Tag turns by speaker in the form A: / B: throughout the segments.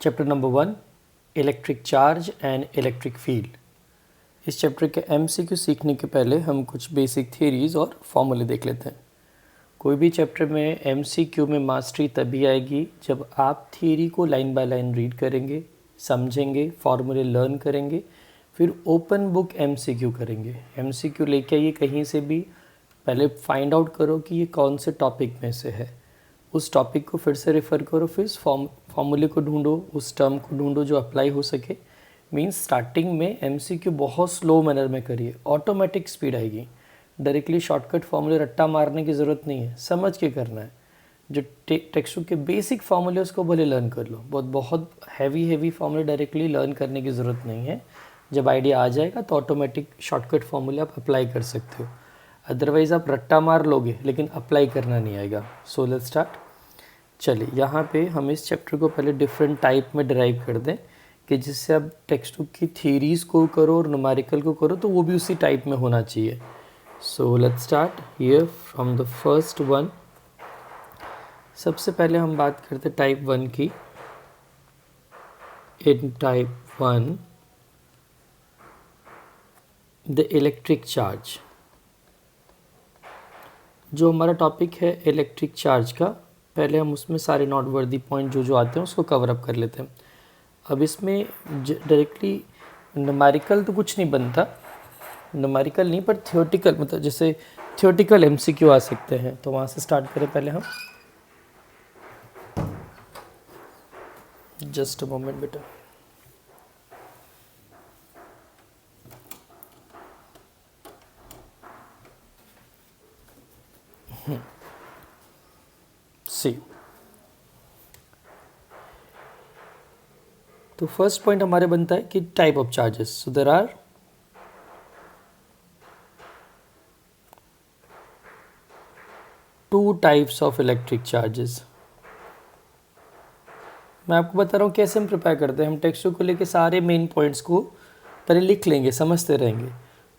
A: Chapter number 1 electric charge and electric field. इस chapter के MCQ सीखने के पहले हम कुछ बेसिक थियरीज और फॉर्मूले देख लेते हैं। कोई भी चैप्टर में एमसीक्यू में मास्टरी तभी आएगी जब आप थियरी को लाइन बाय लाइन रीड करेंगे, समझेंगे, फॉर्मूले लर्न करेंगे, फिर ओपन बुक एमसीक्यू करेंगे। एमसीक्यू लेके आइए कहीं से भी, पहले फाइंड आउट करो कि ये कौन से टॉपिक में से है, उस टॉपिक को फिर से रेफ़र करो, फिर फॉर्मूले को ढूंढो, उस टर्म को ढूंढो जो अप्लाई हो सके। मीन्स स्टार्टिंग में एमसीक्यू बहुत स्लो मैनर में करिए, ऑटोमेटिक स्पीड आएगी। डायरेक्टली शॉर्टकट फॉर्मूले रट्टा मारने की ज़रूरत नहीं है, समझ के करना है। जो टेक्स्ट बुक के बेसिक फॉर्मूले उसको भले लर्न कर लो, बहुत हैवी फॉर्मूले डायरेक्टली लर्न करने की ज़रूरत नहीं है। जब आइडिया आ जाएगा तो ऑटोमेटिक शॉर्टकट फॉर्मूले आप अप्लाई कर सकते हो, अदरवाइज़ आप रट्टा मार लोगे लेकिन अप्लाई करना नहीं आएगा। So let's start. चलिए यहाँ पे हम इस चैप्टर को पहले डिफरेंट टाइप में डिराइव कर दें कि जिससे आप टेक्स्ट बुक की थ्योरीज़ को करो और न्यूमेरिकल को करो तो वो भी उसी टाइप में होना चाहिए। So let's start here from the first one. सबसे पहले हम बात करते टाइप 1 की। इन टाइप 1 द इलेक्ट्रिक चार्ज, जो हमारा टॉपिक है इलेक्ट्रिक चार्ज का, पहले हम उसमें सारे नॉट वर्दी पॉइंट जो आते हैं उसको कवर अप कर लेते हैं। अब इसमें डायरेक्टली न्यूमेरिकल तो कुछ नहीं बनता, न्यूमेरिकल नहीं पर थियोटिकल, मतलब जैसे थियोटिकल एमसीक्यू आ सकते हैं, तो वहाँ से स्टार्ट करें पहले हम। जस्ट अ मोमेंट बेटा। सी, तो फर्स्ट पॉइंट हमारे बनता है कि type of charges. So there are two types of electric charges. मैं आपको बता रहा हूँ कैसे हम प्रिपेयर करते हैं। हम टेक्स्ट को लेके सारे मेन पॉइंट्स को पहले लिख लेंगे, समझते रहेंगे।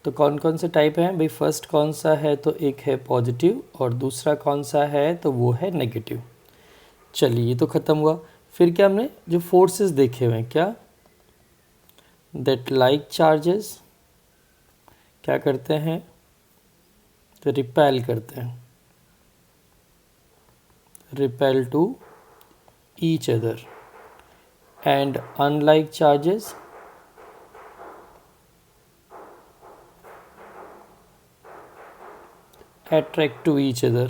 A: तो कौन कौन से टाइप हैं भाई, फर्स्ट कौन सा है, तो एक है पॉजिटिव और दूसरा कौन सा है तो वो है नेगेटिव। चलिए ये तो ख़त्म हुआ। फिर क्या हमने जो फोर्सेस देखे हुए हैं, क्या दैट लाइक चार्जेस क्या करते हैं, तो रिपेल करते हैं, repel to each other, and unlike charges attract to each other।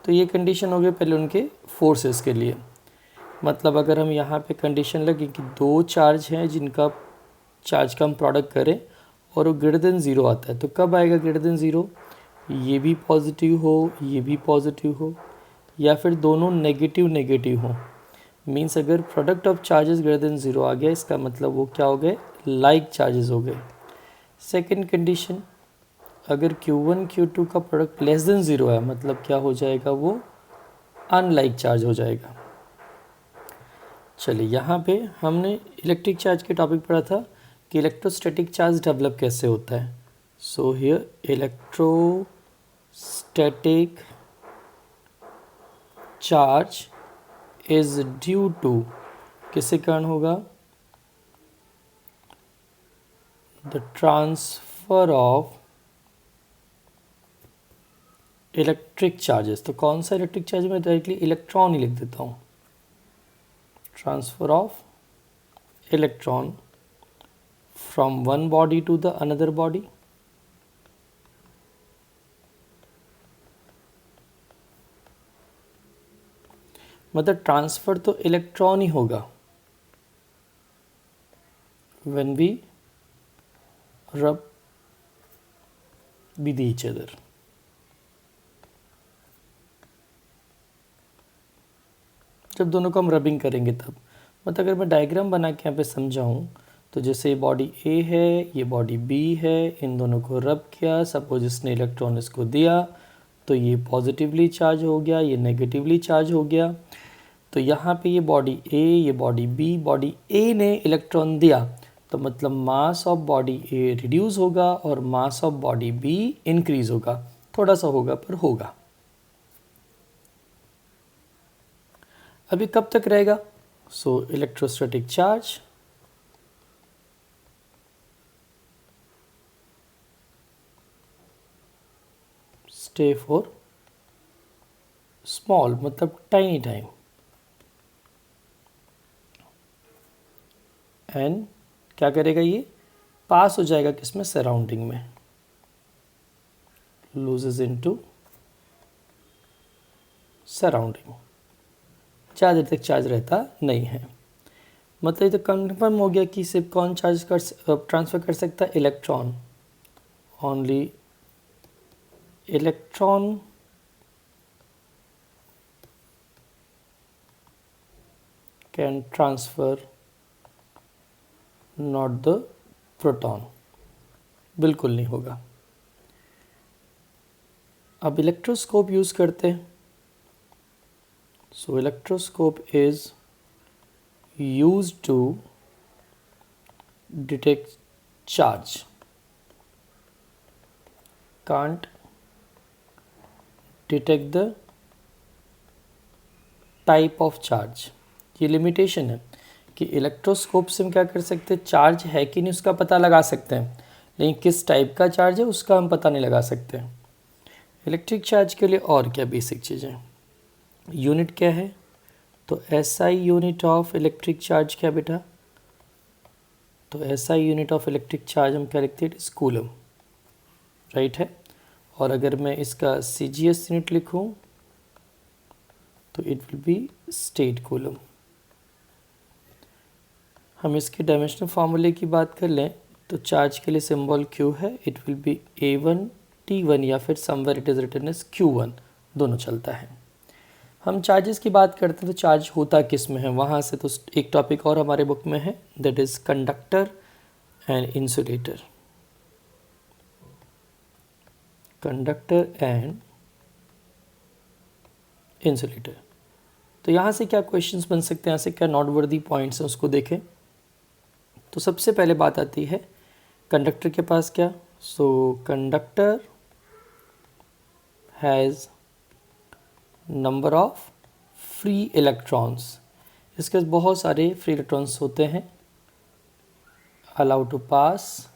A: तो ये कंडीशन हो गई पहले उनके फोर्सेस के लिए। मतलब अगर हम यहाँ पे कंडीशन लगे कि दो चार्ज हैं जिनका चार्ज का हम प्रोडक्ट करें और वो ग्रेटर देन ज़ीरो आता है, तो कब आएगा ग्रेटर देन ज़ीरो, ये भी पॉजिटिव हो ये भी पॉजिटिव हो, या फिर दोनों नेगेटिव हो। मीन्स अगर product of charges greater than zero आ गया, इसका मतलब वो क्या हो गए, लाइक चार्जेस हो गए। सेकेंड कंडीशन, अगर Q1 Q2 का प्रोडक्ट लेस देन ज़ीरो है, मतलब क्या हो जाएगा, वो अनलाइक चार्ज हो जाएगा। चलिए यहाँ पे हमने इलेक्ट्रिक चार्ज के टॉपिक पढ़ा था कि इलेक्ट्रोस्टैटिक चार्ज डेवलप कैसे होता है। So here electrostatic charge is due to, किसके कारण होगा, the transfer of electric charges. तो कौन सा इलेक्ट्रिक चार्ज, मैं डायरेक्टली इलेक्ट्रॉन ही लिख देता हूँ, transfer of electron from one body to the another body. मतलब ट्रांसफर तो इलेक्ट्रॉन ही होगा when we rub with each other. जब दोनों को हम रबिंग करेंगे तब, मतलब अगर मैं डायग्राम बना के यहाँ पे समझाऊँ, तो जैसे ये बॉडी ए है, ये बॉडी बी है, इन दोनों को रब किया, सपोज इसने इलेक्ट्रॉन इसको दिया तो ये पॉजिटिवली चार्ज हो गया, ये नेगेटिवली चार्ज हो गया। तो यहाँ पे ये बॉडी ए, ये बॉडी बी, बॉडी ए ने इलेक्ट्रॉन दिया तो मतलब mass of body A reduce होगा और mass of body be increase होगा, थोड़ा सा होगा पर होगा। अभी कब तक रहेगा? सो electrostatic charge stay for small, मतलब टाइनी टाइम, एंड क्या करेगा, ये पास हो जाएगा किसमें, सराउंडिंग में, लूजेस इनटू सराउंडिंग, ज़्यादा देर तक चार्ज रहता नहीं है। मतलब ये तो कन्फर्म हो गया कि सिर्फ कौन चार्ज कर ट्रांसफ़र कर सकता है, electron, only electron can transfer, not the proton, बिल्कुल नहीं होगा। अब इलेक्ट्रोस्कोप यूज़ करते हैं। So electroscope is used to detect charge, can't detect the type of charge। ये लिमिटेशन है कि इलेक्ट्रोस्कोप से हम क्या कर सकते हैं, चार्ज है कि नहीं उसका पता लगा सकते हैं, लेकिन किस टाइप का चार्ज है उसका हम पता नहीं लगा सकते। इलेक्ट्रिक चार्ज के लिए और क्या बेसिक चीज़ें, यूनिट क्या है, तो SI unit of electric charge क्या बेटा, तो SI unit of electric charge हम क्या लिखते हैं, इट इज़ कूलम, राइट है। और अगर मैं इसका सीजीएस यूनिट लिखूं तो it will B state coulomb. हम इसके डायमेंशनल फार्मूले की बात कर लें तो चार्ज के लिए सिंबल Q है, it will be A1 T1 या फिर somewhere it is written as Q1, दोनों चलता है। हम चार्जेस की बात करते हैं तो चार्ज होता किस में है, वहाँ से तो एक टॉपिक और हमारे बुक में है, that is conductor and insulator, conductor and insulator. तो यहाँ से क्या क्वेश्चंस बन सकते हैं, यहाँ से क्या नॉट वर्दी पॉइंट्स हैं उसको देखें। तो सबसे पहले बात आती है कंडक्टर के पास क्या, so conductor has number of free electrons, इसके पास बहुत सारे फ्री इलेक्ट्रॉन्स होते हैं, अलाउ टू पास,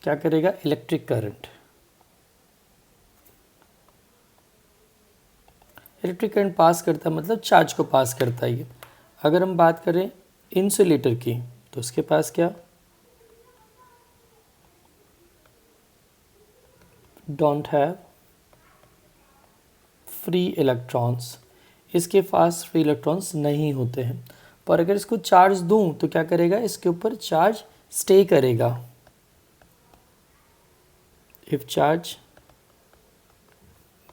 A: क्या करेगा, electric current. Electric current pass करता है मतलब चार्ज को पास करता है ये। अगर हम बात करें इंसुलेटर की तो उसके पास क्या, डोंट हैव फ्री इलेक्ट्रॉन्स, इसके पास फ्री इलेक्ट्रॉन्स नहीं होते हैं। पर अगर इसको चार्ज दूं तो क्या करेगा, इसके ऊपर चार्ज स्टे करेगा। If charge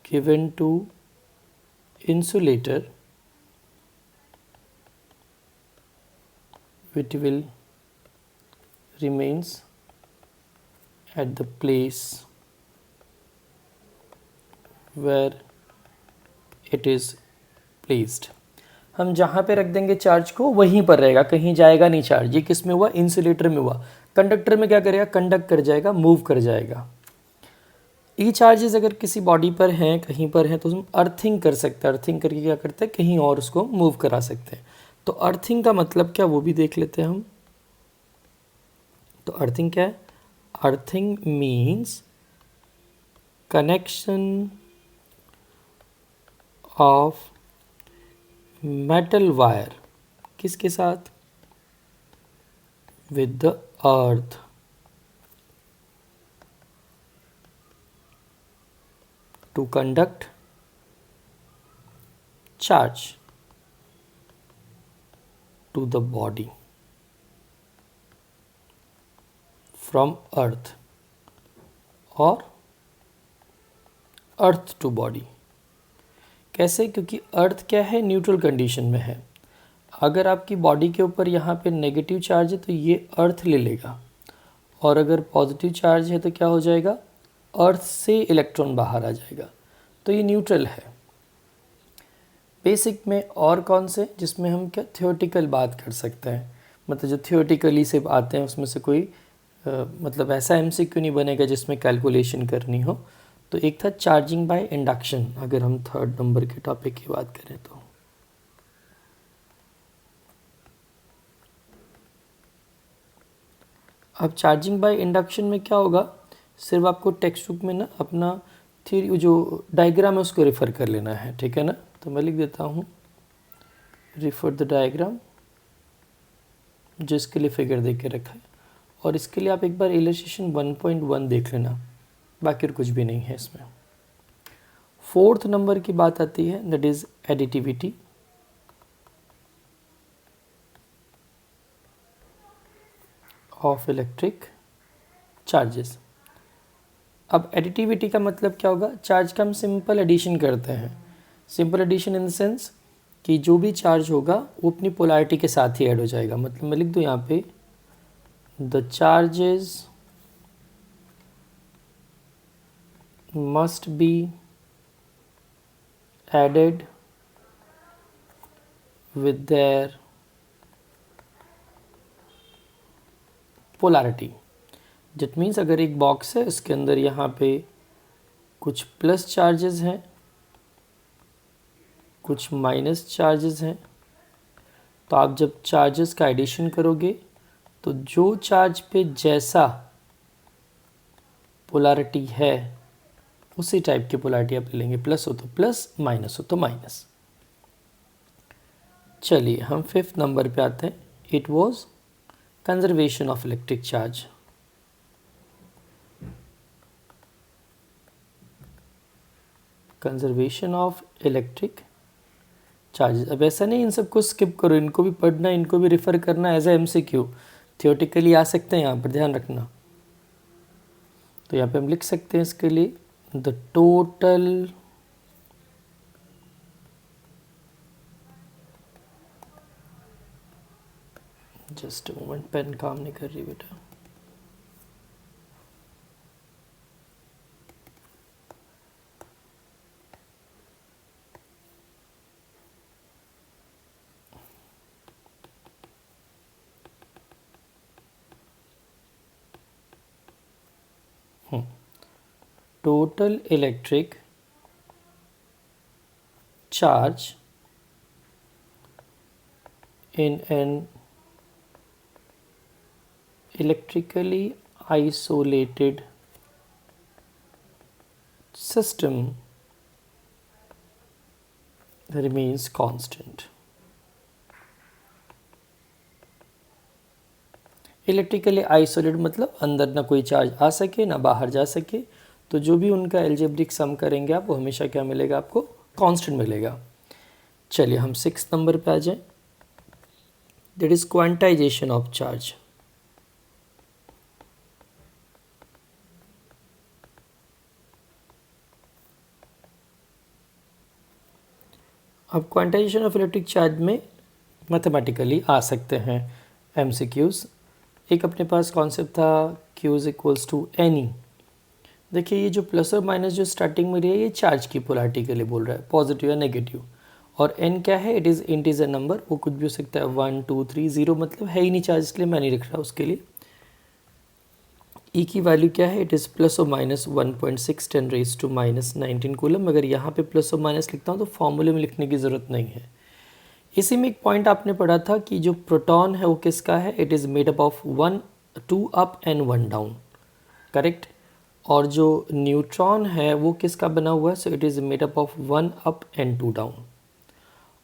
A: given to insulator, it will remains at the place where it is placed। हम जहाँ पे रख देंगे चार्ज को वहीं पर रहेगा, कहीं जाएगा नहीं चार्ज। ये किस में हुआ, इंसुलेटर में हुआ। कंडक्टर में क्या करेगा, कंडक्ट कर जाएगा, मूव कर जाएगा। ये चार्जेस अगर किसी बॉडी पर हैं, कहीं पर हैं, तो हम अर्थिंग कर सकते हैं। अर्थिंग करके क्या करते हैं, कहीं और उसको मूव करा सकते हैं। तो अर्थिंग का मतलब क्या, वो भी देख लेते हैं हम। तो अर्थिंग क्या है, earthing means connection of metal wire किसके साथ, with the earth, to conduct charge to the body from earth or earth to body। कैसे, क्योंकि अर्थ क्या है, न्यूट्रल कंडीशन में है। अगर आपकी बॉडी के ऊपर यहाँ पे नेगेटिव चार्ज है तो ये अर्थ ले लेगा, और अगर पॉजिटिव चार्ज है तो क्या हो जाएगा, अर्थ से इलेक्ट्रॉन बाहर आ जाएगा। तो ये न्यूट्रल है। बेसिक में और कौन से जिसमें हम क्या थियोरेटिकल बात कर सकते हैं, मतलब जो थियोरेटिकली से आते हैं उसमें से कोई मतलब ऐसा एमसीक्यू नहीं बनेगा जिसमें कैलकुलेशन करनी हो। तो एक था चार्जिंग बाय इंडक्शन, अगर हम थर्ड नंबर के टॉपिक की बात करें तो। अब चार्जिंग बाय इंडक्शन में क्या होगा, सिर्फ आपको टेक्स्ट बुक में ना अपना थ्योरी जो डायग्राम है उसको रेफ़र कर लेना है, ठीक है ना। तो मैं लिख देता हूँ रिफर द डायग्राम, जिसके लिए फिगर दे के रखा है, और इसके लिए आप एक बार इलस्ट्रेशन 1.1 देख लेना, बाकी और कुछ भी नहीं है इसमें। फोर्थ नंबर की बात आती है, that is additivity. Of electric charges. अब एडिटिविटी का मतलब क्या होगा, चार्ज का हम सिंपल एडिशन करते हैं। Simple addition in the sense कि जो भी चार्ज होगा वो अपनी पोलैरिटी के साथ ही ऐड हो जाएगा। मतलब मैं लिख दूँ यहाँ पे, the charges must be added with their polarity. That means अगर एक बॉक्स है, इसके अंदर यहाँ पे कुछ प्लस चार्जेस हैं, कुछ माइनस चार्जेस हैं, तो आप जब चार्जेस का एडिशन करोगे तो जो चार्ज पे जैसा पोलैरिटी है उसी टाइप की पोलैरिटी आप लेंगे, प्लस हो तो प्लस, माइनस हो तो माइनस। चलिए हम फिफ्थ नंबर पे आते हैं। It was conservation of electric charge. Conservation of electric charges. अब ऐसा नहीं इन सबको स्किप करो, इनको भी पढ़ना, इनको भी रेफर करना एज ए MCQ, थियोटिकली आ सकते हैं, यहाँ पर ध्यान रखना। तो यहाँ पे हम लिख सकते हैं इसके लिए, the total just moment, pen काम नहीं कर रही बेटा। Total electric charge in an electrically isolated system remains constant. Electrically isolate मतलब अंदर ना कोई चार्ज आ सके ना बाहर जा सके, तो जो भी उनका एल्जेब्रिक सम करेंगे आप, वो हमेशा क्या मिलेगा आपको, कांस्टेंट मिलेगा। चलिए हम 6 नंबर पे आ जाएं, that is quantization of charge. अब क्वांटाइजेशन ऑफ इलेक्ट्रिक चार्ज में मैथमेटिकली आ सकते हैं MCQs। एक अपने पास कॉन्सेप्ट था Q is equals to any. देखिए ये जो प्लस और माइनस जो स्टार्टिंग में रही है, ये चार्ज की पोलैरिटी के लिए बोल रहा है, पॉजिटिव या नेगेटिव। और n क्या है, इट इज़ इंटीजर नंबर, वो कुछ भी हो सकता है, 1 2 3 0 मतलब है ही नहीं चार्ज, इसलिए मैं नहीं लिख रहा उसके लिए। E की वैल्यू क्या है, इट इज़ प्लस और माइनस 1.6 10 रेज टू -19 कूलम। अगर यहाँ पे प्लस और माइनस लिखता हूँ तो फॉर्मूले में लिखने की ज़रूरत नहीं है। इसी में एक पॉइंट आपने पढ़ा था कि जो प्रोटॉन है वो किसका है, it is made up of 2 up and 1 down, correct. और जो न्यूट्रॉन है वो किसका बना हुआ है, सो it is made up of 1 up and 2 down.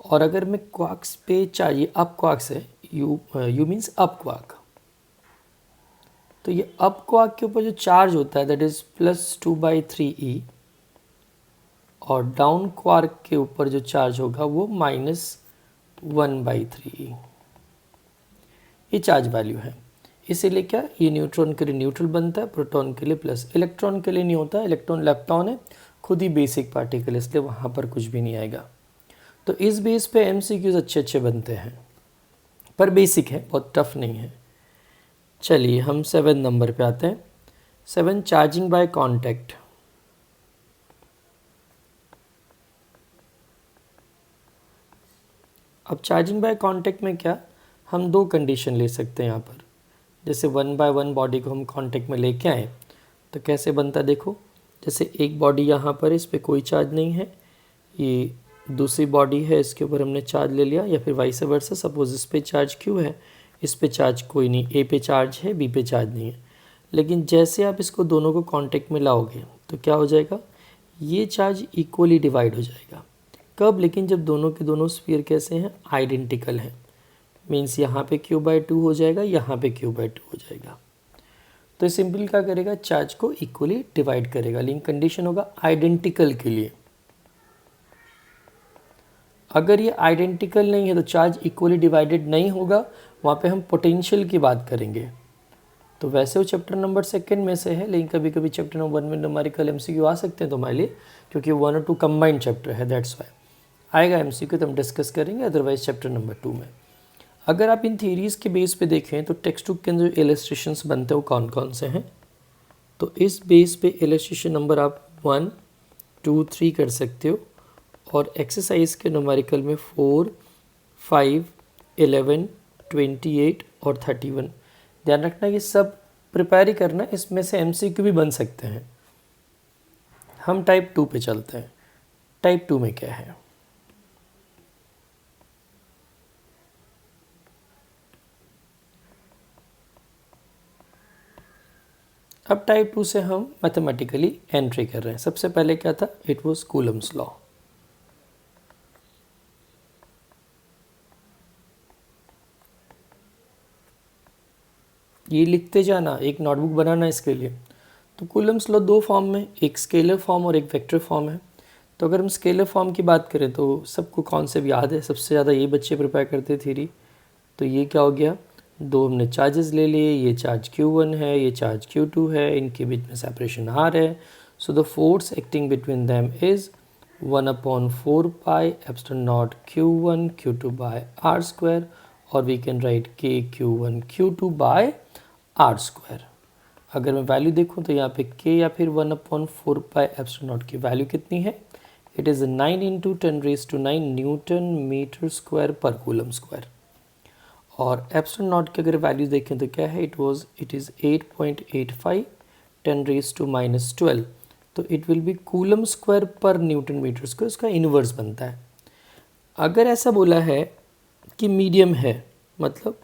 A: और अगर मैं क्वार्क्स पे चाहिए, अप क्वार्क्स है, यू मीन्स अप क्वार्क, तो ये अप क्वार्क के ऊपर जो चार्ज होता है दैट इज़ +2/3e, और डाउन क्वार्क के ऊपर जो चार्ज होगा वो -1/3e। ये चार्ज वैल्यू है। इसीलिए क्या, ये न्यूट्रॉन के लिए न्यूट्रल बनता है, प्रोटॉन के लिए प्लस, इलेक्ट्रॉन के लिए नहीं होता। इलेक्ट्रॉन लेप्टॉन है, खुद ही बेसिक पार्टिकल, इसलिए वहाँ पर कुछ भी नहीं आएगा। तो इस बेस पे MCQs अच्छे अच्छे बनते हैं, पर बेसिक है, बहुत टफ नहीं है। चलिए हम 7 नंबर पे आते हैं। 7 चार्जिंग बाय कॉन्टैक्ट। अब चार्जिंग बाय कॉन्टैक्ट में क्या, हम 2 कंडीशन ले सकते हैं यहाँ पर। जैसे 1 बाय 1 बॉडी को हम कॉन्टैक्ट में लेके आए तो कैसे बनता, देखो जैसे एक बॉडी यहाँ पर, इस पर कोई चार्ज नहीं है, ये दूसरी बॉडी है, इसके ऊपर हमने चार्ज ले लिया, या फिर वाइस वर्सा, सपोज इस पे चार्ज क्यों है, इस पे चार्ज कोई नहीं, ए पे चार्ज है, बी पे चार्ज नहीं है। लेकिन जैसे आप इसको दोनों को कांटेक्ट में लाओगे तो क्या हो जाएगा, ये चार्ज इक्वली डिवाइड हो जाएगा। कब? लेकिन जब दोनों के दोनों स्फीयर कैसे हैं, आइडेंटिकल हैं। मीन्स यहाँ पे Q/2 हो जाएगा, यहाँ पे Q/2 हो जाएगा। तो सिंपल क्या करेगा, चार्ज को इक्वली डिवाइड करेगा, लेकिन कंडीशन होगा आइडेंटिकल के लिए। अगर ये आइडेंटिकल नहीं है तो चार्ज इक्वली डिवाइडेड नहीं होगा, वहाँ पे हम पोटेंशियल की बात करेंगे। तो वैसे वो चैप्टर नंबर 2 में से है, लेकिन कभी कभी चैप्टर नंबर 1 में न्यूमेरिकल MCQ आ सकते हैं तुम्हारे लिए, क्योंकि 1 और 2 कंबाइंड चैप्टर है, दैट्स वाई आएगा MCQ, तो हम डिस्कस करेंगे। अदरवाइज चैप्टर नंबर 2 में अगर आप इन थीरीज़ के बेस पे देखें तो टेक्स्ट बुक के अंदर जो इलस्ट्रेशंस बनते हैं वो कौन कौन से हैं, तो इस बेस पे इलस्ट्रेशन नंबर आप 1, 2, 3 कर सकते हो, और एक्सरसाइज के न्यूमेरिकल में 4, 5, 11, 28 और 31। ध्यान रखना ये सब प्रिपेयर ही करना, इसमें से MCQ भी बन सकते हैं। हम टाइप 2 पे चलते हैं। टाइप 2 में क्या है, अब टाइप 2 से हम मैथमेटिकली एंट्री कर रहे हैं। सबसे पहले क्या था, इट वाज कूलम्स लॉ। ये लिखते जाना, एक नोटबुक बनाना इसके लिए। तो कूलम्स लॉ 2 फॉर्म में, एक स्केलर फॉर्म और एक वेक्टर फॉर्म है। तो अगर हम स्केलर फॉर्म की बात करें तो सबको कॉन्सेप्ट याद है, सबसे ज़्यादा ये बच्चे प्रिपेयर करते थीरी। तो ये क्या हो गया, 2 हमने चार्जेस ले लिए, ये चार्ज Q1 है, ये चार्ज Q2 है, इनके बीच में सेपरेशन R है। So the force acting between them is 1/4 pi epsilon naught Q1 Q2 by R square, और we can write K Q1 Q2 by R square. अगर मैं वैल्यू देखूं तो यहाँ पे K या फिर 1/4 पाई एप्सिलॉन नॉट की वैल्यू कितनी है, it is 9 × 10⁹ newton metre square पर कूलम स्क्वायर। और एप्सिलॉन नॉट की अगर वैल्यू देखें तो क्या है, इट इज़ 8.85 10⁻⁻12। तो it will B coulomb square पर न्यूटन मीटर स्क्वायर, इसका इन्वर्स बनता है। अगर ऐसा बोला है कि मीडियम है, मतलब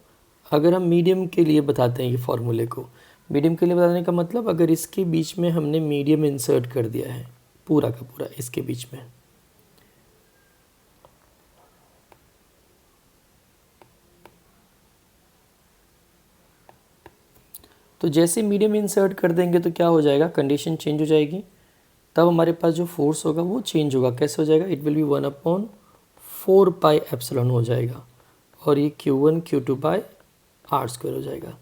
A: अगर हम मीडियम के लिए बताते हैं ये फॉर्मूले को, मीडियम के लिए बताने का मतलब अगर इसके बीच में हमने मीडियम इंसर्ट कर दिया है, पूरा का पूरा इसके बीच में, तो जैसे मीडियम इंसर्ट कर देंगे तो क्या हो जाएगा, कंडीशन चेंज हो जाएगी। तब हमारे पास जो फोर्स होगा वो चेंज होगा। कैसे हो जाएगा, it will B 1/4 pi epsilon हो जाएगा, और ये Q1 Q2 by R square हो जाएगा।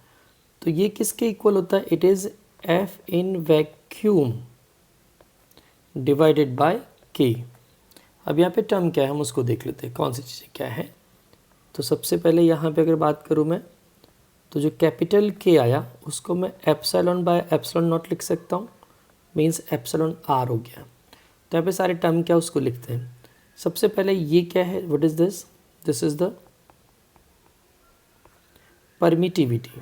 A: तो ये किसके इक्वल होता है, it is F in vacuum divided by K। अब यहाँ पे टर्म क्या है हम उसको देख लेते हैं, कौन सी चीज़ें क्या है। तो सबसे पहले यहाँ पे अगर बात करूँ मैं, तो जो कैपिटल K आया उसको मैं एप्सिलॉन बाय एप्सिलॉन नॉट लिख सकता हूँ, मीन्स एप्सिलॉन R हो गया। तो यहाँ पे सारे टर्म क्या उसको लिखते हैं। सबसे पहले ये क्या है, what is this, this is the permittivity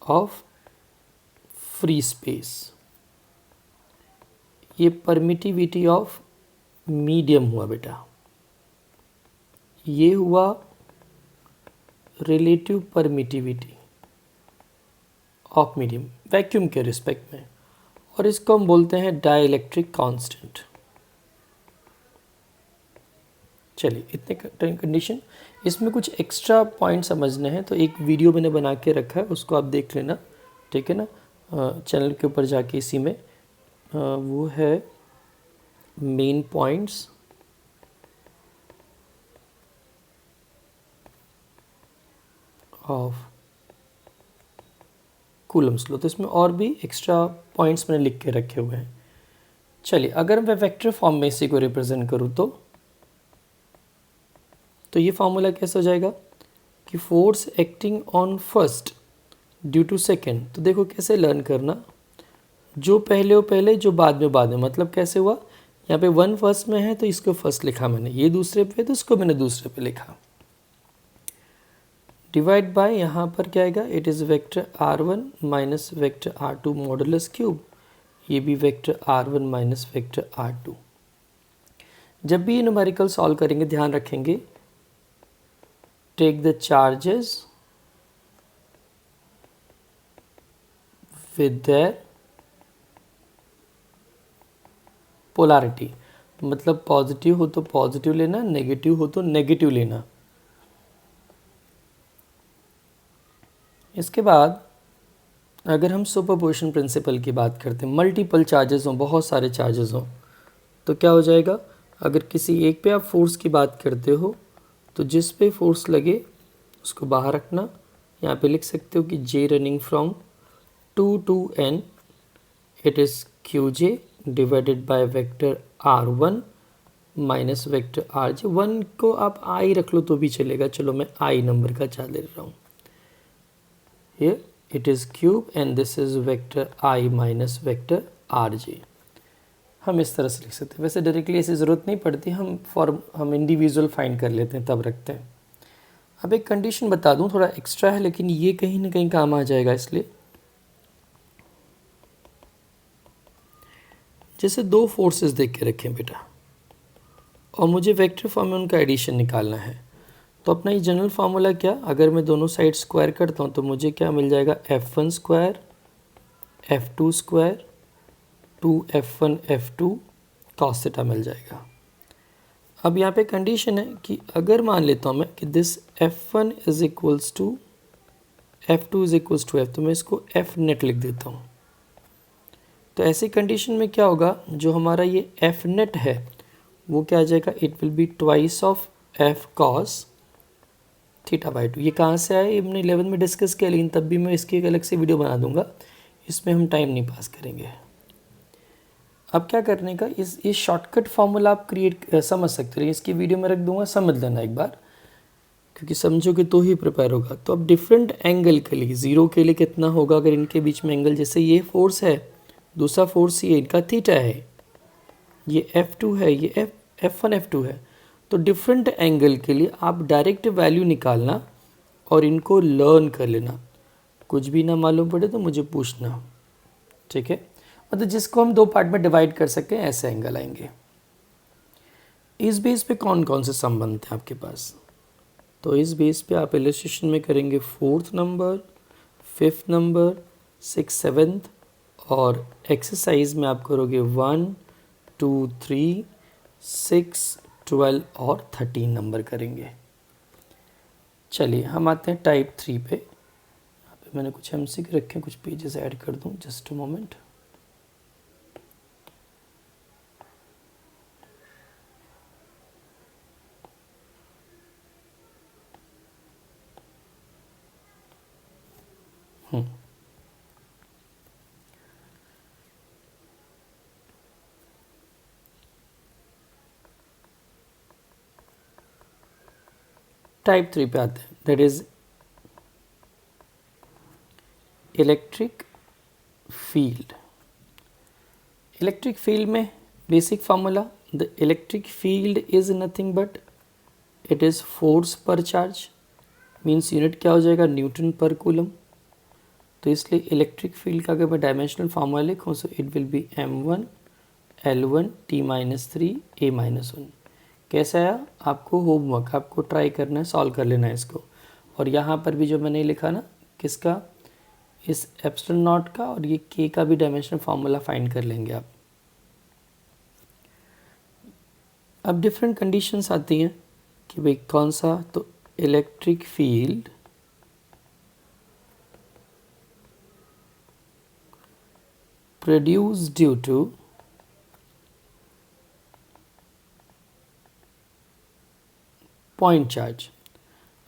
A: of free space. ये परमिटिविटी ऑफ मीडियम हुआ बेटा, ये हुआ relative permittivity of medium vacuum के रिस्पेक्ट में, और इसको हम बोलते हैं डाइलेक्ट्रिक कांस्टेंट। चलिए इतने कंडीशन, इसमें कुछ एक्स्ट्रा पॉइंट समझने हैं तो एक वीडियो मैंने बना के रखा है, उसको आप देख लेना, ठीक है ना, चैनल के ऊपर जाके इसी में वो है main points of Coulomb's law. तो इसमें और भी एक्स्ट्रा पॉइंट्स मैंने लिख के रखे हुए हैं। चलिए अगर मैं वेक्टर फॉर्म में इसी को रिप्रेजेंट करूँ तो ये फॉर्मूला कैसे हो जाएगा कि force acting on first due to second. तो देखो कैसे लर्न करना, जो पहले हो पहले, जो बाद में, मतलब कैसे हुआ, यहाँ पे 1 फर्स्ट में है तो इसको फर्स्ट लिखा मैंने, ये दूसरे पे तो इसको मैंने दूसरे पे लिखा। डिवाइड बाय यहाँ पर क्या आएगा, it is vector R1 minus vector R2 modulus cube, ये भी vector R1 minus vector R2। जब भी ये न्यूमेरिकल सॉल्व करेंगे ध्यान रखेंगे, take the charges with their polarity, मतलब पॉजिटिव हो तो पॉजिटिव लेना, नेगेटिव हो तो नेगेटिव लेना। इसके बाद अगर हम सुपरपोजिशन प्रिंसिपल की बात करते हैं, मल्टीपल चार्जेस हों, बहुत सारे चार्जेस हों, तो क्या हो जाएगा, अगर किसी एक पे आप फोर्स की बात करते हो तो जिस पे फोर्स लगे उसको बाहर रखना। यहाँ पे लिख सकते हो कि J running from 2 to n, it is QJ divided by vector R1 minus vector RJ। 1 को आप I रख लो तो भी चलेगा, चलो मैं I नंबर का चार्ज ले रहा हूँ। Here it is cube and this is vector I minus vector RJ। हम इस तरह से लिख सकते हैं, वैसे डायरेक्टली ऐसी ज़रूरत नहीं पड़ती, हम इंडिविजुअल फाइंड कर लेते हैं तब रखते हैं। अब एक कंडीशन बता दूं, थोड़ा एक्स्ट्रा है लेकिन ये कहीं ना कहीं काम आ जाएगा। इसलिए जैसे दो फोर्सेस देख के रखें बेटा, और मुझे वेक्टर फॉर्म में उनका एडिशन निकालना है, तो अपना ये जनरल फार्मूला क्या, अगर मैं दोनों साइड स्क्वायर करता हूँ तो मुझे क्या मिल जाएगा, F1 square F2 square 2F1 F2 cos theta मिल जाएगा। अब यहाँ पे कंडीशन है कि अगर मान लेता हूँ मैं कि this F1 is equals to F2 is equals to F, तो मैं इसको F नेट लिख देता हूँ। तो ऐसी कंडीशन में क्या होगा, जो हमारा ये F नेट है वो क्या आ जाएगा, it will be twice of F cos theta by 2। ये कहाँ से आया, ये हमने 11 में डिस्कस किया, लेकिन तब भी मैं इसकी एक अलग से वीडियो बना दूंगा, इसमें हम टाइम नहीं पास करेंगे। अब क्या करने का, इस शॉर्टकट फार्मूला आप समझ सकते हो, इसकी वीडियो में रख दूंगा, समझ लेना एक बार, क्योंकि समझोगे तो ही प्रिपेयर होगा। तो अब डिफरेंट एंगल के लिए, ज़ीरो के लिए कितना होगा, अगर इनके बीच में एंगल, जैसे ये फोर्स है, दूसरा फोर्स ये इनका थीटा है, ये F2 है, ये F1 F2 है, तो डिफरेंट एंगल के लिए आप डायरेक्ट वैल्यू निकालना और इनको लर्न कर लेना। कुछ भी ना मालूम पड़े तो मुझे पूछना, ठीक है। मतलब जिसको हम दो पार्ट में डिवाइड कर सकें, ऐसे एंगल आएंगे। इस बेस पे कौन कौन से संबंध हैं आपके पास, तो इस बेस पे आप इलस्ट्रेशन में करेंगे 4th number, 5th number, 6th 7th, और एक्सरसाइज में आप करोगे 1 2 3 6 12 और 13 नंबर करेंगे। चलिए हम आते हैं टाइप 3 पे। यहाँ पे मैंने कुछ MCQ रखे, कुछ पेजेस ऐड कर दूँ, जस्ट अ मोमेंट। टाइप 3 पे आते हैं, that is electric field. Electric field में basic formula, the electric field is nothing but it is force per charge, means unit क्या हो जाएगा, न्यूटन पर कूलम। तो इसलिए इलेक्ट्रिक फील्ड का अगर मैं डायमेंशनल फार्मूला लिखूँ, so it will B M1 L1 T-3 A-1। कैसे आया, आपको होमवर्क, आपको ट्राई करना है, सॉल्व कर लेना है इसको। और यहाँ पर भी जो मैंने लिखा ना, किसका, इस एप्सिलॉन नॉट का, और ये के का भी डायमेंशनल फार्मूला फाइंड कर लेंगे आप। अब डिफरेंट कंडीशंस आती हैं कि भाई कौन सा, तो electric field produce due two point charge.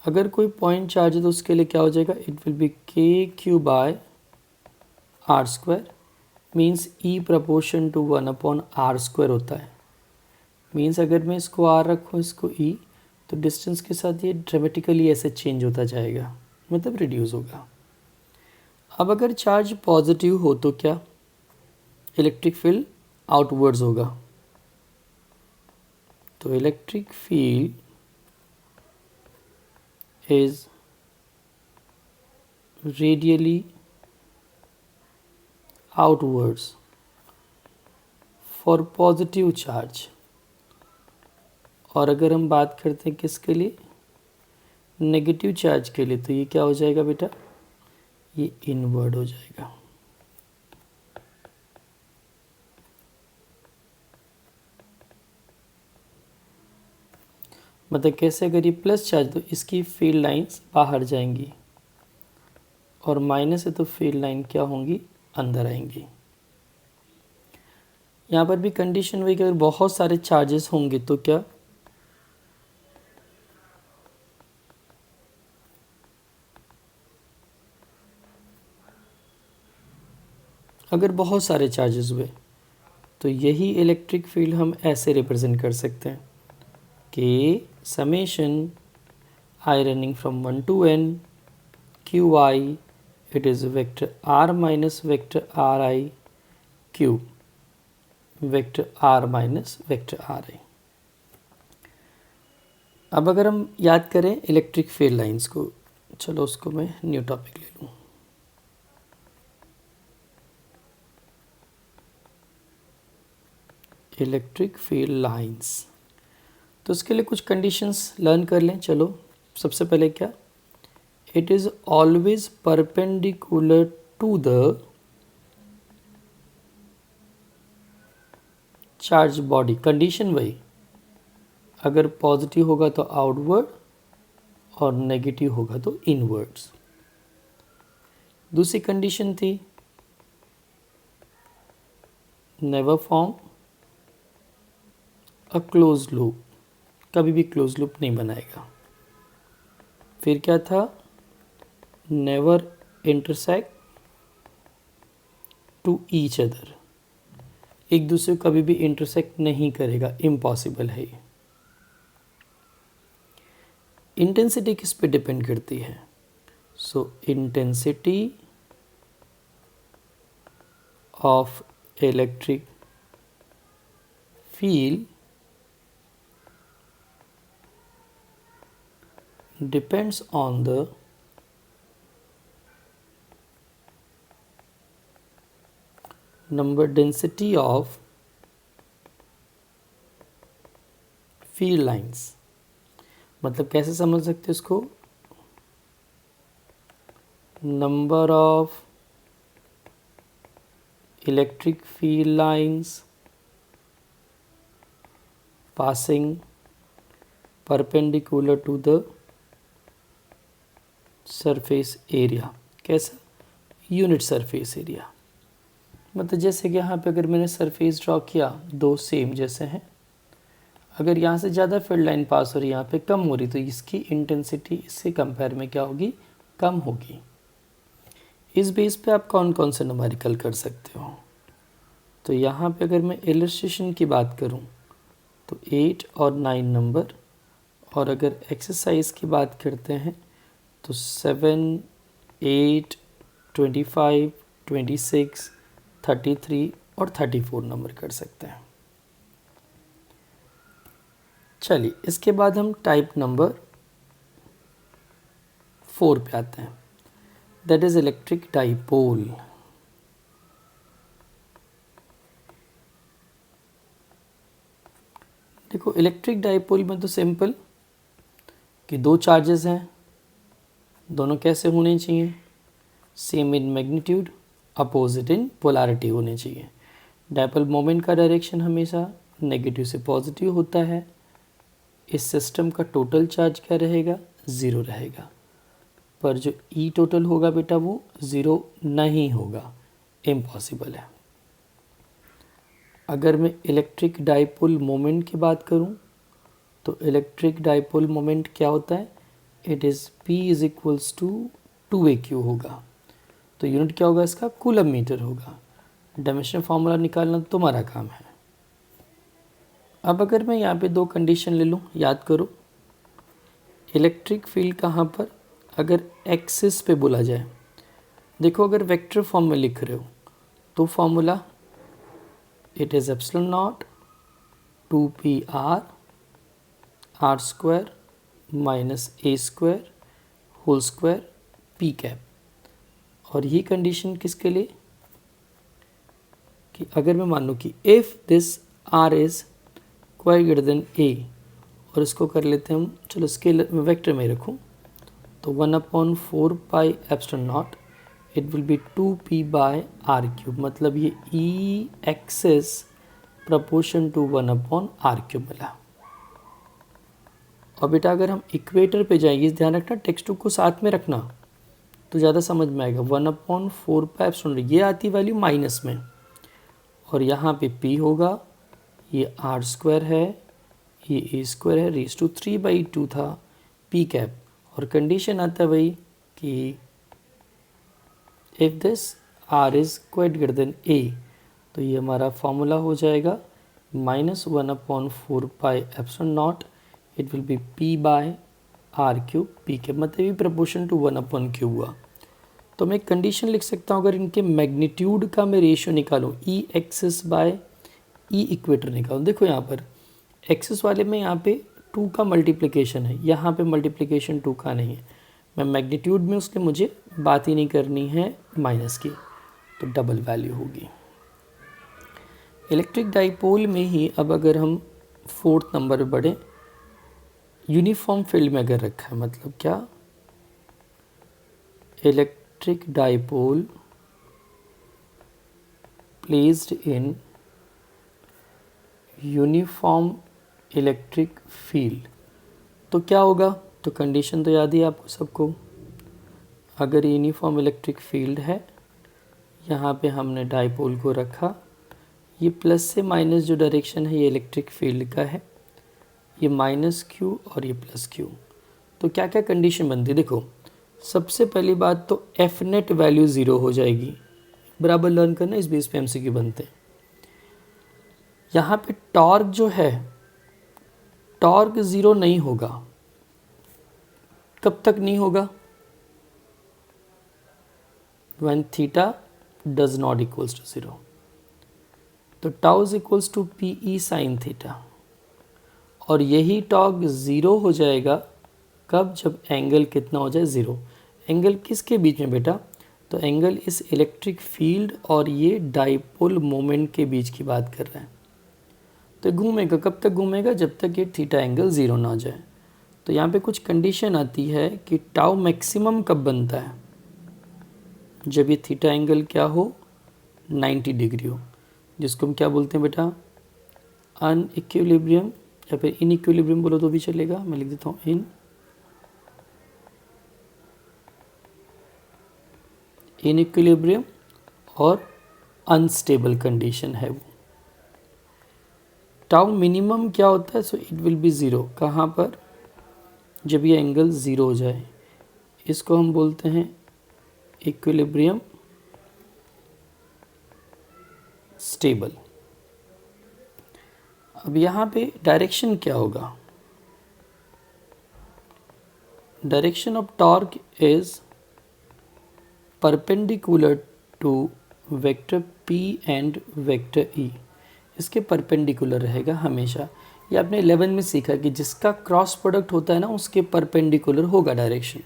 A: अगर कोई पॉइंट चार्ज है तो उसके लिए क्या हो जाएगा, it will be KQ by R square, means E proportion to 1/R square होता है। मीन्स अगर मैं इसको R रखूँ, इसको E, तो डिस्टेंस के साथ ये ड्रामेटिकली ऐसे चेंज होता जाएगा, मतलब रिड्यूस होगा। अब अगर चार्ज पॉजिटिव हो तो क्या, इलेक्ट्रिक फील्ड आउटवर्ड्स होगा। तो electric field is radially outwards for positive charge। और अगर हम बात करते हैं किसके लिए, नेगेटिव चार्ज के लिए, तो ये क्या हो जाएगा बेटा, ये इनवर्ड हो जाएगा। मतलब कैसे, अगर ये प्लस चार्ज तो इसकी फील्ड लाइंस बाहर जाएंगी और माइनस है तो फील्ड लाइन क्या होंगी, अंदर आएंगी। यहाँ पर भी कंडीशन वही कि अगर बहुत सारे चार्जेस होंगे तो क्या, अगर बहुत सारे चार्जेस हुए तो यही इलेक्ट्रिक फील्ड हम ऐसे रिप्रेजेंट कर सकते हैं कि summation I running from 1 to n Q I, it is vector r minus vector are I Q vector r minus vector are आई। अब अगर हम याद करें इलेक्ट्रिक फील्ड लाइंस को, चलो उसको मैं न्यू टॉपिक ले लूँ। इलेक्ट्रिक फील्ड लाइंस, तो उसके लिए कुछ कंडीशंस लर्न कर लें। चलो सबसे पहले क्या, it is always perpendicular to the charge body. Condition वही, अगर पॉजिटिव होगा तो आउटवर्ड और नेगेटिव होगा तो इनवर्ड्स। दूसरी कंडीशन थी never form a close loop, कभी भी क्लोज लूप नहीं बनाएगा। फिर क्या था, never intersect to each other, एक दूसरे को कभी भी इंटरसेक्ट नहीं करेगा, इम्पॉसिबल है ये। इंटेंसिटी किस पे डिपेंड करती है, सो intensity of electric field depends on the number density of field lines। मतलब कैसे समझ सकते हैं इसको, number of electric field lines passing perpendicular to the surface area. कैसा, यूनिट सरफेस एरिया। मतलब जैसे कि यहाँ पे अगर मैंने सरफेस ड्रॉ किया, दो सेम जैसे हैं, अगर यहाँ से ज़्यादा फील्ड लाइन पास हो रही है, यहाँ पे कम हो रही, तो इसकी इंटेंसिटी इससे कंपेयर में क्या होगी, कम होगी। इस बेस पे आप कौन कौन से न्यूमेरिकल कर सकते हो। तो यहाँ पे अगर मैं इलस्ट्रेशन की बात करूँ तो 8 और 9 नंबर, और अगर एक्सरसाइज की बात करते हैं तो 7, 8, 25, 26, 33 और 34 नंबर कर सकते हैं। चलिए इसके बाद हम टाइप नंबर 4 पे आते हैं, दैट इज़ इलेक्ट्रिक डाइपोल। देखो इलेक्ट्रिक डाइपोल में तो सिंपल कि दो चार्जेस हैं, दोनों कैसे होने चाहिए, same in magnitude, opposite in polarity होने चाहिए। डाइपोल मोमेंट का डायरेक्शन हमेशा नेगेटिव से पॉजिटिव होता है। इस सिस्टम का टोटल चार्ज क्या रहेगा, ज़ीरो रहेगा, पर जो ई टोटल होगा बेटा वो ज़ीरो नहीं होगा, इम्पॉसिबल है। अगर मैं इलेक्ट्रिक डाइपोल मोमेंट की बात करूं तो इलेक्ट्रिक डाइपोल मोमेंट क्या होता है, it is P is equals to 2AQ होगा। तो यूनिट क्या होगा इसका, कूलम मीटर होगा। डायमेंशन फार्मूला निकालना तुम्हारा काम है। अब अगर मैं यहाँ पे दो कंडीशन ले लूँ, याद करो इलेक्ट्रिक फील्ड कहाँ पर, अगर एक्सिस पे बोला जाए, देखो अगर वेक्टर फॉर्म में लिख रहे हो तो formula it is epsilon naught 2PR R square minus A square whole square P cap. और ये कंडीशन किसके लिए कि अगर मैं मान लूँ कि if this R is quite greater than A, और इसको कर लेते हैं हम, चलो स्केलर में वेक्टर में रखूँ, तो 1/4 pi epsilon not it will B 2p/r³ मतलब ये ई एक्सेस प्रपोर्शन टू 1/r³ मिला। और बेटा अगर हम इक्वेटर पे जाएंगे, ध्यान रखना टेक्स्ट बुक को साथ में रखना तो ज़्यादा समझ में आएगा। 1/4 ये आती वैल्यू माइनस में, और यहाँ पे p होगा, ये r² है, ये a² है, रेज़ टू 3/2 था p कैप, और कंडीशन आता है वही कि if this r is quite greater then a, तो ये हमारा फॉर्मूला हो जाएगा -1/4 pi epsilon not it will B p/r³ p के मतलब ये प्रपोर्शन टू 1/3 हुआ। तो मैं एक कंडीशन लिख सकता हूँ, अगर इनके मैग्नीट्यूड का मैं रेशियो निकालूँ, ई एक्सिस बाय ई इक्वेटर निकालूँ। देखो यहाँ पर एक्सिस वाले में यहाँ पे 2 का मल्टीप्लिकेशन है, यहाँ पे मल्टीप्लिकेशन 2 का नहीं है। मैं मैग्नीट्यूड में उसके मुझे बात ही नहीं करनी है माइनस की, तो डबल वैल्यू होगी। इलेक्ट्रिक डाइपोल में ही अब अगर हम 4th नंबर पर बढ़ें, यूनिफॉर्म फील्ड में अगर रखा है, मतलब क्या, electric dipole placed in uniform electric field, तो क्या होगा, तो कंडीशन तो याद ही है आपको सबको। अगर यूनिफॉर्म इलेक्ट्रिक फील्ड है, यहाँ पे हमने डाइपोल को रखा, ये प्लस से माइनस जो डायरेक्शन है ये इलेक्ट्रिक फील्ड का है, ये -q और ये +q, तो क्या क्या कंडीशन बनती है देखो। सबसे पहली बात तो एफ नेट वैल्यू 0 हो जाएगी, बराबर लर्न करना, इस बेस पे MCQ बनते हैं। यहाँ पे टॉर्क जो है, टॉर्क 0 नहीं होगा, कब तक नहीं होगा, when theta does not equals to 0, तो tau is equals to PE sine theta, और यही टॉर्क 0 हो जाएगा कब, जब एंगल कितना हो जाए 0। एंगल किसके बीच में बेटा, तो एंगल इस इलेक्ट्रिक फील्ड और ये डाइपोल मोमेंट के बीच की बात कर रहे हैं। तो घूमेगा, कब तक घूमेगा, जब तक ये थीटा एंगल 0 ना जाए। तो यहाँ पे कुछ कंडीशन आती है कि टाउ मैक्सिमम कब बनता है, जब ये थीटा एंगल क्या हो, 90 डिग्री हो, जिसको हम क्या बोलते हैं बेटा, अनइक्विलिब्रियम, या फिर इनइक्विलिब्रियम बोलो तो भी चलेगा, मैं लिख देता हूँ इनइक्विलिब्रियम, और अनस्टेबल कंडीशन है वो। टाउ मिनिमम क्या होता है, सो इट विल बी 0, कहाँ पर, जब ये एंगल 0 हो जाए, इसको हम बोलते हैं इक्विलिब्रियम स्टेबल। अब यहाँ पे डायरेक्शन क्या होगा, direction of torque is perpendicular to vector P and vector E, इसके परपेंडिकुलर रहेगा हमेशा। ये आपने 11 में सीखा कि जिसका क्रॉस प्रोडक्ट होता है ना, उसके परपेंडिकुलर होगा डायरेक्शन।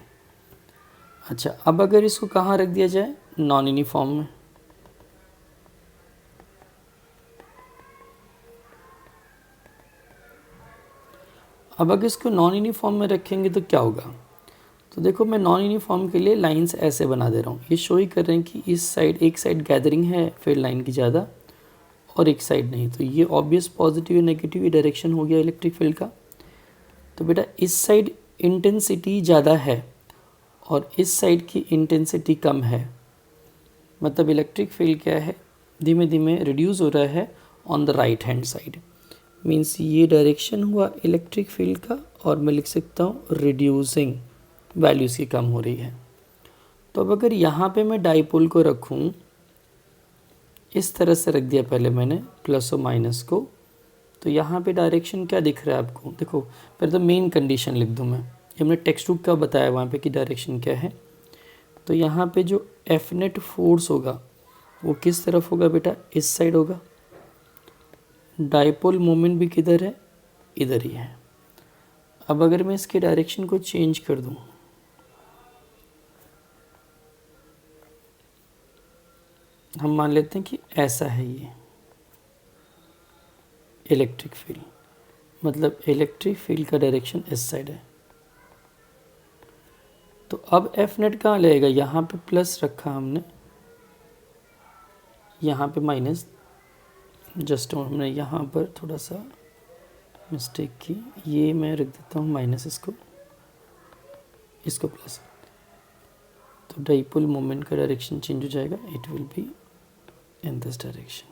A: अच्छा, अब अगर इसको कहाँ रख दिया जाए, नॉन यूनिफॉर्म में, अब अगर इसको नॉन यूनिफॉर्म में रखेंगे तो क्या होगा, तो देखो मैं नॉन यूनिफॉर्म के लिए लाइंस ऐसे बना दे रहा हूँ। ये शो ही कर रहे हैं कि इस साइड, एक साइड गैदरिंग है फील्ड लाइन की ज़्यादा, और एक साइड नहीं, तो ये ऑब्वियस पॉजिटिव या नेगेटिव ये डायरेक्शन हो गया इलेक्ट्रिक फील्ड का। तो बेटा इस साइड इंटेंसिटी ज़्यादा है और इस साइड की इंटेंसिटी कम है, मतलब इलेक्ट्रिक फील्ड क्या है, धीमे धीमे रिड्यूस हो रहा है on the right hand side. Means ये डायरेक्शन हुआ इलेक्ट्रिक फील्ड का, और मैं लिख सकता हूँ रिड्यूसिंग, वैल्यूज़ की कम हो रही है। तो अब अगर यहाँ पे मैं डाइपोल को रखूँ, इस तरह से रख दिया पहले मैंने प्लस और माइनस को, तो यहाँ पे डायरेक्शन क्या दिख रहा है आपको, देखो पहले तो मेन कंडीशन लिख दूँ मैं, ये हमने टेक्स्ट बुक का बताया वहाँ पे कि डायरेक्शन क्या है। तो यहाँ पे जो एफ नेट फोर्स होगा वो किस तरफ होगा बेटा, इस साइड होगा। डाइपोल मोमेंट भी किधर है, इधर ही है। अब अगर मैं इसके डायरेक्शन को चेंज कर दूँ, हम मान लेते हैं कि ऐसा है ये इलेक्ट्रिक फील्ड, मतलब इलेक्ट्रिक फील्ड का डायरेक्शन इस साइड है। तो अब एफ नेट कहाँ लगेगा, यहाँ पे प्लस रखा हमने, यहाँ पे माइनस, जस्ट हमने यहाँ पर थोड़ा सा मिस्टेक की, ये मैं रख देता हूँ माइनस, इसको प्लस, तो डाइपोल मोमेंट का डायरेक्शन चेंज हो जाएगा, it will be in this direction.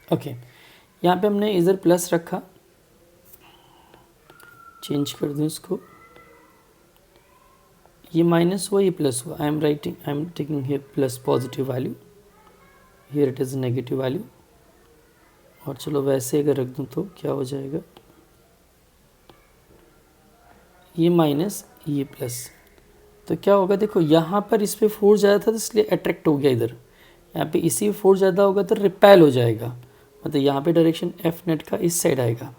A: Okay, यहाँ पे हमने इधर प्लस रखा, चेंज कर दूँ इसको, ये माइनस हुआ, ये प्लस हुआ, I am taking here plus positive value, here it is negative value. और चलो वैसे अगर रख दूँ तो क्या हो जाएगा, ये माइनस ये प्लस, तो क्या होगा देखो, यहाँ पर इस पर फोर्स ज़्यादा था तो इसलिए अट्रैक्ट हो गया इधर, यहाँ पे इसी फोर्स ज़्यादा होगा तो रिपेल हो जाएगा, मतलब यहाँ पे डायरेक्शन एफ नेट का इस साइड आएगा,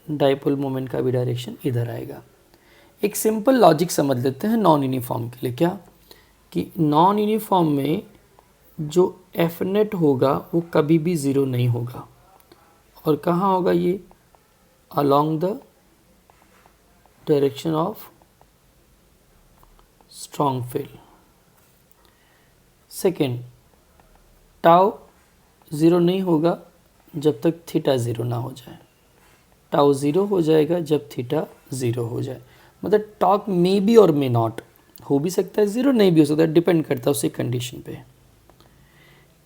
A: डाइपोल मोमेंट का भी डायरेक्शन इधर आएगा। एक सिंपल लॉजिक समझ लेते हैं नॉन यूनिफॉर्म के लिए, क्या कि नॉन यूनिफॉर्म में जो एफ नेट होगा वो कभी भी ज़ीरो नहीं होगा, और कहाँ होगा ये, along the direction of strong field. Second, tau zero नहीं होगा जब तक थीटा ज़ीरो ना हो जाए, टाउ ज़ीरो हो जाएगा जब थीटा ज़ीरो हो जाए, मतलब टॉक मे बी और मे नॉट, हो भी सकता है ज़ीरो, नहीं भी हो सकता, डिपेंड करता है उसी कंडीशन पे।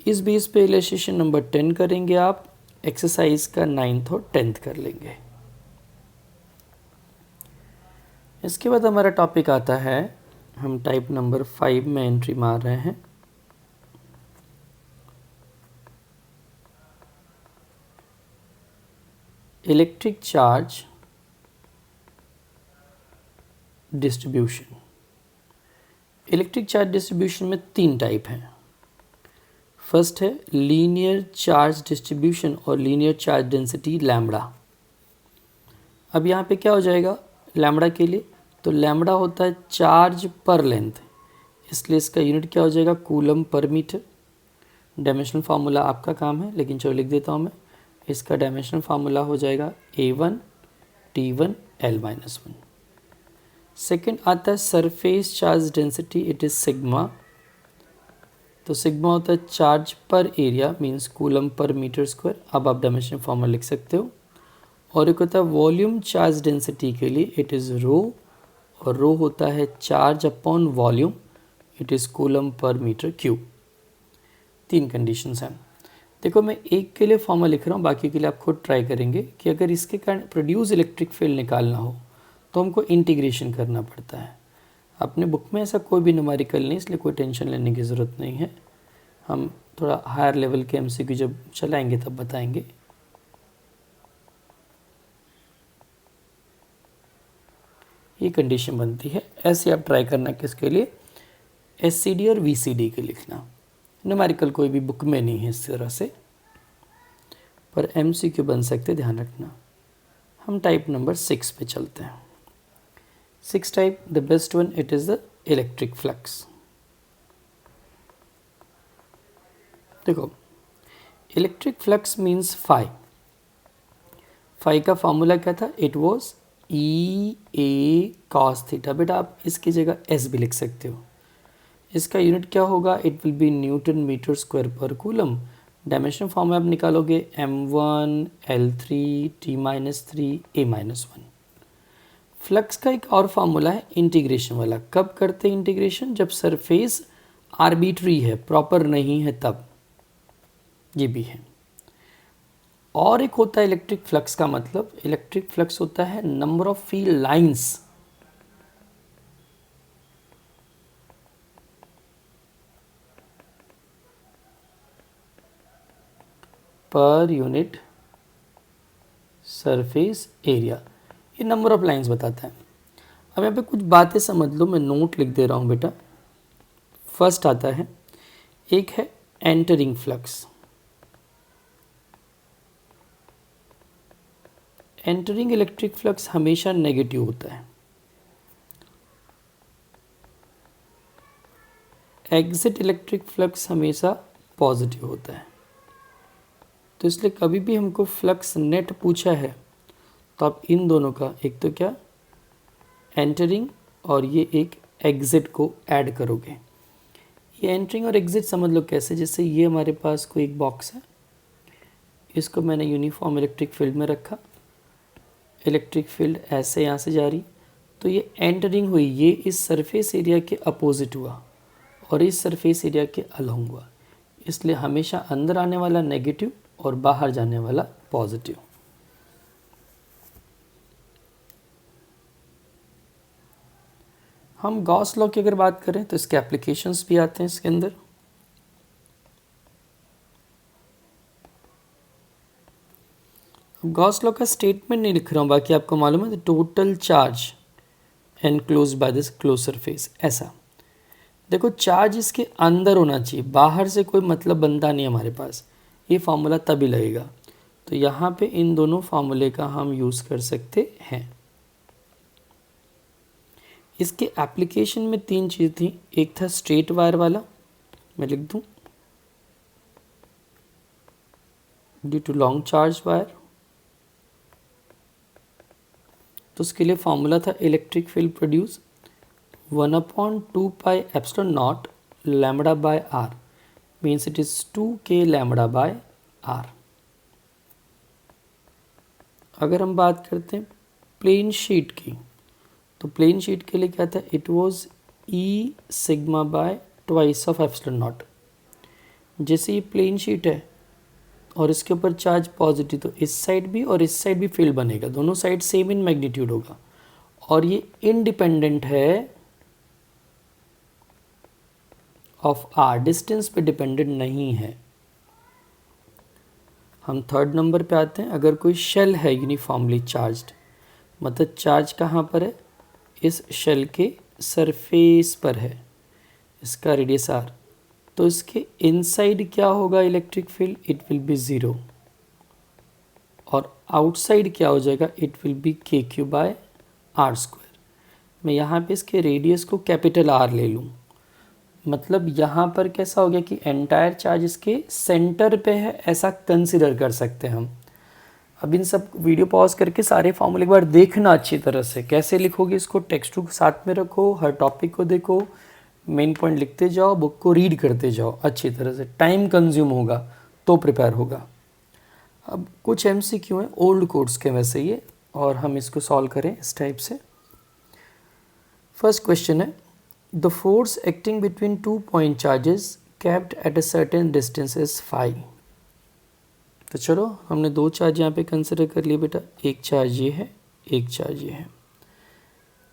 A: इस बेस पे इलस्ट्रेशन नंबर 10 करेंगे आप, एक्सरसाइज का 9th और 10th कर लेंगे। इसके बाद हमारा टॉपिक आता है, हम टाइप नंबर 5 में एंट्री मार रहे हैं, electric charge distribution. Electric charge distribution में 3 टाइप हैं। फर्स्ट है लीनियर चार्ज डिस्ट्रीब्यूशन और लीनियर चार्ज डेंसिटी लैम्बडा। अब यहाँ पे क्या हो जाएगा लैम्बडा के लिए, तो लैम्बडा होता है चार्ज पर लेंथ, इसलिए इसका यूनिट क्या हो जाएगा, coulomb per metre. Dimensional formula आपका काम है, लेकिन चलो लिख देता हूँ मैं, इसका डायमेंशनल फार्मूला हो जाएगा A1 T1 L-1। सेकेंड आता है surface charge density, it is sigma, तो सिग्मा होता है charge per area, means coulomb per metre square, अब आप डायमेंशनल फार्मूला लिख सकते हो। और एक होता है वॉल्यूम चार्ज डेंसिटी के लिए, इट इज़ रो, और रो होता है charge upon volume, it is coulomb per metre cube. 3 conditions हैं। देखो मैं एक के लिए फॉर्मूला लिख रहा हूँ, बाकी के लिए आप खुद ट्राई करेंगे कि अगर इसके कारण प्रोड्यूस इलेक्ट्रिक फील्ड निकालना हो तो हमको इंटीग्रेशन करना पड़ता है। अपने बुक में ऐसा कोई भी न्यूमेरिकल नहीं, इसलिए कोई टेंशन लेने की ज़रूरत नहीं है, हम थोड़ा हायर लेवल के MCQ जब चलाएंगे तब बताएंगे। ये कंडीशन बनती है, ऐसे आप ट्राई करना किसके लिए, SCD और VCD के लिखना, न्यूमेरिकल कोई भी बुक में नहीं है इस तरह से, पर MCQ बन सकते, ध्यान रखना। हम टाइप नंबर 6 पे चलते हैं। 6 type, the best one, it is the electric flux. देखो electric flux means phi, phi का फॉर्मूला क्या था, it was EA cos theta, बेटा आप इसकी जगह S भी लिख सकते हो। इसका यूनिट क्या होगा, it will be newton metre square पर कूलम। डायमेंशन फॉर्म में आप निकालोगे M1 L3 T-3 A-1। Flux का एक और फार्मूला है इंटीग्रेशन वाला, कब करते हैं इंटीग्रेशन, जब सरफेस आर्बिट्री है, प्रॉपर नहीं है तब, ये भी है। और एक होता है इलेक्ट्रिक फ्लक्स का मतलब, इलेक्ट्रिक फ्लक्स होता है number of field lines per unit surface area, ये नंबर ऑफ लाइंस बताता है। अब यहाँ पे कुछ बातें समझ लो, मैं नोट लिख दे रहा हूँ बेटा। फर्स्ट आता है, एक है entering flux. Entering electric flux हमेशा नेगेटिव होता है। एग्जिट इलेक्ट्रिक फ्लक्स हमेशा पॉजिटिव होता है। तो इसलिए कभी भी हमको फ्लक्स नेट पूछा है तो आप इन दोनों का एक तो क्या एंटरिंग और ये एक एग्ज़िट को ऐड करोगे। ये एंटरिंग और एग्ज़िट समझ लो कैसे, जैसे ये हमारे पास कोई एक बॉक्स है, इसको मैंने यूनिफॉर्म इलेक्ट्रिक फील्ड में रखा, इलेक्ट्रिक फील्ड ऐसे यहाँ से जा रही, तो ये एंटरिंग हुई, ये इस सरफेस एरिया के अपोजिट हुआ और इस सरफेस एरिया के अलोंग हुआ, इसलिए हमेशा अंदर आने वाला नेगेटिव और बाहर जाने वाला पॉजिटिव। हम गॉस लॉ की अगर बात करें तो इसके एप्लीकेशंस भी आते हैं इसके अंदर। गॉस लॉ का स्टेटमेंट नहीं लिख रहा हूँ, बाकी आपको मालूम है, the total charge enclose by this close surface. ऐसा देखो, चार्ज इसके अंदर होना चाहिए, बाहर से कोई मतलब बनता नहीं हमारे पास, ये फार्मूला तभी लगेगा। तो यहाँ पे इन दोनों फार्मूले का हम यूज़ कर सकते हैं। इसके एप्लीकेशन में 3 चीज़ थी, एक था स्ट्रेट वायर वाला, मैं लिख दूँ, due to long charge wire, तो उसके लिए फार्मूला था electric field produce 1/2 pi epsilon naught lambda by R, means it is 2k lambda by R. अगर हम बात करते हैं प्लेन शीट की, तो प्लेन शीट के लिए क्या था, it was E sigma bye twice of epsilon not. जैसे ये प्लेन शीट है और इसके ऊपर चार्ज पॉजिटिव, तो इस साइड भी और इस साइड भी फील्ड बनेगा, दोनों साइड सेम इन मैग्नीट्यूड होगा, और ये इंडिपेंडेंट है ऑफ आर, डिस्टेंस पे डिपेंडेंट नहीं है। हम थर्ड नंबर पे आते हैं, अगर कोई शेल है यूनिफॉर्मली चार्ज्ड, मतलब चार्ज कहाँ पर है, इस शेल के सरफेस पर है, इसका रेडियस आर, तो इसके इनसाइड क्या होगा electric field, it will be 0, और आउटसाइड क्या हो जाएगा, इट विल बी के क्यू बाय आर स्क्वायर। मैं यहाँ पे इसके रेडियस को कैपिटल आर ले लूँ, मतलब यहाँ पर कैसा हो गया कि एंटायर चार्ज इसके सेंटर पे है, ऐसा कंसिडर कर सकते हैं हम। अब इन सब वीडियो पॉज करके सारे फॉर्मूले एक बार देखना अच्छी तरह से, कैसे लिखोगे इसको, टेक्स्ट बुक साथ में रखो, हर टॉपिक को देखो, मेन पॉइंट लिखते जाओ, बुक को रीड करते जाओ अच्छी तरह से, टाइम कंज्यूम होगा तो प्रिपेयर होगा। अब कुछ MCQ हैं ओल्ड कोड्स के वैसे ये, और हम इसको सॉल्व करें इस टाइप से। फर्स्ट क्वेश्चन है, the force acting between 2 point charges kept at a certain distance is phi। तो चलो हमने 2 चार्ज यहाँ पे कंसिडर कर लिए बेटा, एक चार्ज ये है, एक चार्ज ये है,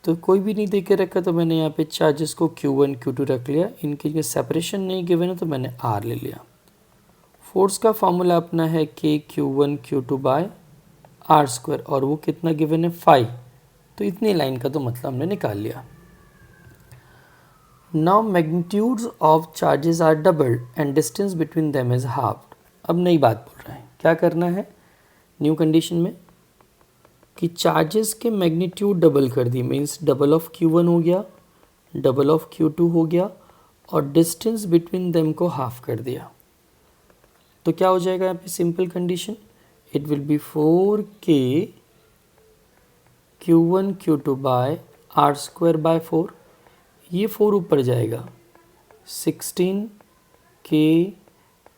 A: तो कोई भी नहीं दे के रखा, तो मैंने यहाँ पे चार्जेस को Q1 Q2 रख लिया, इनके लिए सेपरेशन नहीं गिवन है तो मैंने R ले लिया। फोर्स का फॉर्मूला अपना है K Q1 Q2 by R square, और वो कितना गिवन है 5, तो इतनी लाइन का तो मतलब हमने निकाल लिया। Now magnitudes of charges are doubled and distance between them is halved. अब नई बात बोल रहे हैं, क्या करना है न्यू कंडीशन में कि चार्जेस के मैग्नीट्यूड डबल कर दी, मीन्स डबल ऑफ Q1 हो गया, डबल ऑफ Q2 हो गया, और डिस्टेंस बिटवीन देम को हाफ कर दिया। तो क्या हो जाएगा यहाँ पे simple condition, it will be 4k Q1 Q2 by R square by 4, ये 4 ऊपर जाएगा, 16k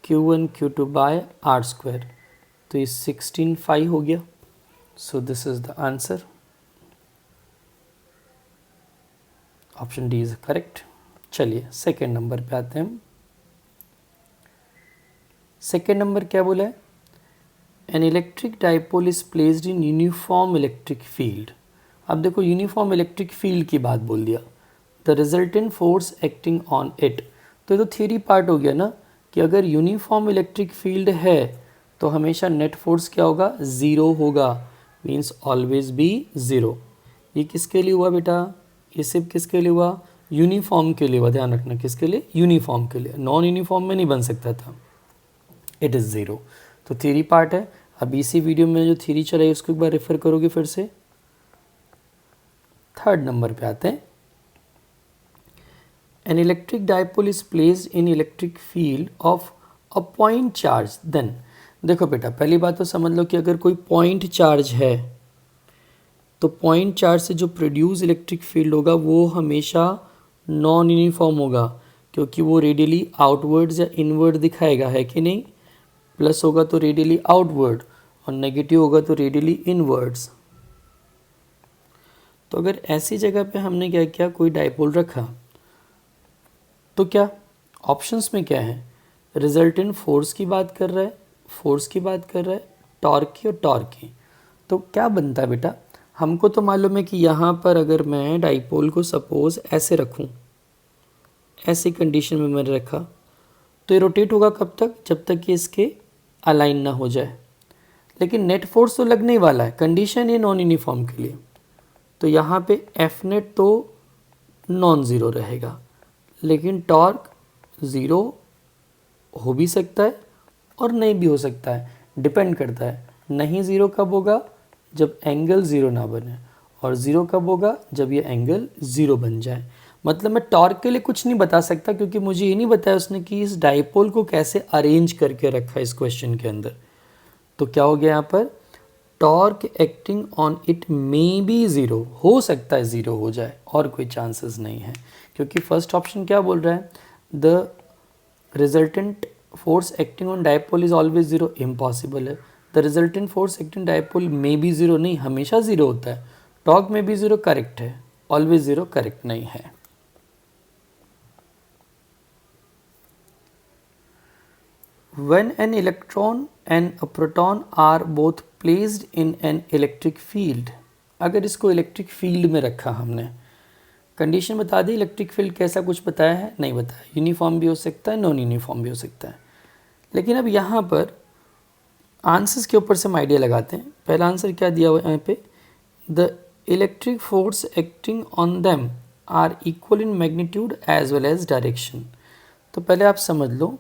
A: Q1 Q2 by R square, तो ये 16 5 हो गया। So this is the answer. Option D is correct. चलिए सेकेंड नंबर पे आते हैं हम। सेकेंड नंबर क्या बोला है, N electric dipole is placed in uniform electric field. अब देखो यूनिफॉर्म इलेक्ट्रिक फील्ड की बात बोल दिया, the resultant force acting on it, तो ये तो थियरी पार्ट हो गया ना, कि अगर यूनिफॉर्म इलेक्ट्रिक फील्ड है तो हमेशा नेट फोर्स क्या होगा, 0 होगा, मीन्स ऑलवेज बी 0। ये किसके लिए हुआ बेटा, ये सिर्फ किसके लिए हुआ, यूनिफॉर्म के लिए हुआ, ध्यान रखना किसके लिए, यूनिफॉर्म के लिए, नॉन यूनिफॉर्म में नहीं बन सकता था, इट इज़ 0। तो थ्योरी पार्ट है। अब इसी वीडियो में जो थ्योरी चलाई उसको एक बार रेफर करोगे फिर से। थर्ड नंबर पे आते हैं, an electric dipole is placed in electric field of a point charge then, देखो बेटा पहली बात तो समझ लो कि अगर कोई पॉइंट चार्ज है तो पॉइंट चार्ज से जो प्रोड्यूस इलेक्ट्रिक फील्ड होगा वो हमेशा नॉन यूनिफॉर्म होगा, क्योंकि वो रेडियली आउटवर्ड्स या इनवर्ड दिखाएगा, है कि नहीं। प्लस होगा तो रेडियली आउटवर्ड और नेगेटिव होगा तो रेडियली इनवर्ड्स। तो अगर ऐसी जगह पे हमने क्या किया, कोई डाइपोल रखा, तो क्या ऑप्शंस में क्या है, रिजल्टेंट फोर्स की बात कर रहा है, फोर्स की बात कर रहा है, टॉर्क की और टॉर्क की। तो क्या बनता है बेटा, हमको तो मालूम है कि यहाँ पर अगर मैं डाइपोल को सपोज ऐसे रखूँ, ऐसी कंडीशन में मैंने रखा, तो ये रोटेट होगा कब तक, जब तक कि इसके अलाइन ना हो जाए। लेकिन नेट फोर्स तो लगने ही वाला है, कंडीशन है नॉन यूनिफॉर्म के लिए, तो यहाँ पे एफ नेट तो नॉन ज़ीरो रहेगा, लेकिन टॉर्क ज़ीरो हो भी सकता है और नहीं भी हो सकता है, डिपेंड करता है। नहीं ज़ीरो कब होगा, जब एंगल ज़ीरो ना बने, और ज़ीरो कब होगा, जब ये एंगल ज़ीरो बन जाए। मतलब मैं टॉर्क के लिए कुछ नहीं बता सकता, क्योंकि मुझे ये नहीं बताया उसने कि इस डाइपोल को कैसे अरेंज करके रखा है इस क्वेश्चन के अंदर। तो क्या हो गया यहाँ पर, torque acting on it may be zero, हो सकता है ज़ीरो हो जाए और कोई चांसेस नहीं है, क्योंकि फर्स्ट ऑप्शन क्या बोल रहा है, the resultant force acting on dipole is always zero, impossible है। The resultant force acting dipole may be zero, नहीं हमेशा ज़ीरो होता है। टॉर्क में भी ज़ीरो करेक्ट है, ऑलवेज ज़ीरो करेक्ट नहीं है। When an electron and a proton are both placed in an electric field, अगर इसको इलेक्ट्रिक फील्ड में रखा हमने, कंडीशन बता दी, इलेक्ट्रिक फील्ड कैसा कुछ बताया है, नहीं बताया, यूनिफॉर्म भी हो सकता है, नॉन यूनिफॉर्म भी हो सकता है। लेकिन अब यहाँ पर आंसर्स के ऊपर से हम आइडिया लगाते हैं। पहला आंसर क्या दिया हुआ है यहाँ पे, the electric force acting on them are equal in magnitude as well as direction. तो पहले आप समझ लो,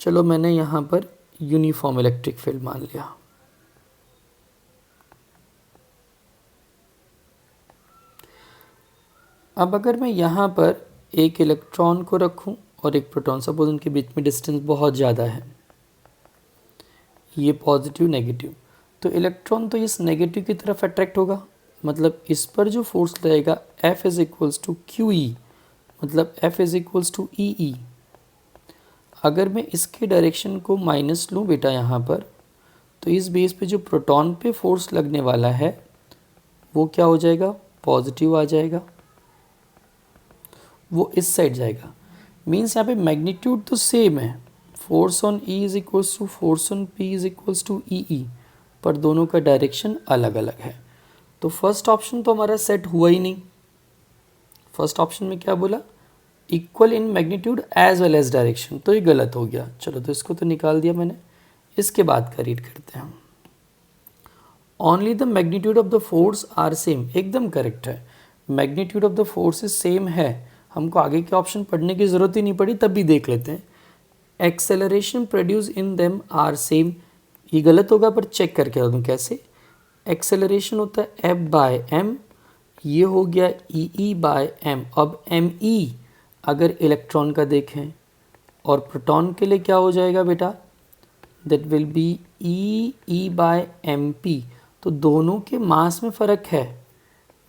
A: चलो मैंने यहाँ पर यूनिफॉर्म इलेक्ट्रिक फील्ड मान लिया। अब अगर मैं यहाँ पर एक इलेक्ट्रॉन को रखूँ और एक प्रोटॉन, सपोज उनके बीच में डिस्टेंस बहुत ज़्यादा है, ये पॉजिटिव नेगेटिव, तो इलेक्ट्रॉन तो इस नेगेटिव की तरफ अट्रैक्ट होगा, मतलब इस पर जो फोर्स लगेगा F is equals to Q E, मतलब F is equals to E E. अगर मैं इसके डायरेक्शन को माइनस लूँ बेटा यहाँ पर, तो इस बेस पे जो प्रोटॉन पे फोर्स लगने वाला है वो क्या हो जाएगा, पॉजिटिव आ जाएगा, वो इस साइड जाएगा। मीन्स यहाँ पे मैग्नीट्यूड तो सेम है, force on E is equals to force on P is equals to E E, पर दोनों का डायरेक्शन अलग अलग है। तो फर्स्ट ऑप्शन तो हमारा सेट हुआ ही नहीं। फर्स्ट ऑप्शन में क्या बोला, equal in magnitude as well as direction, तो ये गलत हो गया। चलो तो इसको तो निकाल दिया मैंने। इसके बाद का रीड करते हैं, only the magnitude of the force are same, एकदम करेक्ट है, magnitude of the force is same है, हमको आगे के ऑप्शन पढ़ने की ज़रूरत ही नहीं पड़ी, तब भी देख लेते हैं। Acceleration produce in them are same, ये गलत होगा पर चेक करके बता दूँ कैसे। एक्सेलरेशन होता है एफ बाय एम, ये हो गया ई ई बाय एम। अब एम ई अगर इलेक्ट्रॉन का देखें और प्रोटॉन के लिए क्या हो जाएगा बेटा, that will be E E by M P. तो दोनों के मास में फ़र्क है,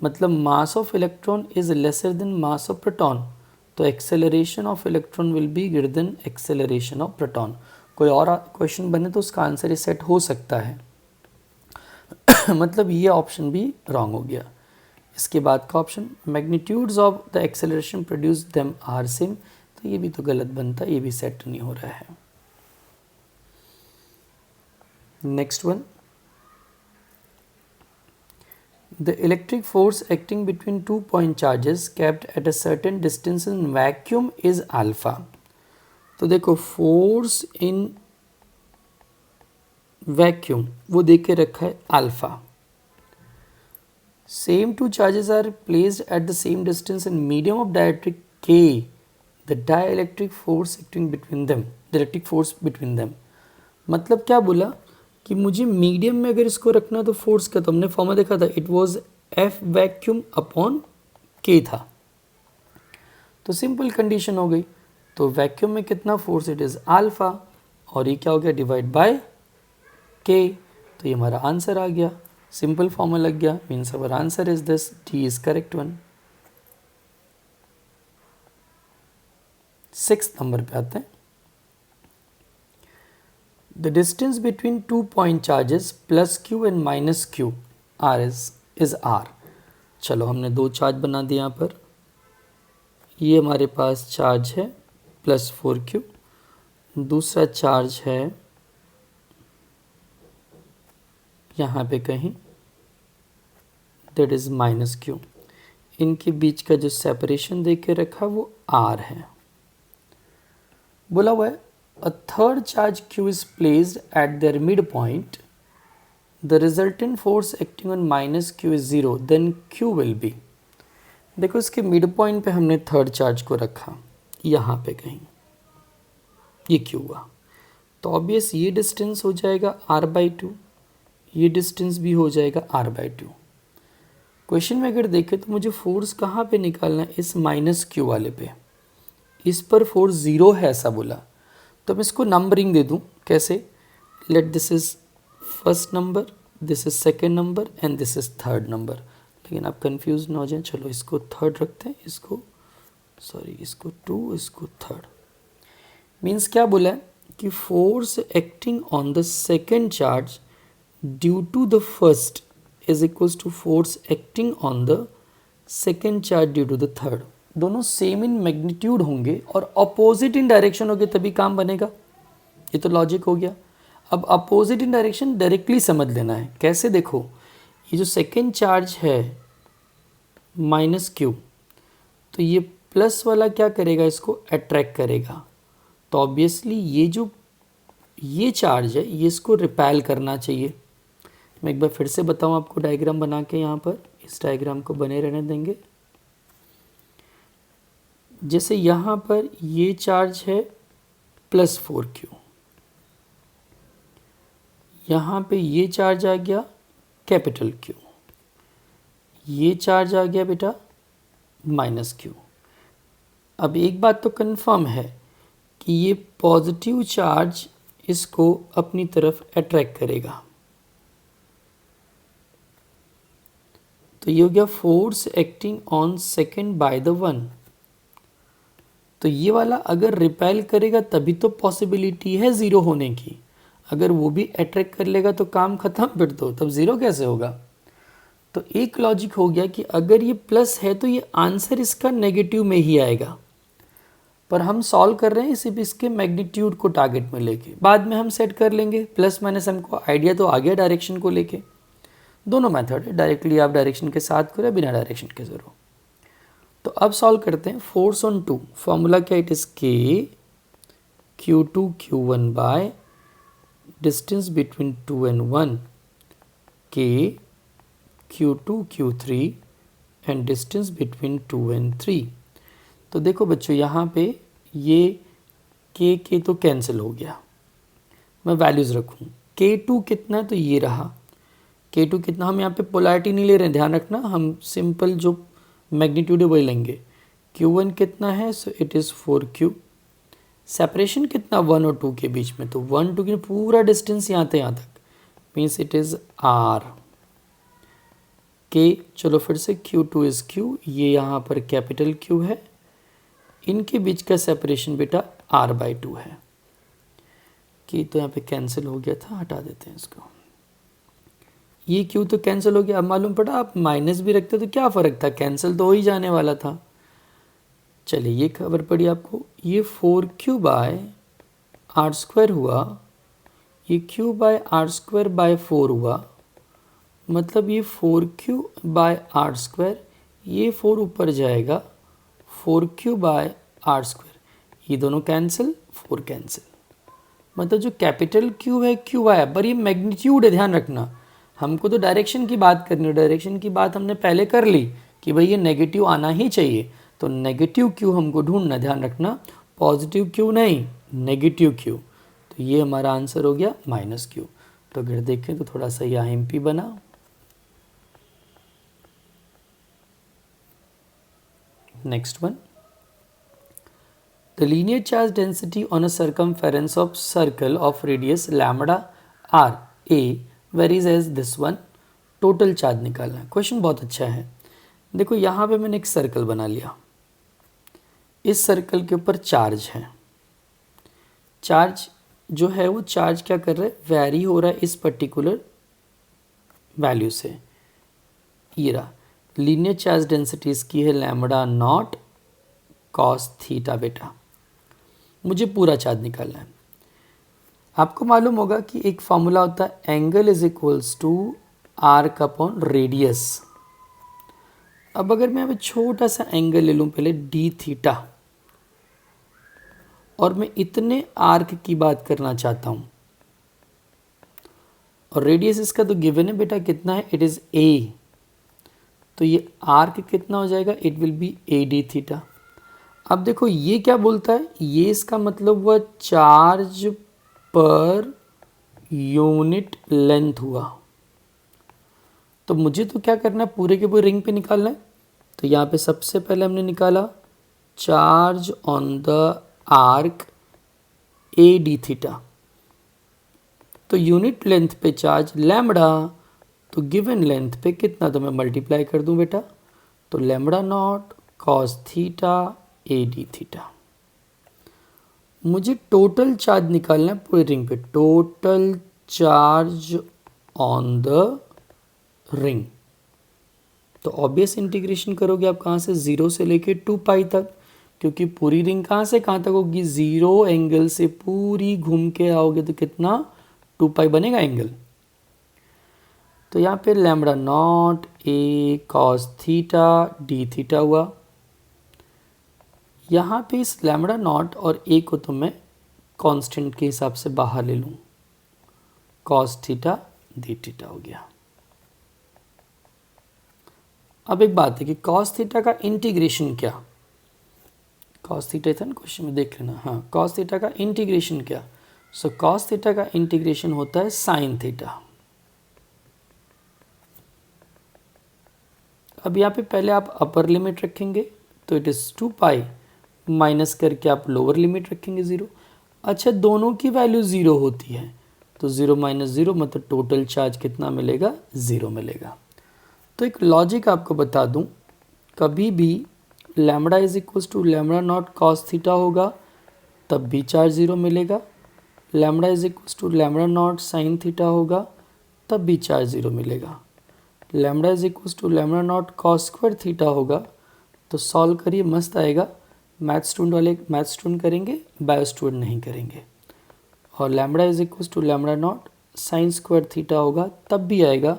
A: मतलब mass of electron is lesser than mass of proton, तो acceleration of electron will be greater than acceleration of proton. कोई और क्वेश्चन बने तो उसका आंसर ये सेट हो सकता है मतलब ये ऑप्शन भी रॉन्ग हो गया। इसके बाद का option, magnitudes of the acceleration produce them are same, तो ये भी तो गलत बनता, ये भी सेट नहीं हो रहा है। Next one, the electric force acting between 2 point charges kept at a certain distance in vacuum is alpha. तो देखो फोर्स इन वैक्यूम वो देख के रखा है alpha. Same two charges are placed at the same distance in medium of dielectric K. The dielectric force acting between them, dielectric force between them. मतलब क्या बोला कि मुझे मीडियम में अगर इसको रखना तो फोर्स का, तो हमने फॉर्मूला देखा था, it was F vacuum upon K था। तो सिंपल कंडीशन हो गई, तो वैक्यूम में कितना फोर्स, इट इज़ अल्फा, और ये क्या हो गया, डिवाइड बाय के। तो ये हमारा आंसर आ गया, सिंपल फॉर्मूला लग गया, means our answer is this, D is correct one. 6th number पे आते हैं। The distance between 2 point charges plus Q and minus Q R is R. चलो हमने 2 चार्ज बना दिए यहाँ पर। ये हमारे पास चार्ज है +4Q, दूसरा चार्ज है यहाँ पे कहीं, दैट इज -Q। इनके बीच का जो सेपरेशन दे के रखा वो R है। बोला हुआ है a third charge Q is placed at their mid point, the resultant force acting on -Q is 0, then Q will be. देखो इसके मिड पॉइंट पे हमने थर्ड चार्ज को रखा, यहाँ पे कहीं ये Q हुआ, तो ऑब्वियस ये डिस्टेंस हो जाएगा R/2, ये डिस्टेंस भी हो जाएगा R/2। क्वेश्चन में अगर देखें तो मुझे फोर्स कहाँ पे निकालना है, इस -Q वाले पे। इस पर फोर्स 0 है ऐसा बोला, तो मैं इसको नंबरिंग दे दूँ कैसे, let this is first number, this is second number and this is third number. लेकिन आप कंफ्यूज ना हो जाए, चलो इसको थर्ड रखते हैं, इसको इसको 2, इसको थर्ड। मीन्स क्या बोला है कि force acting on the second charge due to the first is equals to force acting on the second charge due to the third. दोनों सेम इन मैग्नीट्यूड होंगे और अपोजिट इन डायरेक्शन होंगे तभी काम बनेगा। ये तो लॉजिक हो गया। अब अपोजिट इन डायरेक्शन डायरेक्टली समझ लेना है। कैसे, देखो ये जो सेकेंड चार्ज है -Q, तो ये प्लस वाला क्या करेगा, इसको अट्रैक्ट करेगा। तो ऑब्वियसली ये चार्ज है, ये इसको रिपेल करना चाहिए। मैं एक बार फिर से बताऊं आपको डायग्राम बना के, यहाँ पर इस डायग्राम को बने रहने देंगे। जैसे यहाँ पर ये चार्ज है +4Q, यहाँ पे ये चार्ज आ गया Q, ये चार्ज आ गया बेटा -Q। अब एक बात तो कंफर्म है कि ये पॉजिटिव चार्ज इसको अपनी तरफ अट्रैक्ट करेगा। तो ये हो गया force acting on second by the one. तो ये वाला अगर रिपेल करेगा तभी तो पॉसिबिलिटी है 0 होने की। अगर वो भी अट्रैक्ट कर लेगा तो काम खत्म, फिर तो तब 0 कैसे होगा। तो एक लॉजिक हो गया कि अगर ये प्लस है तो ये आंसर इसका नेगेटिव में ही आएगा, पर हम सॉल्व कर रहे हैं सिर्फ इसके मैग्नीट्यूड को टारगेट में लेके। बाद में हम सेट कर लेंगे, प्लस माइनस हमको आइडिया तो आ गया डायरेक्शन को लेके। दोनों मेथड है, डायरेक्टली आप डायरेक्शन के साथ करें, बिना डायरेक्शन के जरूर। तो अब सॉल्व करते हैं। फोर्स ऑन 2, फॉर्मूला क्या, it is K Q2 Q1 by distance between 2 and 1 K Q2 Q3 and distance between 2 and 3। तो देखो बच्चों यहाँ पे ये K तो कैंसिल हो गया, मैं वैल्यूज़ रखूँ। K2 कितना है, तो ये रहा K2 कितना। हम यहाँ पे पोलैरिटी नहीं ले रहे हैं, ध्यान रखना, हम सिंपल जो मैग्नीट्यूड है वही लेंगे। Q1 कितना है, सो इट इज़ 4Q। सेपरेशन कितना 1 और 2 के बीच में, तो 1 2 के पूरा डिस्टेंस यहाँ तक means it is R K। चलो फिर से Q2 इज़ Q, ये यहाँ पर Q है, इनके बीच का सेपरेशन बेटा R/2 है। कि तो यहाँ पे कैंसिल हो गया था, हटा देते हैं इसको। ये Q तो कैंसिल हो गया। अब मालूम पड़ा आप माइनस भी रखते तो क्या फ़र्क था, कैंसिल तो हो ही जाने वाला था। चलिए ये खबर पड़ी आपको, ये 4Q बाय R² हुआ, ये Q बाय R² बाय 4 हुआ, मतलब ये 4Q बाय R², ये 4 ऊपर जाएगा, 4Q बाय R², ये दोनों कैंसिल, 4 कैंसिल। मतलब जो Q है Q आया, पर ये मैग्नीट्यूड है, ध्यान रखना। हमको तो डायरेक्शन की बात करनी है, डायरेक्शन की बात हमने पहले कर ली कि भाई ये नेगेटिव आना ही चाहिए, तो नेगेटिव Q हमको ढूंढना, ध्यान रखना, पॉजिटिव Q नहीं, नेगेटिव Q। तो ये हमारा आंसर हो गया -Q। तो अगर देखें तो थोड़ा सा यहाँ MP बना। Next one, the linear charge density on a circumference of circle of radius lambda R A varies as this one. Total charge निकालना है। क्वेश्चन बहुत अच्छा है। देखो यहाँ पे मैंने एक सर्कल बना लिया, इस सर्कल के ऊपर चार्ज है। चार्ज जो है वो चार्ज क्या कर रहा है, वैरी हो रहा है इस पर्टिकुलर वैल्यू से। ये रहा लीनियर चार्ज डेंसिटी इसकी है लैम्बडा नॉट कॉस थीटा। बेटा मुझे पूरा चार्ज निकालना है। आपको मालूम होगा कि एक फॉर्मूला होता है angle is equals to arc upon radius. अब अगर मैं अब छोटा सा एंगल ले लूँ पहले डी थीटा, और मैं इतने आर्क की बात करना चाहता हूँ, और रेडियस इसका तो गिवन है बेटा कितना है, इट इज़ ए। तो ये आर्क कितना हो जाएगा, it will B A D theta. अब देखो ये क्या बोलता है, ये इसका मतलब हुआ चार्ज पर यूनिट लेंथ हुआ। तो मुझे तो क्या करना है, पूरे के पूरे रिंग पे निकालना है। तो यहाँ पे सबसे पहले हमने निकाला charge on the arc A D theta. तो यूनिट लेंथ पे चार्ज लैम्बडा, तो गिवन लेंथ पे कितना, तो मैं मल्टीप्लाई कर दूं बेटा। तो lambda not cos theta A D theta. मुझे टोटल चार्ज निकालना है पूरे रिंग पे, total charge on the ring. तो ऑब्वियस इंटीग्रेशन करोगे आप कहाँ से, 0 से लेके 2 पाई तक, क्योंकि पूरी रिंग कहाँ से कहाँ तक होगी, 0 एंगल से पूरी घूम के आओगे तो कितना, 2 पाई बनेगा एंगल। तो यहाँ पे lambda not a cos theta D theta हुआ। यहाँ पे इस लैम्बडा नॉट और ए को तो मैं कांस्टेंट के हिसाब से बाहर ले लूँ, कॉस थीटा डी थीटा हो गया। अब एक बात है कि कॉस थीटा का इंटीग्रेशन क्या, कॉस थीटा था ना क्वेश्चन में, देख लेना। हाँ, कॉस थीटा का इंटीग्रेशन क्या, सो कॉस थीटा का इंटीग्रेशन होता है साइन थीटा। अब यहाँ पे पहले आप अपर लिमिट रखेंगे तो इट इज़ 2 पाई, माइनस करके आप लोअर लिमिट रखेंगे 0। अच्छा, दोनों की वैल्यू 0 होती है, तो 0 माइनस 0 मतलब टोटल चार्ज कितना मिलेगा, 0 मिलेगा। तो एक लॉजिक आपको बता दूं, कभी भी lambda is equals to lambda not cos theta होगा तब भी चार्ज 0 मिलेगा, lambda is equals to lambda not sine theta होगा तब भी चार्ज 0 मिलेगा, lambda is equals to lambda not cos square theta होगा। तो सॉल्व करिए, मस्त आएगा। मैथ स्टूडेंट वाले मैथ स्टूडेंट करेंगे, बायो स्टूडेंट नहीं करेंगे। और lambda is equals to lambda not sine square theta होगा तब भी आएगा,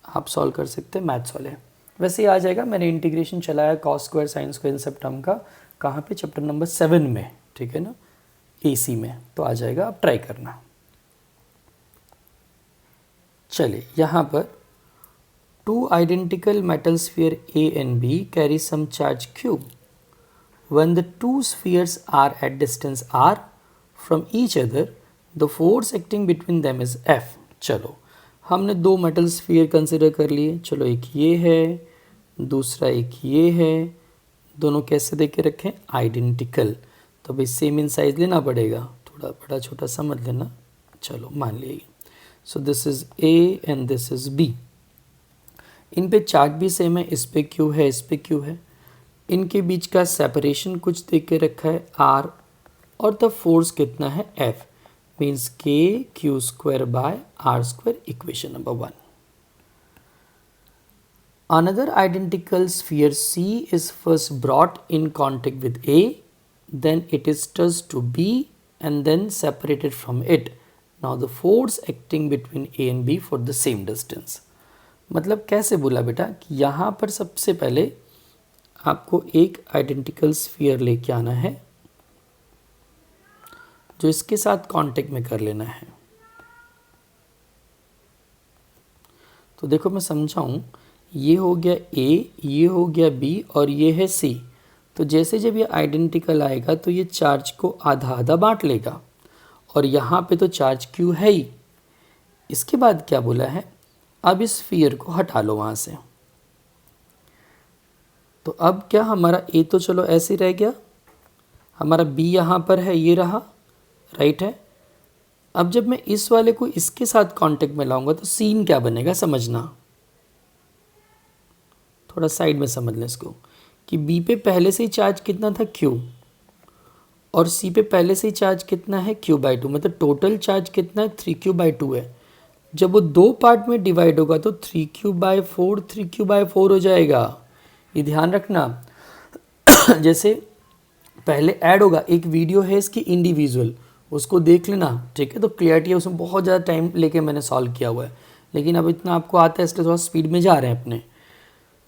A: आप सॉल्व कर सकते हैं मैथ्स वाले। वैसे ही आ जाएगा, मैंने इंटीग्रेशन चलाया कॉस स्क्वायर साइन स्क्वायर इन सब टर्म का, कहाँ पे, चैप्टर नंबर 7 में, ठीक है ना, एसी में, तो आ जाएगा, आप ट्राई करना। चलिए यहाँ पर two identical metal sphere A and B carry some charge Q. When the two spheres are at distance r from each other, the force acting between them is F. चलो हमने दो मेटल स्फीयर कंसिडर कर लिए। चलो एक ये है, दूसरा एक ये है, दोनों कैसे दे के रखें, आइडेंटिकल। तो भाई सेम इन साइज लेना पड़ेगा, थोड़ा बड़ा छोटा समझ लेना। चलो मान लिए, so this is A and this is B। इन पे चार्ज भी सेम है, इस पे क्यू है, इस पे क्यू है। इनके बीच का सेपरेशन कुछ दे के रखा है आर, और द फोर्स कितना है, F, means K Q square by R square, equation number 1। Another identical sphere C is first brought in contact with A, then it is touched to B and then separated from it. Now the force acting between A and B for the same distance. मतलब कैसे बोला बेटा कि यहाँ पर सबसे पहले आपको एक आइडेंटिकल स्फीयर लेके आना है जो इसके साथ कांटेक्ट में कर लेना है। तो देखो मैं समझाऊं, ये हो गया ए, ये हो गया बी और ये है सी। तो जैसे जब ये आइडेंटिकल आएगा तो ये चार्ज को आधा आधा बांट लेगा, और यहाँ पे तो चार्ज क्यू है ही। इसके बाद क्या बोला है, अब इस स्फीयर को हटा लो वहाँ से। तो अब क्या हमारा ए तो चलो ऐसे रह गया, हमारा बी यहाँ पर है, ये रहा, राइट है। अब जब मैं इस वाले को इसके साथ कांटेक्ट में लाऊंगा तो सीन क्या बनेगा समझना, थोड़ा साइड में समझ लें इसको, कि बी पे पहले से ही चार्ज कितना था क्यू, और सी पे पहले से ही चार्ज कितना है क्यू बाई टू, मतलब टोटल चार्ज कितना है 3q/2 है। जब वो दो पार्ट में डिवाइड होगा तो 3q/4 3q/4 हो जाएगा, ये ध्यान रखना। जैसे पहले ऐड होगा, एक वीडियो है इसकी इंडिविजुअल, उसको देख लेना, ठीक है, तो क्लियरिटी है, उसमें बहुत ज़्यादा टाइम लेके मैंने सॉल्व किया हुआ है, लेकिन अब इतना आपको आता है इसलिए थोड़ा स्पीड में जा रहे हैं अपने।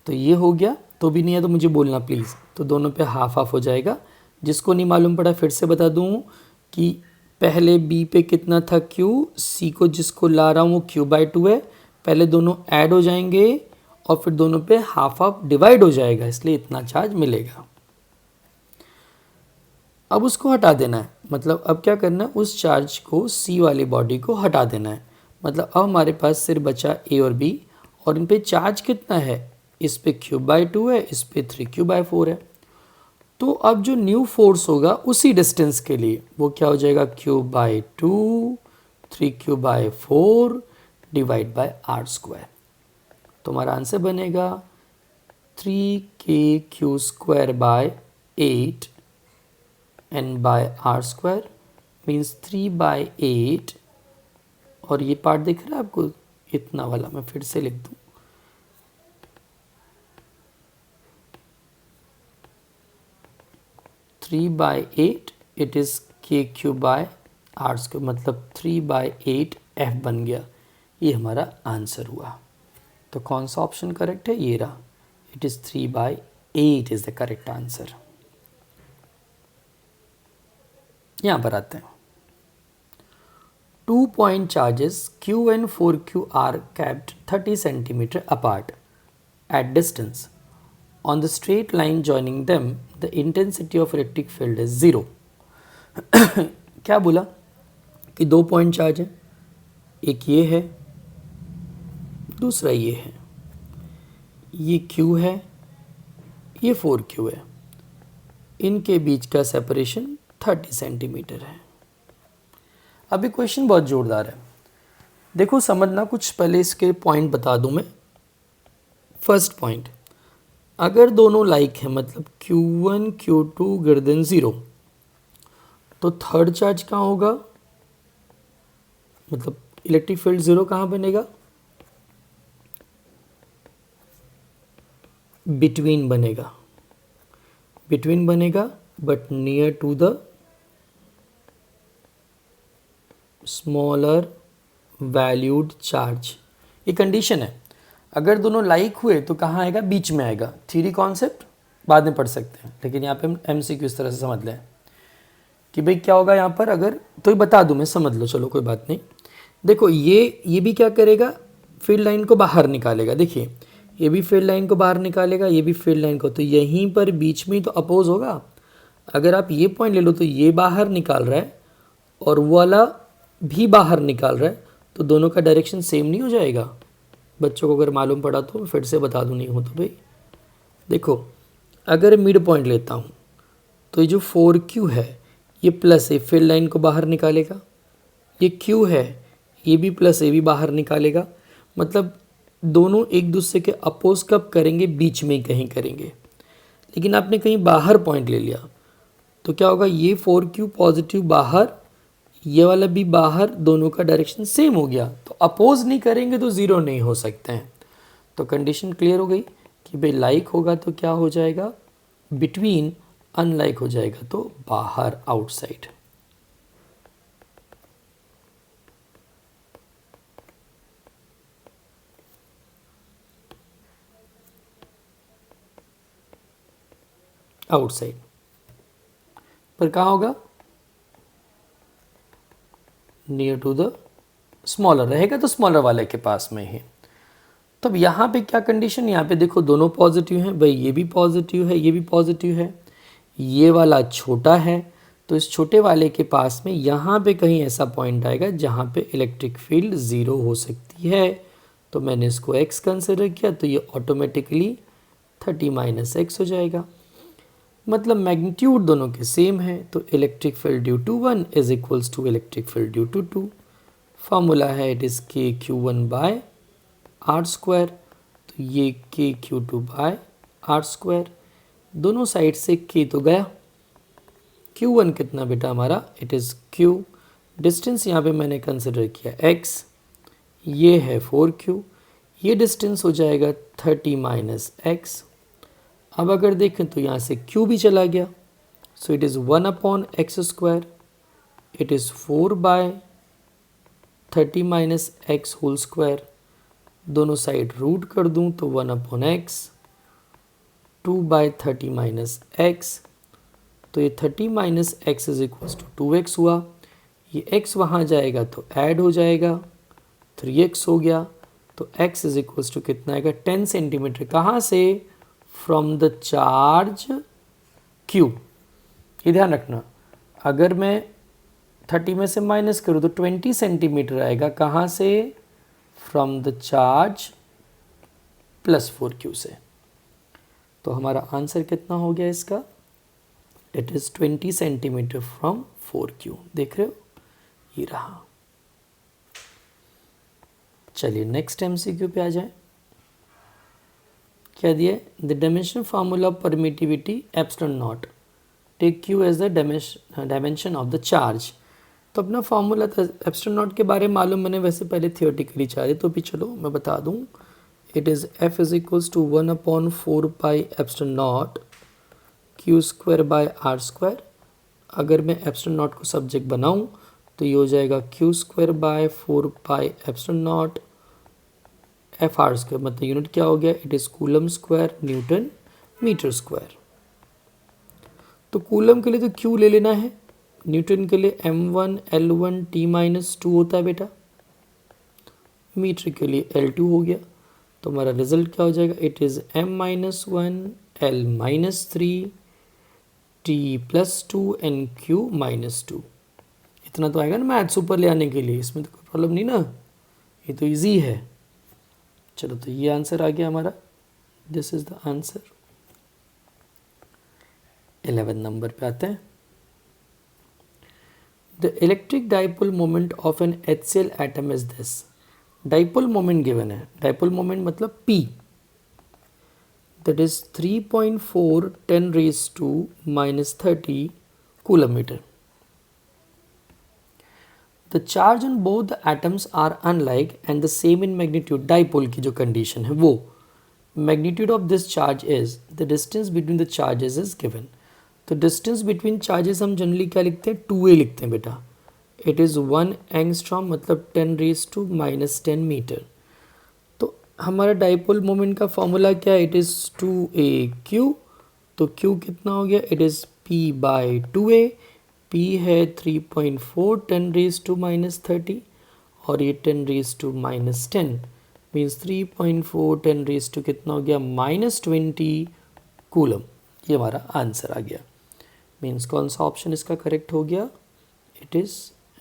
A: तो ये हो गया, तो भी नहीं है तो मुझे बोलना प्लीज़, तो दोनों पे हाफ हाफ हो जाएगा। जिसको नहीं मालूम पड़ा फिर से बता दूँ कि पहले बी पे कितना था क्यू, सी को जिसको ला रहा हूँ वो q/2 है, पहले दोनों ऐड हो जाएंगे और फिर दोनों पे हाफ हाफ डिवाइड हो जाएगा, इसलिए इतना चार्ज मिलेगा। अब उसको हटा देना है, मतलब अब क्या करना है, उस चार्ज को सी वाली बॉडी को हटा देना है। मतलब अब हमारे पास सिर्फ बचा ए और बी, और इन पे चार्ज कितना है, इस पे q/2 है, इस पे 3q/4 है। तो अब जो न्यू फोर्स होगा उसी डिस्टेंस के लिए वो क्या हो जाएगा, q/2 3q/4 divide by r²। तो हमारा आंसर बनेगा 3kq²/8 n/r² मीन्स 3/8। और ये पार्ट दिख रहा है आपको, इतना वाला मैं फिर से लिख दूँ, three by at it is kq/r², मतलब 3/8 f बन गया। ये हमारा आंसर हुआ। तो कौन सा ऑप्शन करेक्ट है, ये रहा, it is 3/8 is the correct answer. यहाँ पर आते हैं, 2 point charges q and 4q are kept 30 centimeter apart at distance. On the straight line joining them, the intensity of electric field is 0. क्या बोला कि 2 पॉइंट चार्ज है, एक ये है, दूसरा ये है, ये Q है, ये 4Q है, इनके बीच का सेपरेशन 30 सेंटीमीटर है। अभी क्वेश्चन बहुत जोरदार है, देखो समझना, कुछ पहले इसके पॉइंट बता दूं मैं। फर्स्ट पॉइंट, अगर दोनों लाइक है, मतलब Q1 Q2 ग्रेटर देन 0, तो थर्ड चार्ज कहाँ होगा, मतलब इलेक्ट्रिक फील्ड 0 कहाँ बनेगा, बिटवीन बनेगा, बिटवीन बनेगा, but near to the smaller valued charge. ये कंडीशन है, अगर दोनों लाइक हुए तो कहाँ आएगा, बीच में आएगा। थ्योरी कॉन्सेप्ट बाद में पढ़ सकते हैं, लेकिन यहाँ पे हम MCQ इस तरह से समझ लें कि भाई क्या होगा यहाँ पर, अगर तो ही बता दूँ मैं, समझ लो, चलो कोई बात नहीं। देखो ये भी क्या करेगा, फील्ड लाइन को बाहर निकालेगा, देखिए ये भी फील्ड लाइन को बाहर निकालेगा, ये भी फील्ड लाइन को, तो यहीं पर बीच में तो अपोज होगा। अगर आप ये पॉइंट ले लो तो ये बाहर निकाल रहा है और वो वाला भी बाहर निकाल रहा है, तो दोनों का डायरेक्शन सेम नहीं हो जाएगा। बच्चों को अगर मालूम पड़ा तो फिर से बता दूँ, नहीं हो तो भाई देखो, अगर मिड पॉइंट लेता हूँ तो ये जो 4Q है ये प्लस ए फील्ड लाइन को बाहर निकालेगा, ये Q है ये भी प्लस ए भी बाहर निकालेगा, मतलब दोनों एक दूसरे के अपोज कब करेंगे, बीच में ही कहीं करेंगे। लेकिन आपने कहीं बाहर पॉइंट ले लिया तो क्या होगा, ये 4Q पॉजिटिव बाहर, ये वाला भी बाहर, दोनों का डायरेक्शन सेम हो गया, तो अपोज नहीं करेंगे तो ज़ीरो नहीं हो सकते हैं। तो कंडीशन क्लियर हो गई कि भाई लाइक होगा तो क्या हो जाएगा, बिटवीन, अनलाइक हो जाएगा तो बाहर, आउटसाइड। आउटसाइड पर कहाँ होगा, नियर टू द स्मॉलर रहेगा, तो स्मॉलर वाले के पास में ही। तब यहाँ पे क्या कंडीशन, यहाँ पे देखो दोनों पॉजिटिव हैं, भाई ये भी पॉजिटिव है, ये भी पॉजिटिव है, ये वाला छोटा है, तो इस छोटे वाले के पास में यहाँ पे कहीं ऐसा पॉइंट आएगा जहाँ पे इलेक्ट्रिक फील्ड 0 हो सकती है। तो मैंने इसको x कंसिडर किया, तो ये ऑटोमेटिकली 30 - x हो जाएगा। मतलब मैग्नीट्यूड दोनों के सेम है, तो electric field due to 1 is equals to electric field due to 2। Formula है it is K Q one by R square, तो ये K Q two by R square, दोनों साइड से के तो गया। क्यू वन कितना बेटा हमारा, इट इज़ क्यू, डिस्टेंस यहाँ पे मैंने कंसिडर किया x, ये है 4q, ये डिस्टेंस हो जाएगा 30 माइनस एक्स। अब अगर देखें तो यहाँ से q भी चला गया, so it is 1 upon X square, it is 4 by 30 minus X whole square, दोनों साइड रूट कर दूँ तो 1 upon X, 2 by 30 minus X, तो ये 30 minus X is equal to 2x हुआ। ये x वहाँ जाएगा तो ऐड हो जाएगा, 3x हो गया, तो x इज इक्वल टू कितना आएगा, 10 सेंटीमीटर। कहाँ से, फ्रॉम द चार्ज q। ये ध्यान रखना, अगर मैं 30 में से माइनस करूँ तो 20 सेंटीमीटर आएगा। कहाँ से, from the charge plus 4q से। तो हमारा आंसर कितना हो गया इसका, it is 20 centimetre from 4q। देख रहे हो, ये रहा। चलिए नेक्स्ट एमसीक्यू पे आ जाए। क्या दिया है, the dimension formula of permittivity epsilon not, take q as the dimension of the charge. तो अपना फार्मूला था, एप्सिलॉन नॉट के बारे में मालूम मैंने वैसे पहले थियोरेटिकली चाहे, तो भी चलो मैं बता दूं, it is f is equals to 1 upon 4 pi epsilon not q square by R square. अगर मैं एप्सिलॉन नॉट को सब्जेक्ट बनाऊं तो ये हो जाएगा q square by 4 pi epsilon not F R square, मतलब यूनिट क्या हो गया, it is coulomb square newton metre square. तो कूलम के लिए तो q ले लेना है, न्यूटन के लिए m1 l1 t माइनस 2 होता है बेटा, मीटर के लिए l2 हो गया। तो हमारा रिजल्ट क्या हो जाएगा, it is m minus 1 l minus 3 t plus 2 N Q minus 2। इतना तो आएगा ना मैथ्स ऊपर ले आने के लिए, इसमें तो कोई प्रॉब्लम नहीं ना, ये तो इजी है। चलो तो ये आंसर आ गया हमारा, this is the answer. 11 number पे आते हैं। The electric dipole moment of an HCl atom is this. Dipole moment given है, डाइपोल मोमेंट मतलब P, that is 3.4 10 raised to minus 30 coulomb meter. The charge on both the atoms are unlike and the same in magnitude. Dipole की जो condition है वो, magnitude of this charge is, the distance between the charges is given. तो distance between charges हम generally क्या लिखते हैं, 2a लिखते हैं बेटा। It is 1 angstrom मतलब 10 raised to minus 10 meter। तो हमारा डाइपोल मोमेंट का फॉर्मूला क्या है, इट इज़ 2a/q। तो q कितना हो गया, it is p by 2a। p है 3.4 10 रेज टू माइनस 30 और ये 10 raise to minus 10 means 3.4 10 raise to कितना हो गया, माइनस 20 कूलम। ये हमारा आंसर आ गया। मीन्स कौन सा ऑप्शन इसका करेक्ट हो गया, इट इज़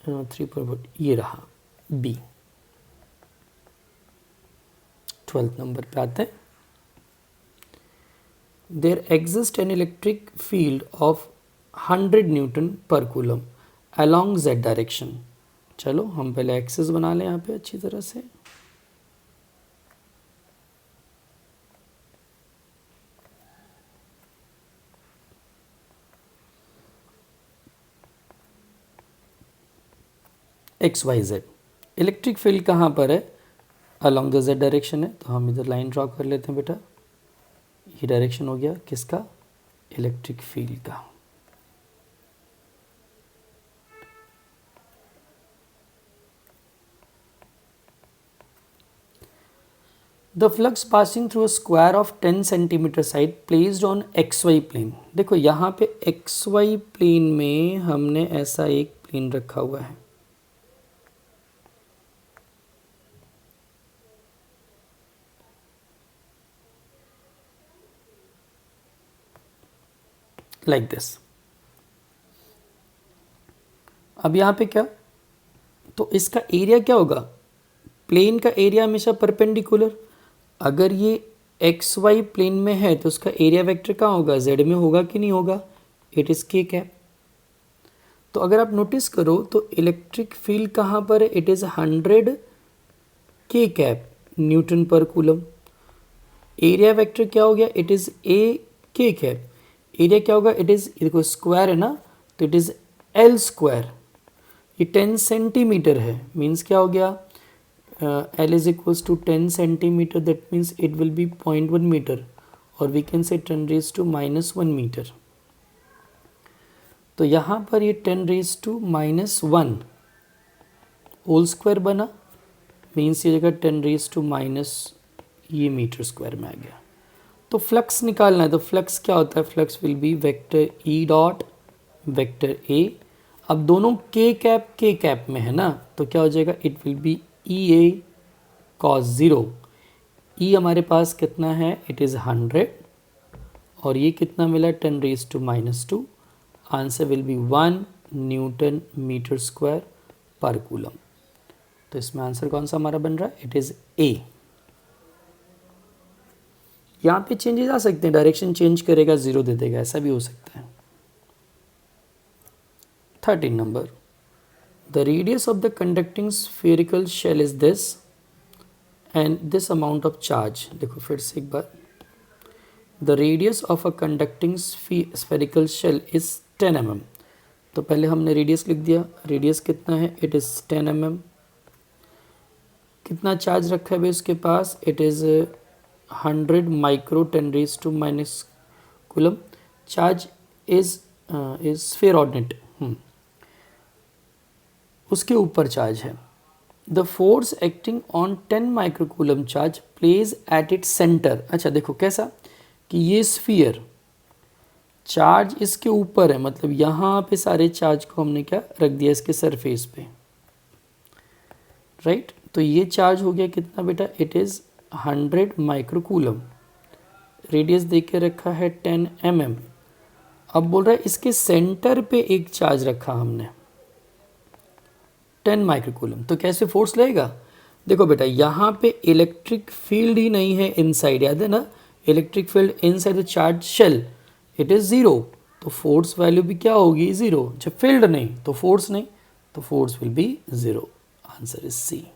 A: 3.4, ये रहा बी। 12th नंबर पे आते हैं। There exist an electric field of 100 newton per coulomb along z direction. चलो हम पहले एक्सिस बना लें यहाँ पे अच्छी तरह से। XYZ इलेक्ट्रिक फील्ड कहाँ पर है, अलोंग द z डायरेक्शन है, तो हम इधर लाइन ड्रॉ कर लेते हैं बेटा। ये डायरेक्शन हो गया किसका, इलेक्ट्रिक फील्ड का। The flux passing through a square of 10 centimetre side placed on XY plane. देखो यहाँ पे XY प्लेन में हमने ऐसा एक प्लेन रखा हुआ है, लाइक दिस। अब यहाँ पे क्या, तो इसका एरिया क्या होगा, प्लेन का एरिया हमेशा परपेंडिकुलर। अगर ये एक्स वाई प्लेन में है तो उसका एरिया वेक्टर कहाँ होगा, जेड में होगा कि नहीं होगा, इट इज़ के कैप। तो अगर आप नोटिस करो तो इलेक्ट्रिक फील्ड कहाँ पर है, इट इज़ 100 के cap Newton per coulomb. Area vector क्या हो गया, इट इज़ ए के कैप। एरिया क्या होगा, इट इज़, देखो स्क्वायर है ना, तो इट इज़ एल स्क्वायर। ये 10 सेंटीमीटर है, मीन्स क्या हो गया, L is equals to 10 centimetre, that means it will be 0.1 metre, और we can say 10 raise to -1 metre. तो यहाँ पर ये 10 रेज टू -1 होल स्क्वायर बना, मीन्स ये जगह 10 रेज टू माइनस ये मीटर स्क्वायर में आ गया। तो फ्लक्स निकालना है, तो फ्लक्स क्या होता है, flux will be vector E dot vector A. अब दोनों के कैप में है ना, तो क्या हो जाएगा, it will be E A cos 0। ई हमारे पास कितना है, इट इज़ 100, और ये कितना मिला, 10 raise to -2। Answer will be 1 newton metre square पर कूलम। तो इसमें आंसर कौन सा हमारा बन रहा है, इट इज़ ए। यहाँ पे चेंजेस आ सकते हैं, डायरेक्शन चेंज करेगा 0 दे देगा, ऐसा भी हो सकता है। 13 number, the radius of the conducting spherical shell is this and this amount of charge. देखो फिर से एक बार, the radius of a conducting spherical shell is 10 mm। तो पहले हमने रेडियस लिख दिया, रेडियस कितना है, इट इज़ 10 mm। कितना चार्ज रखा है भाई उसके पास, it is 100 micro 10 raise to minus coulomb. Charge is sphere ordinate, उसके ऊपर चार्ज है। The force acting on 10 microcoulomb charge placed at its centre. अच्छा देखो कैसा, कि ये स्फीयर चार्ज इसके ऊपर है, मतलब यहाँ पे सारे चार्ज को हमने क्या रख दिया, इसके सरफेस पे, राइट। तो ये चार्ज हो गया कितना बेटा, इट इज़ 100 माइक्रोकूलम। रेडियस दे के रखा है 10 mm। अब बोल रहा है इसके सेंटर पे एक चार्ज रखा हमने 10 माइक्रोकूलम, तो कैसे फोर्स लगेगा। देखो बेटा यहाँ पे इलेक्ट्रिक फील्ड ही नहीं है इनसाइड, याद है ना, electric field inside the charge shell it is 0, तो फोर्स वैल्यू भी क्या होगी 0। जब फील्ड नहीं तो फोर्स नहीं, तो force will be 0। Answer is C.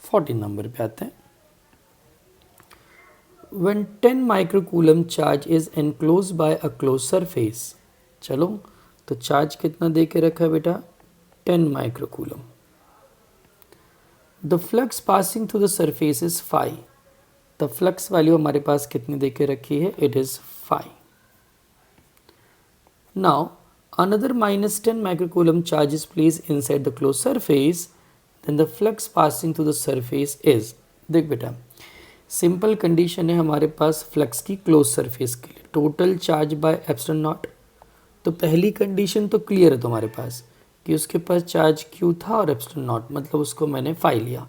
A: 14 number पे आते हैं, when 10 microcoulomb charge is enclosed by a closed surface। चलो तो चार्ज कितना दे के रखा है बेटा, 10 microcoulomb. The flux passing through the surface is 5। The flux value हमारे पास कितनी दे के रखी है, it is 5। Now another -10 microcoulomb charge is placed inside the closed surface, then the flux passing through the surface is। देख बेटा simple condition है हमारे पास flux की क्लोज सरफेस के लिए, total charge by epsilon not. तो पहली कंडीशन तो क्लियर है तुम्हारे पास कि उसके पास चार्ज क्यू था और एप्सिलॉन नॉट, मतलब उसको मैंने 5 लिया।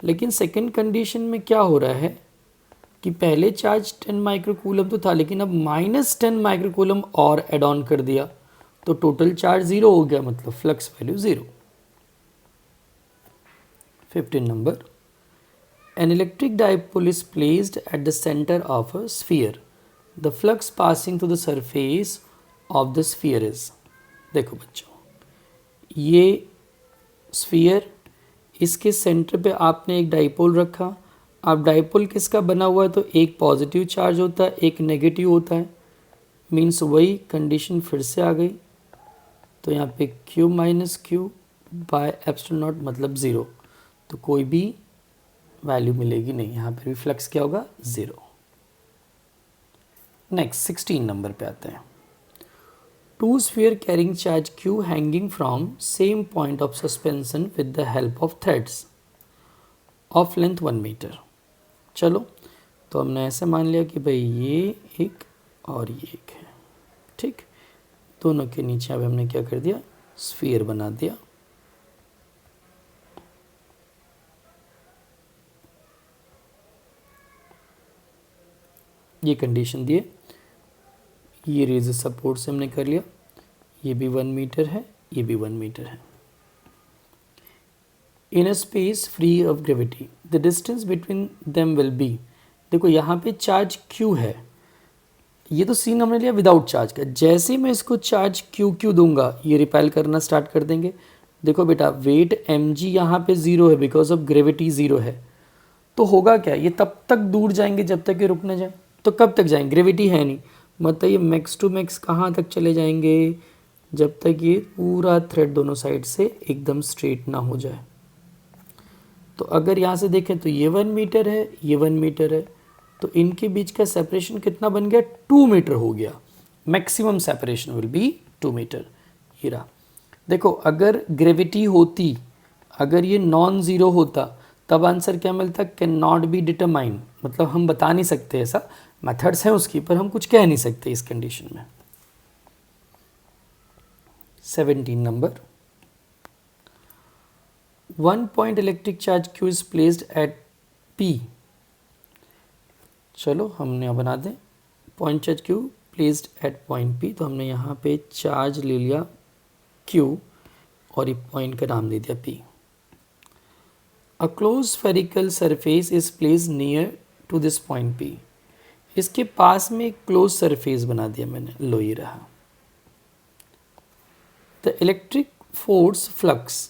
A: लेकिन सेकंड कंडीशन में क्या हो रहा है कि पहले चार्ज 10 माइक्रोकूलम तो था, लेकिन अब -10 माइक्रोकूलम और एड ऑन कर दिया, तो टोटल चार्ज 0 हो गया, मतलब flux value 0। 15 number, an electric dipole is placed at the center of a sphere, the flux passing through the surface of the sphere is। देखो बच्चों ये स्फीयर, इसके सेंटर पे आपने एक डाइपोल रखा। अब डाइपोल किसका बना हुआ है, तो एक पॉजिटिव चार्ज होता है एक नेगेटिव होता है, मीन्स वही कंडीशन फिर से आ गई। तो यहाँ पे Q minus Q by epsilon not मतलब 0, तो कोई भी वैल्यू मिलेगी नहीं, यहाँ पर भी फ्लक्स क्या होगा 0। नेक्स्ट 16 नंबर पे आते हैं, two sphere carrying charge Q hanging from same point of suspension with the help of threads of length 1 metre. चलो तो हमने ऐसे मान लिया कि भाई ये एक और ये एक है, ठीक। दोनों के नीचे अब हमने क्या कर दिया, स्फीयर बना दिया। ये कंडीशन दिए, ये रेज सपोर्ट से हमने कर लिया, ये भी 1 मीटर है, ये भी 1 मीटर है। In a space free of gravity the distance between them will be. देखो यहाँ पे चार्ज q है, ये तो सीन हमने लिया विदाउट चार्ज का। जैसे ही मैं इसको चार्ज क्यू क्यू दूंगा ये रिपेल करना स्टार्ट कर देंगे। देखो बेटा वेट एम जी यहाँ पे ज़ीरो है बिकॉज ऑफ ग्रेविटी ज़ीरो है, तो होगा क्या, ये तब तक दूर जाएंगे जब तक ये रुक ना जाए। तो कब तक जाएंगे, ग्रेविटी है नहीं, मतलब ये मैक्स टू मैक्स कहाँ तक चले जाएंगे, जब तक ये पूरा थ्रेड दोनों साइड से एकदम स्ट्रेट ना हो जाए। तो अगर यहाँ से देखें तो ये 1 मीटर है, ये 1 मीटर है, तो इनके बीच का सेपरेशन कितना बन गया, 2 मीटर हो गया। Maximum separation will be 2 metre. ये रहा। देखो अगर ग्रेविटी होती, अगर ये नॉन ज़ीरो होता, तब आंसर क्या मिलता, कैन नॉट बी डिटरमाइन, मतलब हम बता नहीं सकते, ऐसा मेथड्स हैं उसकी पर हम कुछ कह नहीं सकते इस कंडीशन में। 17 number, 1 point electric charge q is placed at p। चलो हमने यहाँ बना दें point charge q placed at point p, तो हमने यहाँ पे चार्ज ले लिया q और ये पॉइंट का नाम दे दिया p। A close spherical surface is place near to this point p। इसके पास में एक क्लोज सरफेस बना दिया मैंने, लो ये रहा। The electric force flux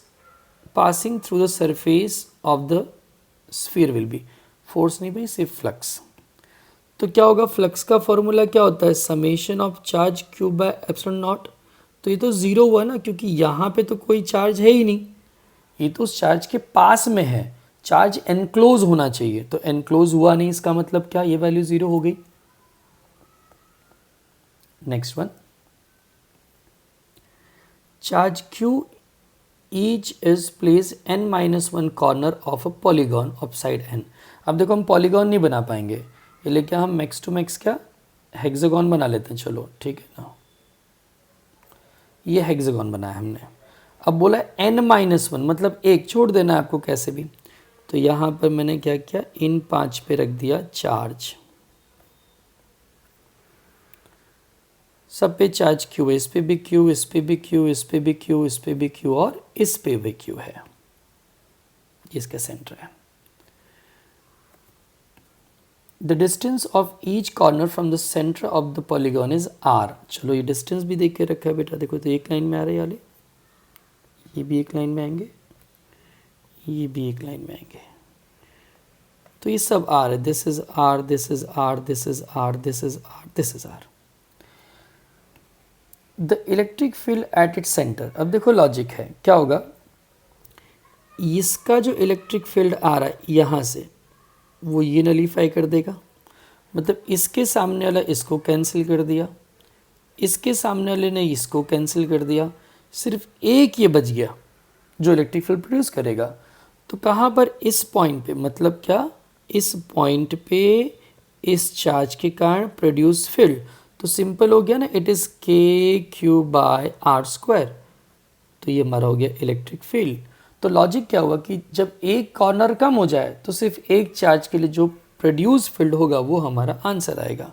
A: passing through the surface of the sphere will be, force नहीं भाई सिर्फ फ्लक्स। तो क्या होगा, फ्लक्स का फॉर्मूला क्या होता है, summation of charge Q by epsilon not. तो ये तो ज़ीरो हुआ ना, क्योंकि यहाँ पे तो कोई चार्ज है ही नहीं, ये तो उस चार्ज के पास में है, चार्ज एनक्लोज होना चाहिए, तो एनक्लोज हुआ नहीं, इसका मतलब क्या, ये वैल्यू ज़ीरो हो गई। Next one, charge Q each is placed n minus 1 corner of a polygon of side n। अब देखो हम पॉलीगॉन नहीं बना पाएंगे, ये लेके हम मैक्स टू मैक्स क्या हेक्सागोन बना लेते हैं। चलो ठीक है ना, ये हेक्सागोन बनाया हमने। अब बोला n माइनस 1, मतलब एक छोड़ देना है आपको कैसे भी। तो यहाँ पर मैंने क्या किया, इन 5 पे रख दिया चार्ज, सब पे चार्ज क्यू है, इस पे भी क्यू, इस पे भी क्यू, इस पे भी क्यू, इस पे भी क्यू और इस पे भी क्यू है, ये इसका सेंटर है। The distance of each corner from the centre of the polygon is R. चलो ये डिस्टेंस भी देख के रखा है बेटा, देखो तो एक लाइन में आ रहे वाले, ये भी एक लाइन में आएंगे, ये भी एक लाइन में आएंगे, तो ये सब आर है, this is R, this is R, this is R, this is R, this is R. The electric field at its centre, अब देखो लॉजिक है, क्या होगा, इसका जो इलेक्ट्रिक फील्ड आ रहा है यहाँ से, वो ये नलीफाई कर देगा, मतलब इसके सामने वाला इसको कैंसिल कर दिया, इसके सामने वाले ने इसको कैंसिल कर दिया, सिर्फ एक ये बच गया जो इलेक्ट्रिक फील्ड प्रोड्यूस करेगा। तो कहाँ पर, इस पॉइंट पे, मतलब क्या, इस पॉइंट पे इस चार्ज के कारण प्रोड्यूस फील्ड। तो सिंपल हो गया ना, it is K Q by R square, तो ये हमारा हो गया इलेक्ट्रिक फील्ड। तो लॉजिक क्या हुआ कि जब एक कॉर्नर कम हो जाए तो सिर्फ एक चार्ज के लिए जो प्रोड्यूस फील्ड होगा वो हमारा आंसर आएगा।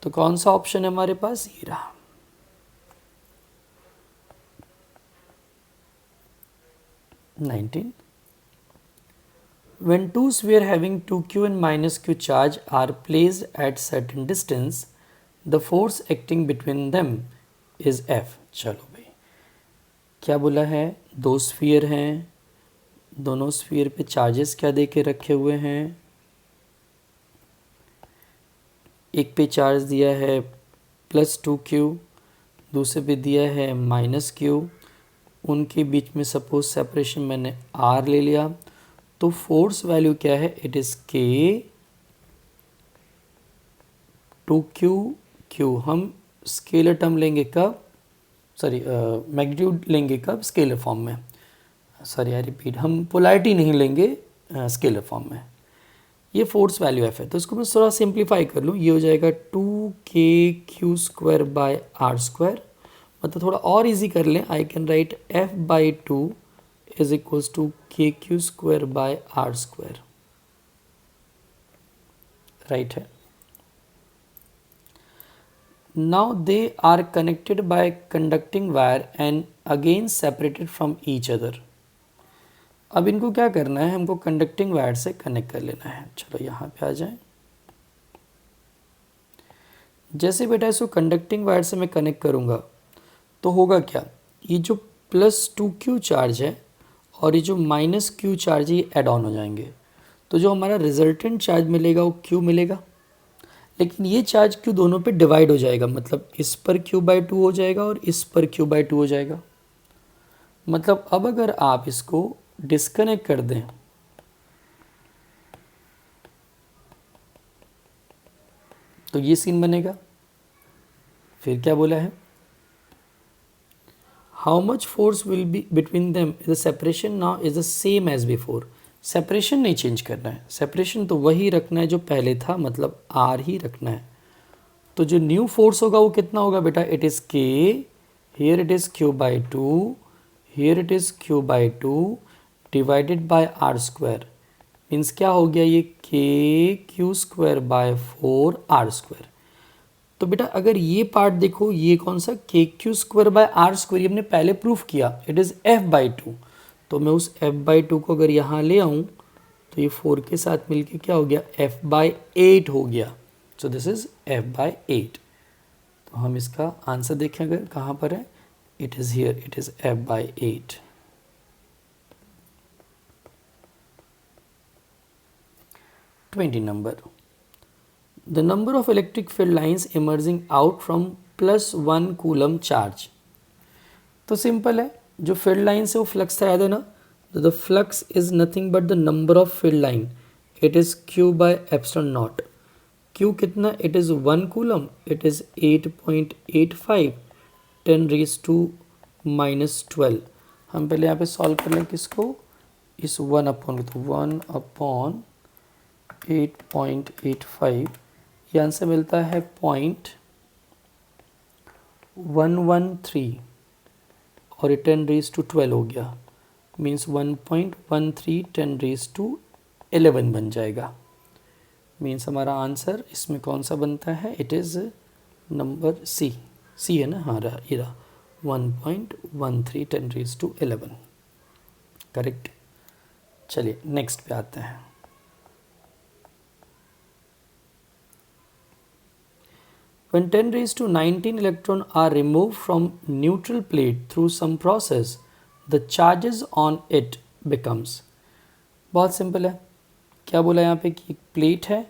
A: तो कौन सा ऑप्शन है हमारे पास, ये रहा। When two spheres having 2q and minus q charge are placed at certain distance, the force acting between them is F। चलो भाई क्या बोला है, दो स्फीयर हैं, दोनों स्फीयर पे चार्जेस क्या दे के रखे हुए हैं, एक पे चार्ज दिया है +2q, दूसरे पे दिया है -q, उनके बीच में सपोज सेपरेशन मैंने r ले लिया, तो फोर्स वैल्यू क्या है, इट इज़ k 2q। हम स्केलर टर्म लेंगे कब, सॉरी मैग्नीट्यूड लेंगे कब, स्केलर फॉर्म में, सॉरी आई रिपीट, हम पोलैरिटी नहीं लेंगे स्केलर फॉर्म में। ये फोर्स वैल्यू एफ है, तो इसको मैं थोड़ा सिंप्लीफाई कर लूँ, ये हो जाएगा 2kq² बाय आर स्क्वायर, मतलब थोड़ा और इजी कर लें, I can write f/2 is equals to kq² by R square, right है। Now they are connected by conducting wire and again separated from each other. अब इनको क्या करना है, हमको कंडक्टिंग वायर से कनेक्ट कर लेना है। चलो यहाँ पे आ जाएं। जैसे बेटा इसको कंडक्टिंग वायर से मैं कनेक्ट करूँगा तो होगा क्या, ये जो +2q चार्ज है और ये जो -q चार्ज है ये ऐड ऑन हो जाएंगे, तो जो हमारा रिजल्टेंट चार्ज मिलेगा वो q मिलेगा। लेकिन ये चार्ज q दोनों पे डिवाइड हो जाएगा, मतलब इस पर q/2 हो जाएगा और इस पर q/2 हो जाएगा। मतलब अब अगर आप इसको डिस्कनेक्ट कर दें तो ये सीन बनेगा। फिर क्या बोला है, how much force will be between them, the separation now is the same as before. Separation नहीं चेंज करना है, सेपरेशन तो वही रखना है जो पहले था, मतलब आर ही रखना है। तो जो न्यू फोर्स होगा वो कितना होगा बेटा, it is K, here it is q/2, here it is q/2 divided by R square. Means क्या हो गया, ये k(q²/4 r²। तो बेटा अगर ये पार्ट देखो, ये कौन सा k(q²/r²), ये हमने पहले प्रूफ किया, इट इज़ f/2। तो मैं उस f/2 को अगर यहाँ ले आऊँ तो ये 4 के साथ मिलके क्या हो गया, f/8 हो गया। So this is f/8। तो हम इसका आंसर देखें अगर कहाँ पर है, it is here, it is f/8। 20 number, the number of electric field lines emerging out from +1 coulomb charge. तो सिंपल है, जो फील्ड लाइन से वो फ्लक्स था, याद है ना, तो the flux is nothing but the number of field line, it is q/ε0। q कितना, it is 1 coulomb, it is 8.85 10⁻⁻12। हम पहले यहाँ पे सॉल्व कर लें किसको, इस 1/, तो 1/8.85, ये आंसर मिलता है 0.113 और ये 10⁻12 हो गया, मीन्स 1.13 10⁻11 बन जाएगा। मीन्स हमारा आंसर इसमें कौन सा बनता है, इट इज़ नंबर सी। सी है ना, हाँ रहा, ये रहा 1.13 10⁻11, करेक्ट। चलिए नेक्स्ट पे आते हैं। When 10⁻19 electrons are removed from neutral plate through some process, the charges on it becomes। बहुत सिंपल है, क्या बोला यहाँ पे कि एक प्लेट है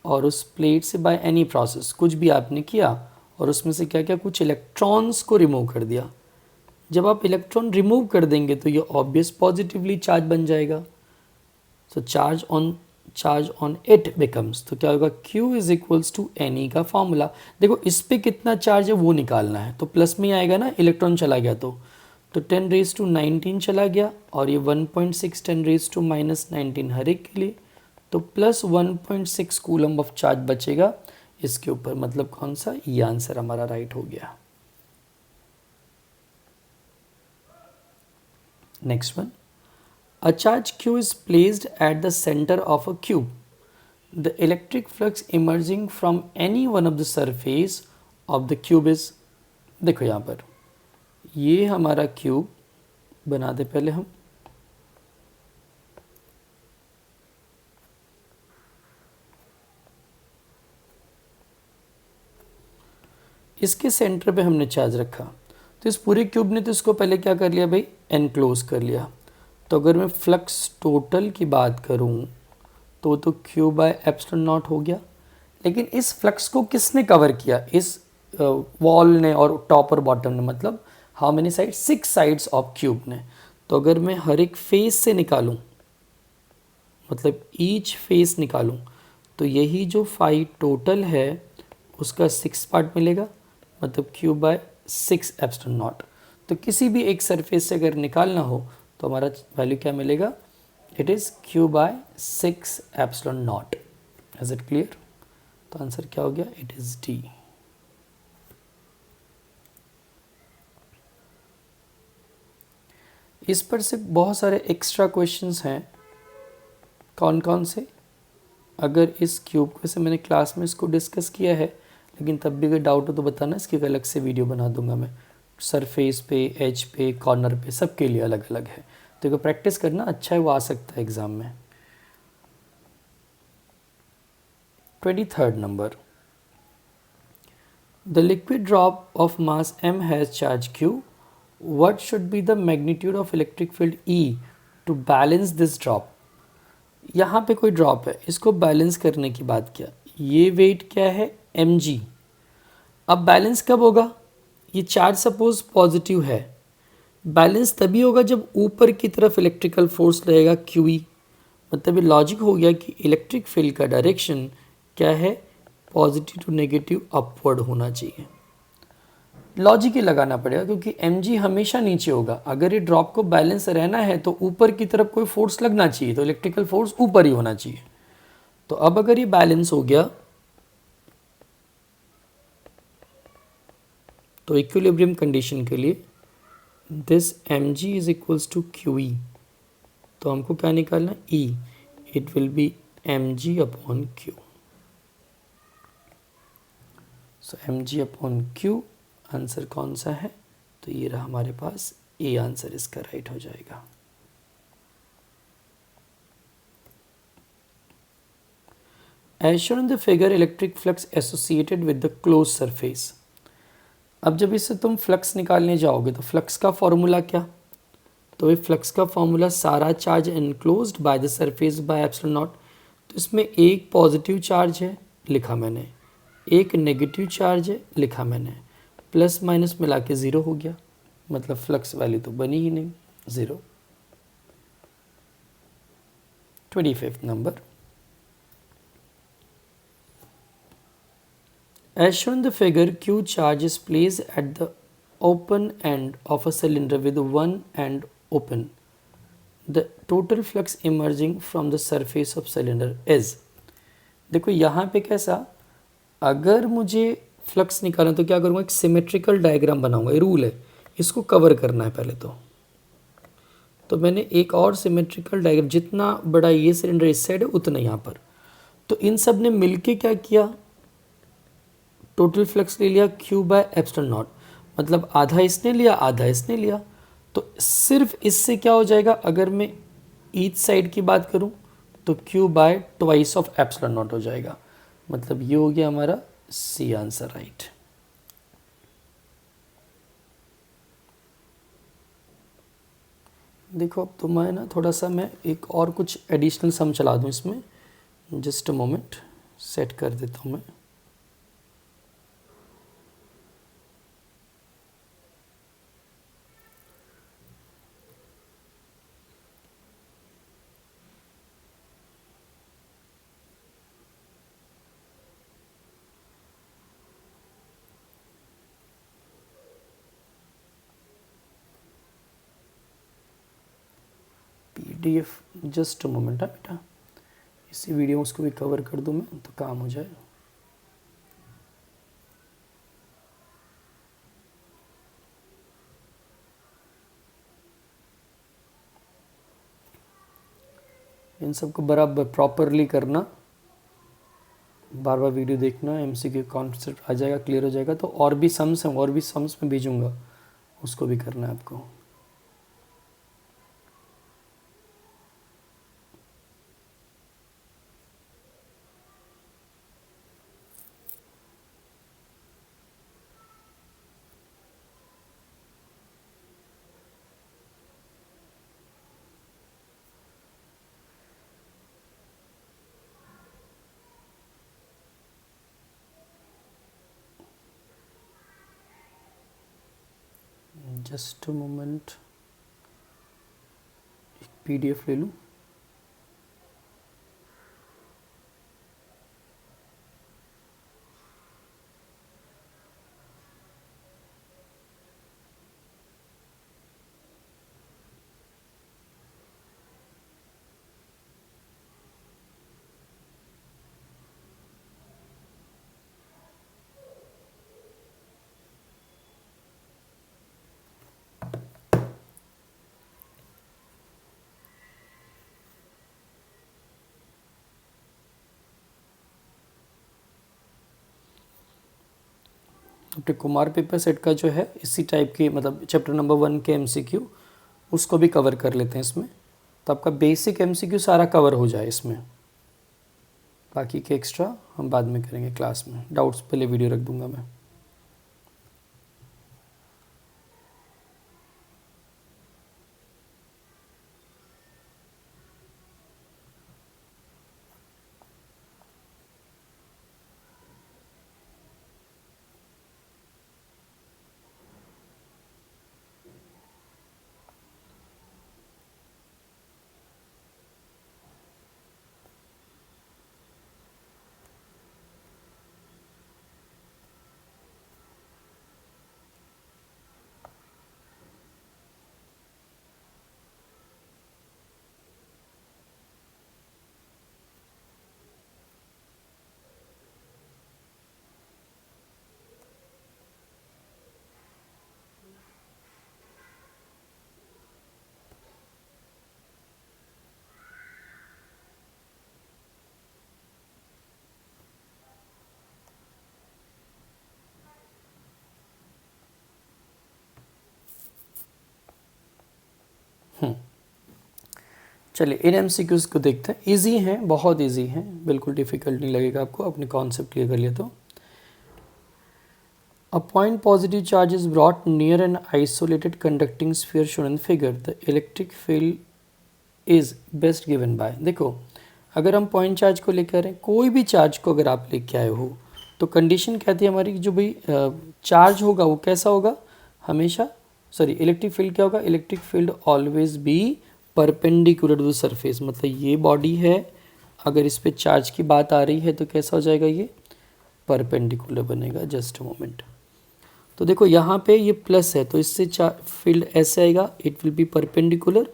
A: और उस प्लेट से बाय एनी प्रोसेस कुछ भी आपने किया और उसमें से क्या क्या कुछ इलेक्ट्रॉन्स को रिमूव कर दिया। जब आप इलेक्ट्रॉन रिमूव कर देंगे तो ये ऑब्वियस पॉजिटिवली चार्ज बन जाएगा। So charge on it becomes, तो क्या होगा, Q is equals to NE का फॉर्मूला। देखो इस पे कितना चार्ज है वो निकालना है, तो प्लस में आएगा ना, इलेक्ट्रॉन चला गया तो 10⁻19 चला गया और ये 1.6 10⁻⁻19 हर एक के लिए, तो प्लस 1.6 कूलम ऑफ चार्ज बचेगा इसके ऊपर, मतलब कौन सा, ये आंसर हमारा राइट हो गया। Next one, a charge q is placed at the center of a cube. The electric flux emerging from any one of the surface of the cube is, देखो यहाँ पर ये हमारा क्यूब बना दे पहले हम, इसके सेंटर पे हमने चार्ज रखा, तो इस पूरे क्यूब ने तो इसको पहले क्या कर लिया भाई, एनक्लोज कर लिया। तो अगर मैं फ्लक्स टोटल की बात करूं तो q/ε0 हो गया। लेकिन इस फ्लक्स को किसने कवर किया, इस वॉल ने और टॉप और बॉटम ने, मतलब how many side, 6 sides of cube ने। तो अगर मैं हर एक फेस से निकालूं, मतलब ईच फेस निकालूं, तो यही जो 5 टोटल है उसका 6 पार्ट मिलेगा, मतलब q/6ε0। तो किसी भी एक सरफेस से अगर निकालना हो तो हमारा वैल्यू क्या मिलेगा, it is q/6ε0। Is it clear? तो आंसर क्या हो गया, इट इज़ डी। इस पर से बहुत सारे एक्स्ट्रा क्वेश्चंस हैं। कौन कौन से, अगर इस क्यूब को से मैंने क्लास में इसको डिस्कस किया है, लेकिन तब भी अगर डाउट हो तो बताना, इसकी अलग से वीडियो बना दूंगा मैं। सरफेस पे, एज पे, कॉर्नर पे, सबके लिए अलग अलग है। देखो प्रैक्टिस करना अच्छा है, वो आ सकता है एग्ज़ाम में। 23rd number, the liquid drop of mass m has charge q, what should be the magnitude of electric field E to balance this drop। यहाँ पे कोई ड्रॉप है, इसको बैलेंस करने की बात किया, ये वेट क्या है mg। अब बैलेंस कब होगा, ये चार्ज सपोज पॉजिटिव है, बैलेंस तभी होगा जब ऊपर की तरफ इलेक्ट्रिकल फोर्स रहेगा QE। मतलब ये लॉजिक हो गया कि इलेक्ट्रिक फील्ड का डायरेक्शन क्या है, पॉजिटिव टू नेगेटिव अपवर्ड होना चाहिए। लॉजिक ही लगाना पड़ेगा क्योंकि mg हमेशा नीचे होगा। अगर ये ड्रॉप को बैलेंस रहना है तो ऊपर की तरफ कोई फोर्स लगना चाहिए, तो इलेक्ट्रिकल फोर्स ऊपर ही होना चाहिए। तो अब अगर ये बैलेंस हो गया तो इक्विलिब्रियम कंडीशन के लिए this mg is equals to QE, तो हमको क्या निकालना है E, it will be mg upon Q। So mg upon Q answer कौन सा है, तो ये रहा हमारे पास ए आंसर, इसका राइट हो जाएगा। As shown in the figure, electric flux associated with the closed surface। अब जब इससे तुम फ्लक्स निकालने जाओगे तो फ्लक्स का फॉर्मूला क्या, तो ये फ्लक्स का फॉर्मूला सारा charge enclosed by the surface by epsilon not. तो इसमें एक पॉजिटिव चार्ज है लिखा मैंने, एक नेगेटिव चार्ज है लिखा मैंने, प्लस माइनस मिला के ज़ीरो हो गया, मतलब फ्लक्स वैल्यू तो बनी ही नहीं, zero. 25th number, as shown in the figure, Q charge is placed at the open end of a cylinder with one end open. The total flux emerging from the surface of cylinder is। देखो यहाँ पे कैसा, अगर मुझे flux निकालना तो क्या करूँगा, एक सिमेट्रिकल डायग्राम बनाऊंगा, ये रूल है, इसको कवर करना है पहले तो मैंने एक और सिमेट्रिकल डायग्राम, जितना बड़ा ये सिलेंडर इस साइड है उतना यहाँ पर, तो इन सब ने मिलके क्या किया, टोटल फ्लक्स ले लिया Q बाय एप्सिलॉन नॉट। मतलब आधा इसने लिया आधा इसने लिया, तो सिर्फ इससे क्या हो जाएगा, अगर मैं ईच साइड की बात करूं तो Q bye twice of epsilon not हो जाएगा। मतलब ये हो गया हमारा सी आंसर राइट। देखो अब तो मैं ना थोड़ा सा मैं एक और कुछ एडिशनल सम चला दूं इसमें, जस्ट अ मोमेंट, सेट कर देता हूं मैं। PDF जस्ट अ मोमेंट है बेटा, इसी वीडियो उसको भी कवर कर दूं मैं तो काम हो जाए। इन सबको बराबर प्रॉपरली करना, बार बार वीडियो देखना, MCQ कॉन्सेप्ट आ जाएगा, क्लियर हो जाएगा। तो और भी सम्स हैं, और भी सम्स में भेजूंगा, उसको भी करना है आपको। जस्ट अ मोमेंट, एक PDF ले लूँ। अपने कुमार पेपर सेट का जो है इसी टाइप की, मतलब चैप्टर नंबर 1 के MCQ उसको भी कवर कर लेते हैं इसमें, तो आपका बेसिक एमसीक्यू सारा कवर हो जाए इसमें। बाकी के एक्स्ट्रा हम बाद में करेंगे क्लास में, डाउट्स पहले वीडियो रख दूंगा मैं। चलिए इन एमसीक्यूज को देखते हैं। इजी हैं, बहुत इजी हैं, बिल्कुल डिफिकल्ट नहीं लगेगा आपको, अपने कॉन्सेप्ट क्लियर कर लिया तो। A point positive charge is brought near an isolated conducting sphere shown in figure. The electric field is best given by। देखो अगर हम पॉइंट चार्ज को लेकर आए, कोई भी चार्ज को अगर आप लेके आए हो तो कंडीशन कहती है हमारी जो भाई चार्ज होगा वो कैसा होगा हमेशा, सॉरी इलेक्ट्रिक फील्ड क्या होगा, electric field always be perpendicular to the surface. मतलब ये बॉडी है, अगर इस पे चार्ज की बात आ रही है तो कैसा हो जाएगा, ये परपेंडिकुलर बनेगा। जस्ट अ मोमेंट, तो देखो यहाँ पे ये प्लस है तो इससे फील्ड ऐसे आएगा, इट विल बी परपेंडिकुलर,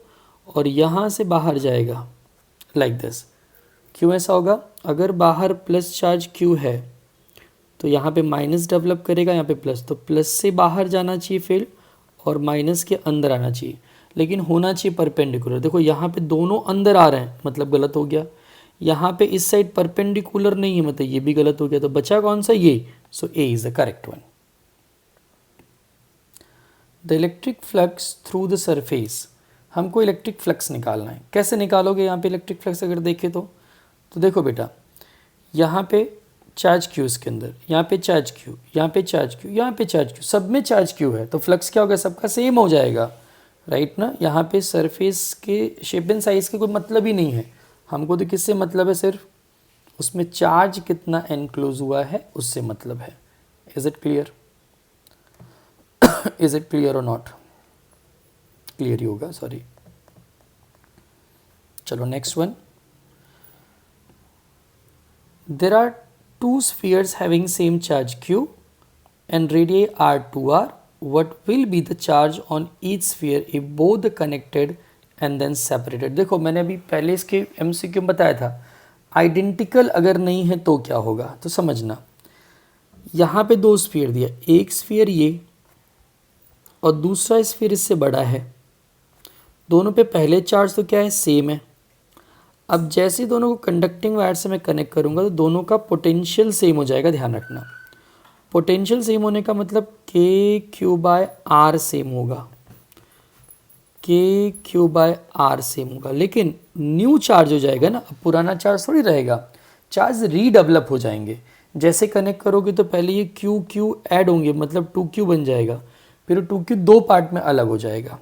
A: और यहाँ से बाहर जाएगा लाइक दिस। क्यों ऐसा होगा, अगर बाहर प्लस चार्ज क्यू है तो यहाँ पे माइनस डेवलप करेगा, यहाँ पे प्लस, तो प्लस से बाहर जाना चाहिए फील्ड और माइनस के अंदर आना चाहिए, लेकिन होना चाहिए परपेंडिकुलर। देखो यहाँ पे दोनों अंदर आ रहे हैं, मतलब गलत हो गया। यहाँ पे इस साइड परपेंडिकुलर नहीं है, मतलब ये भी गलत हो गया, तो बचा कौन सा, ये। So A is the correct one. The electric flux through the surface, हमको इलेक्ट्रिक फ्लक्स निकालना है। कैसे निकालोगे यहाँ पे इलेक्ट्रिक फ्लक्स अगर देखें तो देखो बेटा, यहाँ पे चार्ज क्यू इसके अंदर, यहाँ पे चार्ज क्यू, यहाँ पे चार्ज क्यू, यहाँ पे चार्ज क्यू, सब में चार्ज क्यू है, तो फ्लक्स क्या होगा, सबका सेम हो जाएगा, राइट ना। यहाँ पे सरफेस के शेप एंड साइज के कोई मतलब ही नहीं है, हमको तो किससे मतलब है, सिर्फ उसमें चार्ज कितना एनक्लोज हुआ है उससे मतलब है। Is it clear, is it clear और नॉट, क्लियर ही होगा, सॉरी। चलो next one. There are two spheres having same charge q and radii are 2r. What will be the charge on each sphere if both connected and then separated? देखो मैंने अभी पहले इसके MCQ में बताया था, आइडेंटिकल अगर नहीं है तो क्या होगा, तो समझना। यहाँ पे दो स्फीयर दिया, एक स्फीयर ये और दूसरा स्फीयर इससे बड़ा है, दोनों पे पहले चार्ज तो क्या है, सेम है। अब जैसे दोनों को कंडक्टिंग वायर से मैं कनेक्ट करूंगा तो दोनों का पोटेंशियल सेम हो जाएगा। ध्यान रखना, पोटेंशियल सेम होने का मतलब के क्यू बाय आर सेम होगा, के क्यू बाय आर सेम होगा, लेकिन न्यू चार्ज हो जाएगा ना, अब पुराना चार्ज थोड़ी रहेगा, चार्ज रीडेवलप हो जाएंगे। जैसे कनेक्ट करोगे तो पहले ये क्यू क्यू ऐड होंगे, मतलब 2q बन जाएगा, फिर 2q दो पार्ट में अलग हो जाएगा।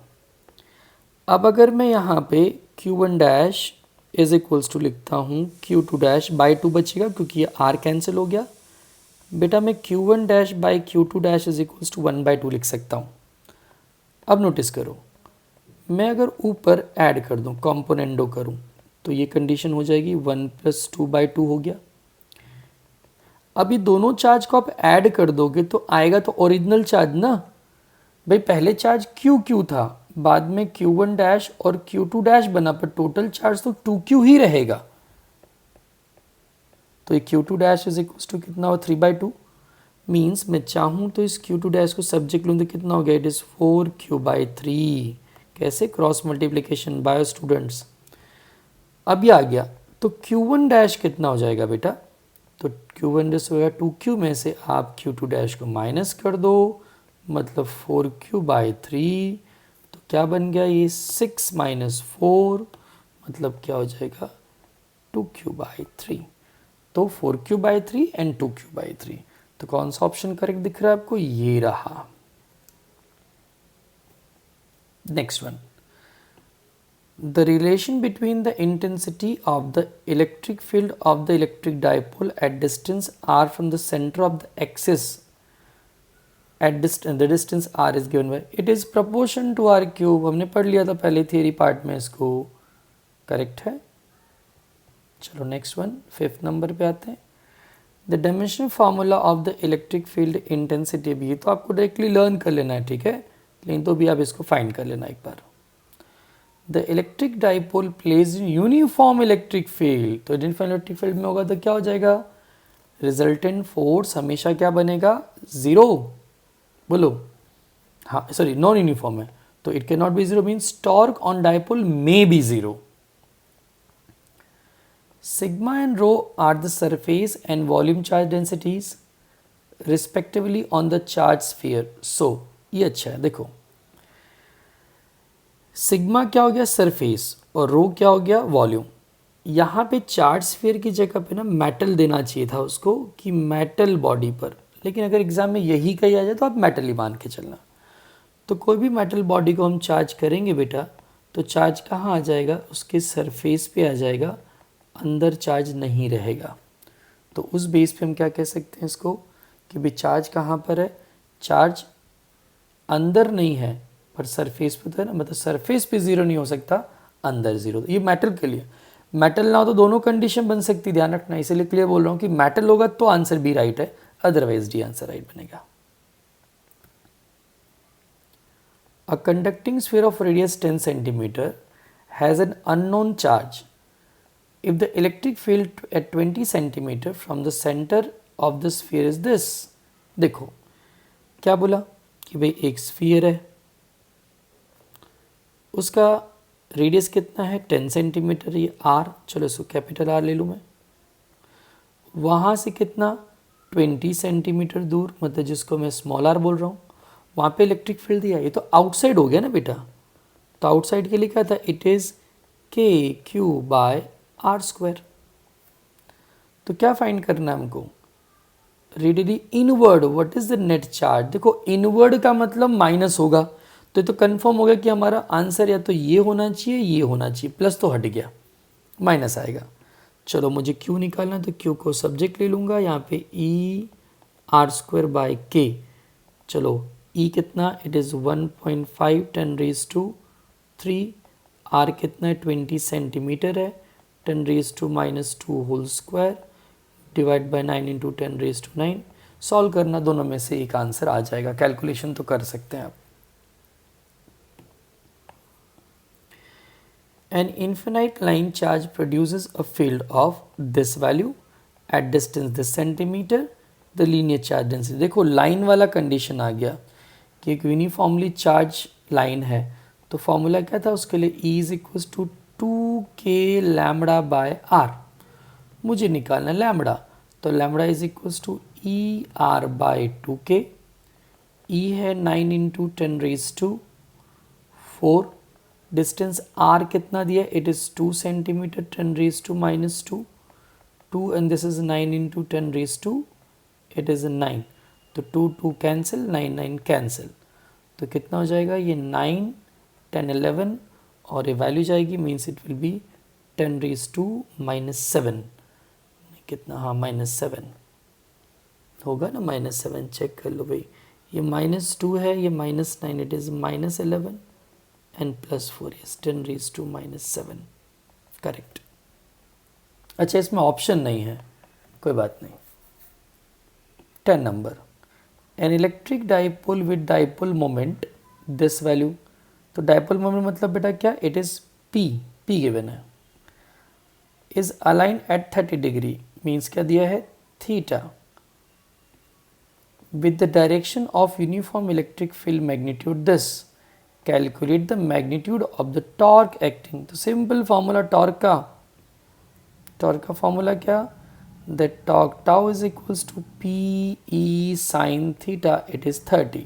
A: अब अगर मैं यहाँ पे q1 dash is equals to लिखता हूँ q2 डैश बाई 2 बचेगा, क्योंकि ये r कैंसिल हो गया बेटा, मैं q1 dash by q2 dash is equals to 1/2 लिख सकता हूँ। अब नोटिस करो, मैं अगर ऊपर ऐड कर दूँ, कॉम्पोनेंडो करूँ, तो ये कंडीशन हो जाएगी 1 + 2/2 हो गया। अब ये दोनों चार्ज को आप ऐड कर दोगे तो आएगा तो ओरिजिनल चार्ज ना भाई, पहले चार्ज q था, बाद में q1 डैश और q2 डैश बना, पर टोटल चार्ज तो 2q ही रहेगा। तो ये q2 dash is equal to कितना हो, 3/2। मीन्स मैं चाहूँ तो इस q2 डैश को सब्जेक्ट लूँ तो कितना हो गया, इट इज़ 4q/3। कैसे, क्रॉस मल्टीप्लीकेशन बायो स्टूडेंट्स। अब ये आ गया तो q1 डैश कितना हो जाएगा बेटा, तो q1 डैश होगा 2q में से आप q2 डैश को माइनस कर दो, मतलब 4q/3, तो क्या बन गया ये 6 माइनस 4 मतलब क्या हो जाएगा 2q/3। तो 4q/3 एंड 2q/3। तो कौन सा ऑप्शन करेक्ट दिख रहा है आपको, ये रहा। Next one, the relation between the intensity of the electric field of the electric dipole at distance r from the center of the axis at distance, the distance r is given by it is proportion to r cube। हमने पढ़ लिया था पहले theory part में, इसको correct है। चलो next one, 5th number पे आते हैं। The dimensional formula of the electric field intensity भी तो आपको डायरेक्टली लर्न कर लेना है, ठीक है, लेकिन तो भी आप इसको फाइंड कर लेना एक बार। The electric dipole placed uniform electric field, तो यूनिफॉर्म इलेक्ट्रिक फील्ड में होगा तो क्या हो जाएगा, रिजल्टेंट फोर्स हमेशा क्या बनेगा, जीरो। बोलो, हाँ सॉरी नॉन यूनिफॉर्म है तो it can not be zero, means torque on dipole may B zero. Sigma and rho are the surface and volume charge densities respectively on the charged sphere. So ये अच्छा है, देखो sigma क्या हो गया surface और रो क्या हो गया वॉल्यूम। यहाँ पे चार्ज स्फीयर की जगह पे ना मेटल देना चाहिए था उसको कि मेटल बॉडी पर, लेकिन अगर एग्जाम में यही कही आ जाए तो आप मेटल ही मान के चलना। तो कोई भी मेटल बॉडी को हम चार्ज करेंगे बेटा तो चार्ज कहाँ आ जाएगा, उसके सरफेस पे आ जाएगा, अंदर चार्ज नहीं रहेगा। तो उस बेस पे हम क्या कह सकते हैं इसको कि भाई चार्ज कहाँ पर है, चार्ज अंदर नहीं है पर सरफेस पे तो है ना, मतलब सरफेस पे जीरो नहीं हो सकता, अंदर जीरो। ये मेटल के लिए, मेटल ना हो तो दोनों कंडीशन बन सकती, ध्यान रखना, इसीलिए क्लियर बोल रहा हूँ कि मेटल होगा तो आंसर बी राइट है, अदरवाइज डी आंसर राइट बनेगा। A conducting sphere of radius 10 centimeter has an unknown charge. If the electric field at 20 centimeter from the center of the sphere is this, देखो क्या बोला कि भाई एक sphere है, उसका रेडियस कितना है 10 सेंटीमीटर, ये आर, चलो इसको कैपिटल आर ले लूँ मैं, वहाँ से कितना 20 सेंटीमीटर दूर, मतलब जिसको मैं स्मॉल आर बोल रहा हूँ, वहाँ पे इलेक्ट्रिक फील्ड दिया। ये तो आउटसाइड हो गया ना बेटा, तो आउटसाइड के लिए क्या था, इट इज़ KQ/r²। तो क्या फाइंड करना है हमको, radially inward, what is the net charge. देखो इनवर्ड का मतलब माइनस होगा, तो ये तो कंफर्म हो गया कि हमारा आंसर या तो ये होना चाहिए, ये होना चाहिए, प्लस तो हट गया, माइनस आएगा। चलो मुझे Q निकालना है तो Q को सब्जेक्ट ले लूँगा, यहाँ पे ER²/K। चलो E कितना, इट इज़ 1.5 10⁻³ R कितना है 20 सेंटीमीटर है, 10⁻² whole square divide by 9 into 10⁻৯। सॉल्व करना, दोनों में से एक आंसर आ जाएगा, कैलकुलेशन तो कर सकते हैं आप। An infinite line charge produces a field of this value at distance this centimeter, the linear charge density। देखो लाइन वाला कंडीशन आ गया कि एक यूनिफॉर्मली चार्ज लाइन है, तो फॉर्मूला क्या था उसके लिए, E is equal to 2k λ/r। मुझे निकालना लैम्बडा, तो lambda is equal to ER/2k। E है 9 इंटू 10⁻⁴। डिस्टेंस r कितना दिया, it is 2 centimetre 10⁻², 2 and this is 9 into 10⁻², it is 9, तो 2 2 कैंसिल, 9 9 कैंसिल, तो कितना हो जाएगा ये 9 10 11 और ये वैल्यू जाएगी, मीन्स इट विल बी 10⁻⁻7। कितना, हाँ -7 होगा ना, -7 चेक कर लो भाई, ये -2 है, ये -9, it is -11 and +4 is 10⁻⁻7, correct. अच्छा इसमें ऑप्शन नहीं है, कोई बात नहीं। 10 number, an electric dipole with dipole moment this value. तो डाइपोल मोमेंट मतलब बेटा क्या, इट इज़ P गिवन है, is align at 30 degree, means क्या दिया है theta, with the direction of uniform electric field magnitude this, calculate the magnitude of the torque acting. तो simple formula torque का formula क्या, the tau is equals to PE sin theta, it is 30,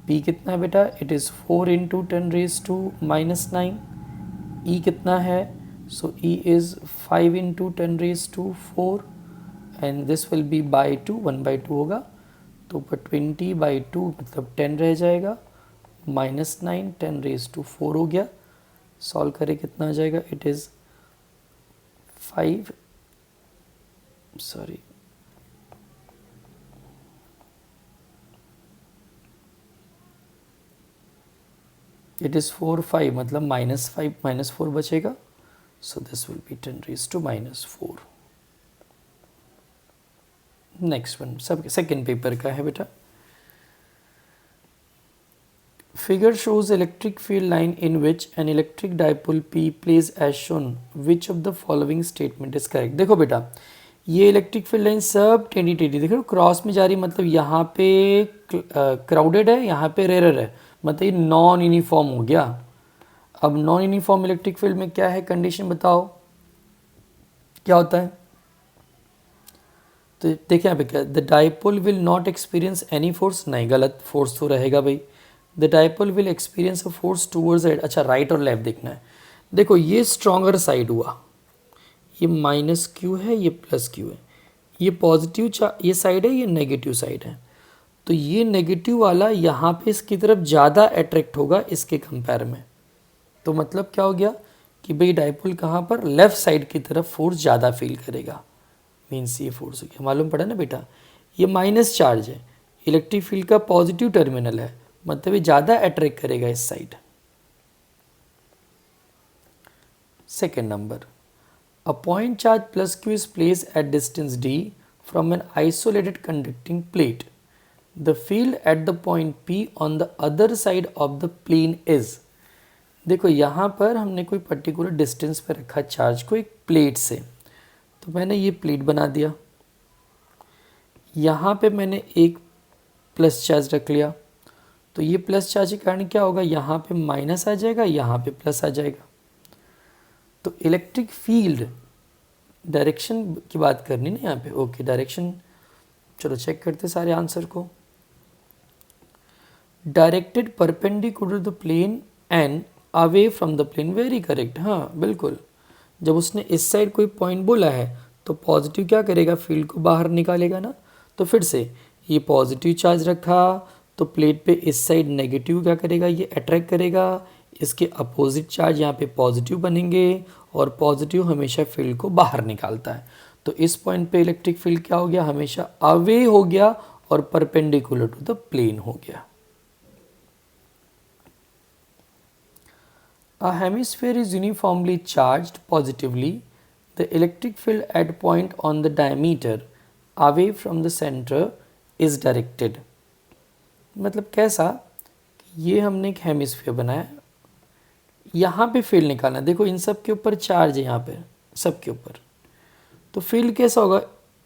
A: P कितना है बेटा, it is 4 into 10⁻⁻⁹ E कितना है, सो E is 5 into 10⁻⁴ and this will be by 2, 1/2 होगा, तो ऊपर 20/2 मतलब 10 रह जाएगा, -9 10⁻⁴ हो गया। सॉल्व करें कितना आ जाएगा, it is 5 sorry it is 4 5 मतलब -5 -4 बचेगा, so this will be 10⁻⁻⁴। Next one सब सेकेंड पेपर का है बेटा। Figure shows electric field line in which an electric dipole P plays as shown. Which of the following statement is correct? देखो बेटा, ये electric field line सब टेढ़ी टेढ़ी देखो क्रॉस में जा रही, मतलब यहाँ पे क्राउडेड है, यहाँ पे रेयर है, मतलब ये नॉन यूनिफॉर्म हो गया। अब नॉन यूनिफॉर्म इलेक्ट्रिक फील्ड में क्या है कंडीशन, बताओ क्या होता है। तो देखिए यहाँ पे क्या, the dipole will not experience any force, नहीं गलत, फोर्स तो रहेगा भाई। The dipole will experience a force towards side, अच्छा राइट और लेफ्ट देखना है। देखो ये स्ट्रॉन्गर साइड हुआ, ये -q है, ये +q है, ये पॉजिटिव ये साइड है, ये नेगेटिव साइड है, तो ये नेगेटिव वाला यहाँ पे इसकी तरफ ज़्यादा अट्रैक्ट होगा इसके कंपेयर में। तो मतलब क्या हो गया कि भाई डाइपोल कहाँ पर, लेफ्ट साइड की तरफ फोर्स ज़्यादा फील करेगा, मीन्स ये फोर्स हो गया। मालूम पड़ा ना बेटा, ये माइनस चार्ज है, इलेक्ट्रिक फील्ड का पॉजिटिव टर्मिनल है, मतलब ये ज़्यादा अट्रैक्ट करेगा इस side. Second number, a point charge +q is place at distance d from an isolated conducting plate. The field at the point p on the other side of the plane is. देखो यहाँ पर हमने कोई particular distance पर रखा charge को एक plate से, तो मैंने ये प्लेट बना दिया, यहाँ पे मैंने एक प्लस चार्ज रख लिया, तो ये प्लस चार्ज के कारण क्या होगा, यहाँ पे माइनस आ जाएगा, यहाँ पे प्लस आ जाएगा। तो इलेक्ट्रिक फील्ड डायरेक्शन की बात करनी ना यहाँ पे, ओके डायरेक्शन, चलो चेक करते सारे आंसर को। Directed perpendicular the plane and away from the plane, very correct, हाँ बिल्कुल। जब उसने इस साइड कोई पॉइंट बोला है तो पॉजिटिव क्या करेगा, फील्ड को बाहर निकालेगा ना। तो फिर से ये पॉजिटिव चार्ज रखा, तो प्लेट पे इस साइड नेगेटिव क्या करेगा, ये अट्रैक्ट करेगा, इसके अपोजिट चार्ज यहाँ पे पॉजिटिव बनेंगे, और पॉजिटिव हमेशा फील्ड को बाहर निकालता है। तो इस पॉइंट पे इलेक्ट्रिक फील्ड क्या हो गया, हमेशा अवे हो गया और परपेंडिकुलर टू द प्लेन हो गया। A hemisphere is uniformly charged positively. The electric field at point on the diameter away from the center is directed. मतलब कैसा, ये हमने एक हेमिस्फीयर बनाया, यहाँ पे फील्ड निकालना, देखो इन सब के ऊपर चार्ज है, यहाँ पे सब के ऊपर, तो फील्ड कैसा होगा,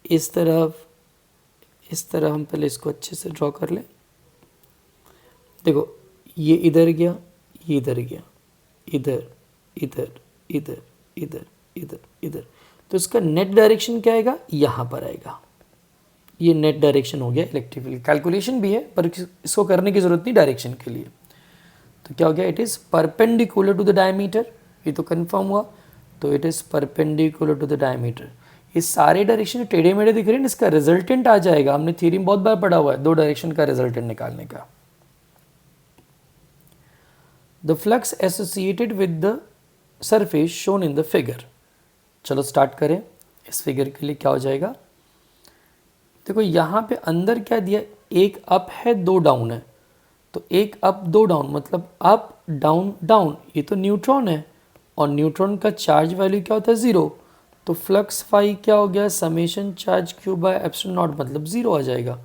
A: इस तरह हम पहले इसको अच्छे से ड्रॉ कर लें। देखो ये इधर गया, ये इधर गया, इधर इधर इधर इधर इधर इधर, तो इसका नेट डायरेक्शन क्या आएगा, यहाँ पर आएगा। ये नेट डायरेक्शन हो गया इलेक्ट्रिक फील्ड। कैलकुलेशन भी है पर इसको करने की ज़रूरत नहीं डायरेक्शन के लिए। तो क्या हो गया, it is perpendicular to the diameter, ये तो कंफर्म हुआ, तो it is perpendicular to the diameter. ये सारे डायरेक्शन टेढ़े मेढ़े दिख रहे हैं, इसका रिजल्टेंट आ जाएगा, हमने थ्योरी में बहुत बार पढ़ा हुआ है, दो डायरेक्शन का रिजल्टेंट निकालने का। The flux associated with the surface shown in the figure. चलो स्टार्ट करें, इस फिगर के लिए क्या हो जाएगा, देखो यहाँ पे अंदर क्या दिया, एक अप है दो डाउन है, तो एक अप दो डाउन मतलब अप डाउन डाउन, ये तो न्यूट्रॉन है, और न्यूट्रॉन का चार्ज वैल्यू क्या होता है 0, तो फ्लक्स फाई क्या हो गया, summation charge Q by epsilon not मतलब 0 आ जाएगा,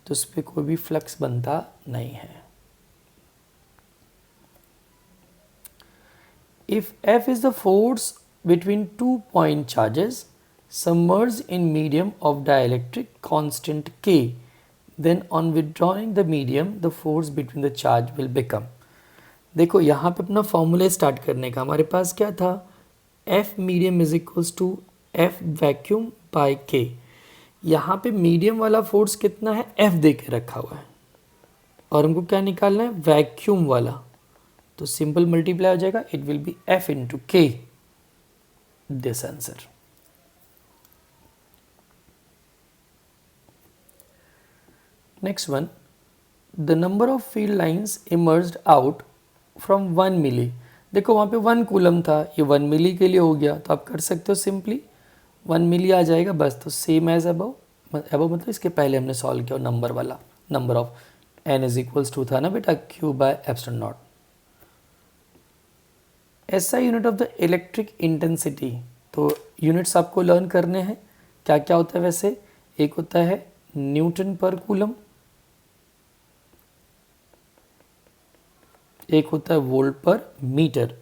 A: तो इस पर कोई भी फ्लक्स बनता नहीं है। If F is the force between 2 point charges submerged in medium of dielectric constant K, then on withdrawing the medium the force between the charge will become। देखो यहाँ पे अपना फॉर्मूला स्टार्ट करने का, हमारे पास क्या था, F medium is equals to F vacuum by K। यहाँ पे मीडियम वाला फोर्स कितना है, F दे के रखा हुआ है, और हमको क्या निकालना है, वैक्यूम वाला, तो सिंपल मल्टीप्लाई हो जाएगा, it will be F into K, this answer. Next one, the number of field lines emerged out from 1 milli. देखो वहाँ पे 1 कूलम था, ये 1 मिली के लिए हो गया, तो आप कर सकते हो सिंपली 1 मिली आ जाएगा बस। तो सेम एज अबव, अबव मतलब इसके पहले हमने सॉल्व किया नंबर वाला, number of n is equals to था ना बेटा, q by epsilon naught. SI unit of the electric intensity, तो यूनिट्स आपको लर्न करने हैं, क्या क्या होता है वैसे, एक होता है न्यूटन पर कूलम, एक होता है वोल्ट पर मीटर।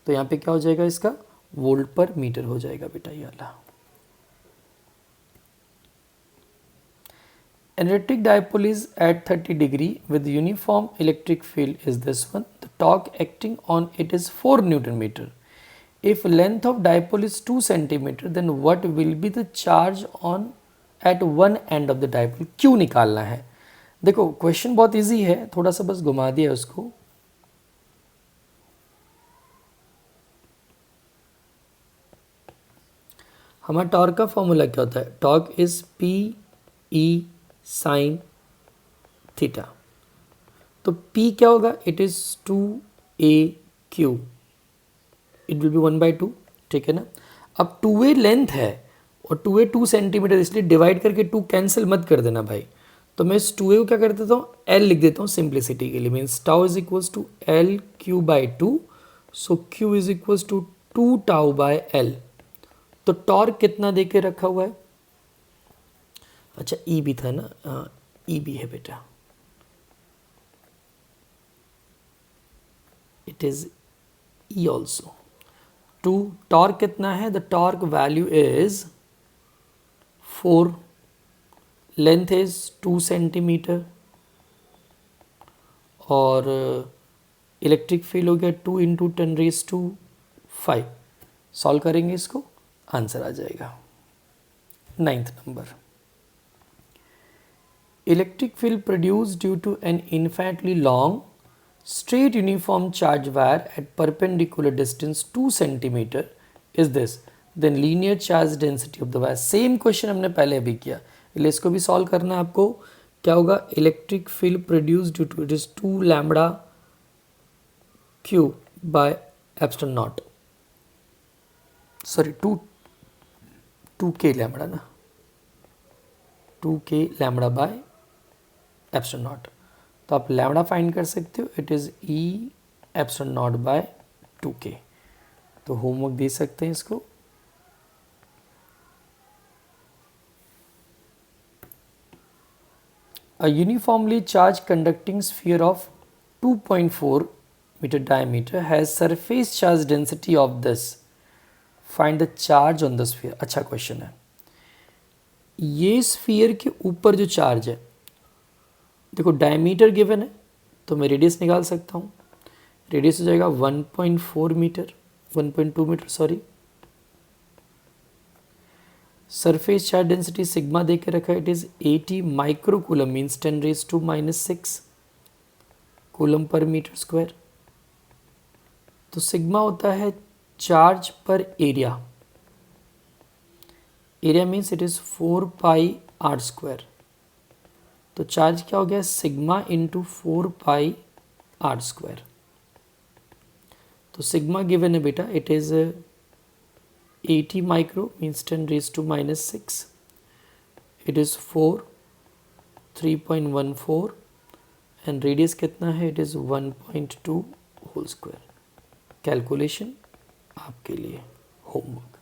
A: तो यहाँ पे क्या हो जाएगा इसका, वोल्ट पर मीटर हो जाएगा बेटा ये वाला। An electric dipole is at 30 degree with uniform electric field is this one. The torque acting on it is 4 Newton meter. If length of dipole is 2 centimeter, then what will be the charge on at one end of the dipole? क्यों निकालना है? देखो question बहुत easy है, थोड़ा सा बस घुमा दिया उसको। हमारा टॉर्क का फॉर्मूला क्या होता है, torque is P E sine theta. तो P क्या होगा, it is 2AQ, it will B 1/2, ठीक है ना। अब 2A लेंथ है और 2A 2 सेंटीमीटर, इसलिए डिवाइड करके 2 कैंसिल मत कर देना भाई। तो मैं इस 2A को क्या कर देता हूँ, L लिख देता हूँ सिंप्लिसिटी के लिए, means tau is equals to LQ/2, so Q is equals to 2 tau by L। तो टॉर्क कितना दे के रखा हुआ है, अच्छा ई भी था ना, ई भी है बेटा, it is E also. Two torque कितना है, the torque value is 4, length is 2 centimetre और इलेक्ट्रिक फील्ड हो गया 2 इंटू 10⁵5। सॉल्व करेंगे इसको, आंसर आ जाएगा 9th number. Electric field produced due to an infinitely long straight uniform charge wire at perpendicular distance 2 centimeter is this, then linear charge density of the wire। Same question हमने पहले भी किया, इसलिए इसको भी सॉल्व करना है आपको। क्या होगा, electric field produce due to, it is 2 lambda Q by epsilon naught, sorry 2K lambda ना, 2K lambda bye epsilon not. तो आप लैम्बडा फाइंड कर सकते हो, it is E epsilon naught by 2K। तो होमवर्क दे सकते हैं इसको। A uniformly charged conducting sphere of 2.4 meter diameter has surface charge density of this. Find the charge on the sphere। अच्छा क्वेश्चन है। ये स्फीयर के ऊपर जो चार्ज है, देखो डायमीटर गिवन है तो मैं रेडियस निकाल सकता हूँ, रेडियस हो जाएगा 1.4 metre, 1.2 metre sorry. Surface charge density sigma दे के रखा है, it is 80 micro coulomb, means 10⁻⁻⁶ coulomb per metre square. तो सिग्मा होता है charge per area, area means it is 4πr²। तो चार्ज क्या हो गया, सिग्मा इंटू 4πr²। तो सिग्मा गिवन है बेटा, it is 80 micro means 10⁻⁻⁶, it is 3.14 and radius कितना है, it is 1.2 whole square. Calculation आपके लिए होमवर्क।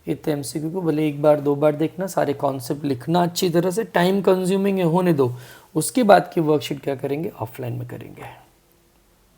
A: इतने MCQ को भले एक बार 2 बार देखना, सारे कॉन्सेप्ट लिखना अच्छी तरह से, टाइम कंज्यूमिंग है होने दो, उसके बाद की वर्कशीट क्या करेंगे, ऑफलाइन में करेंगे।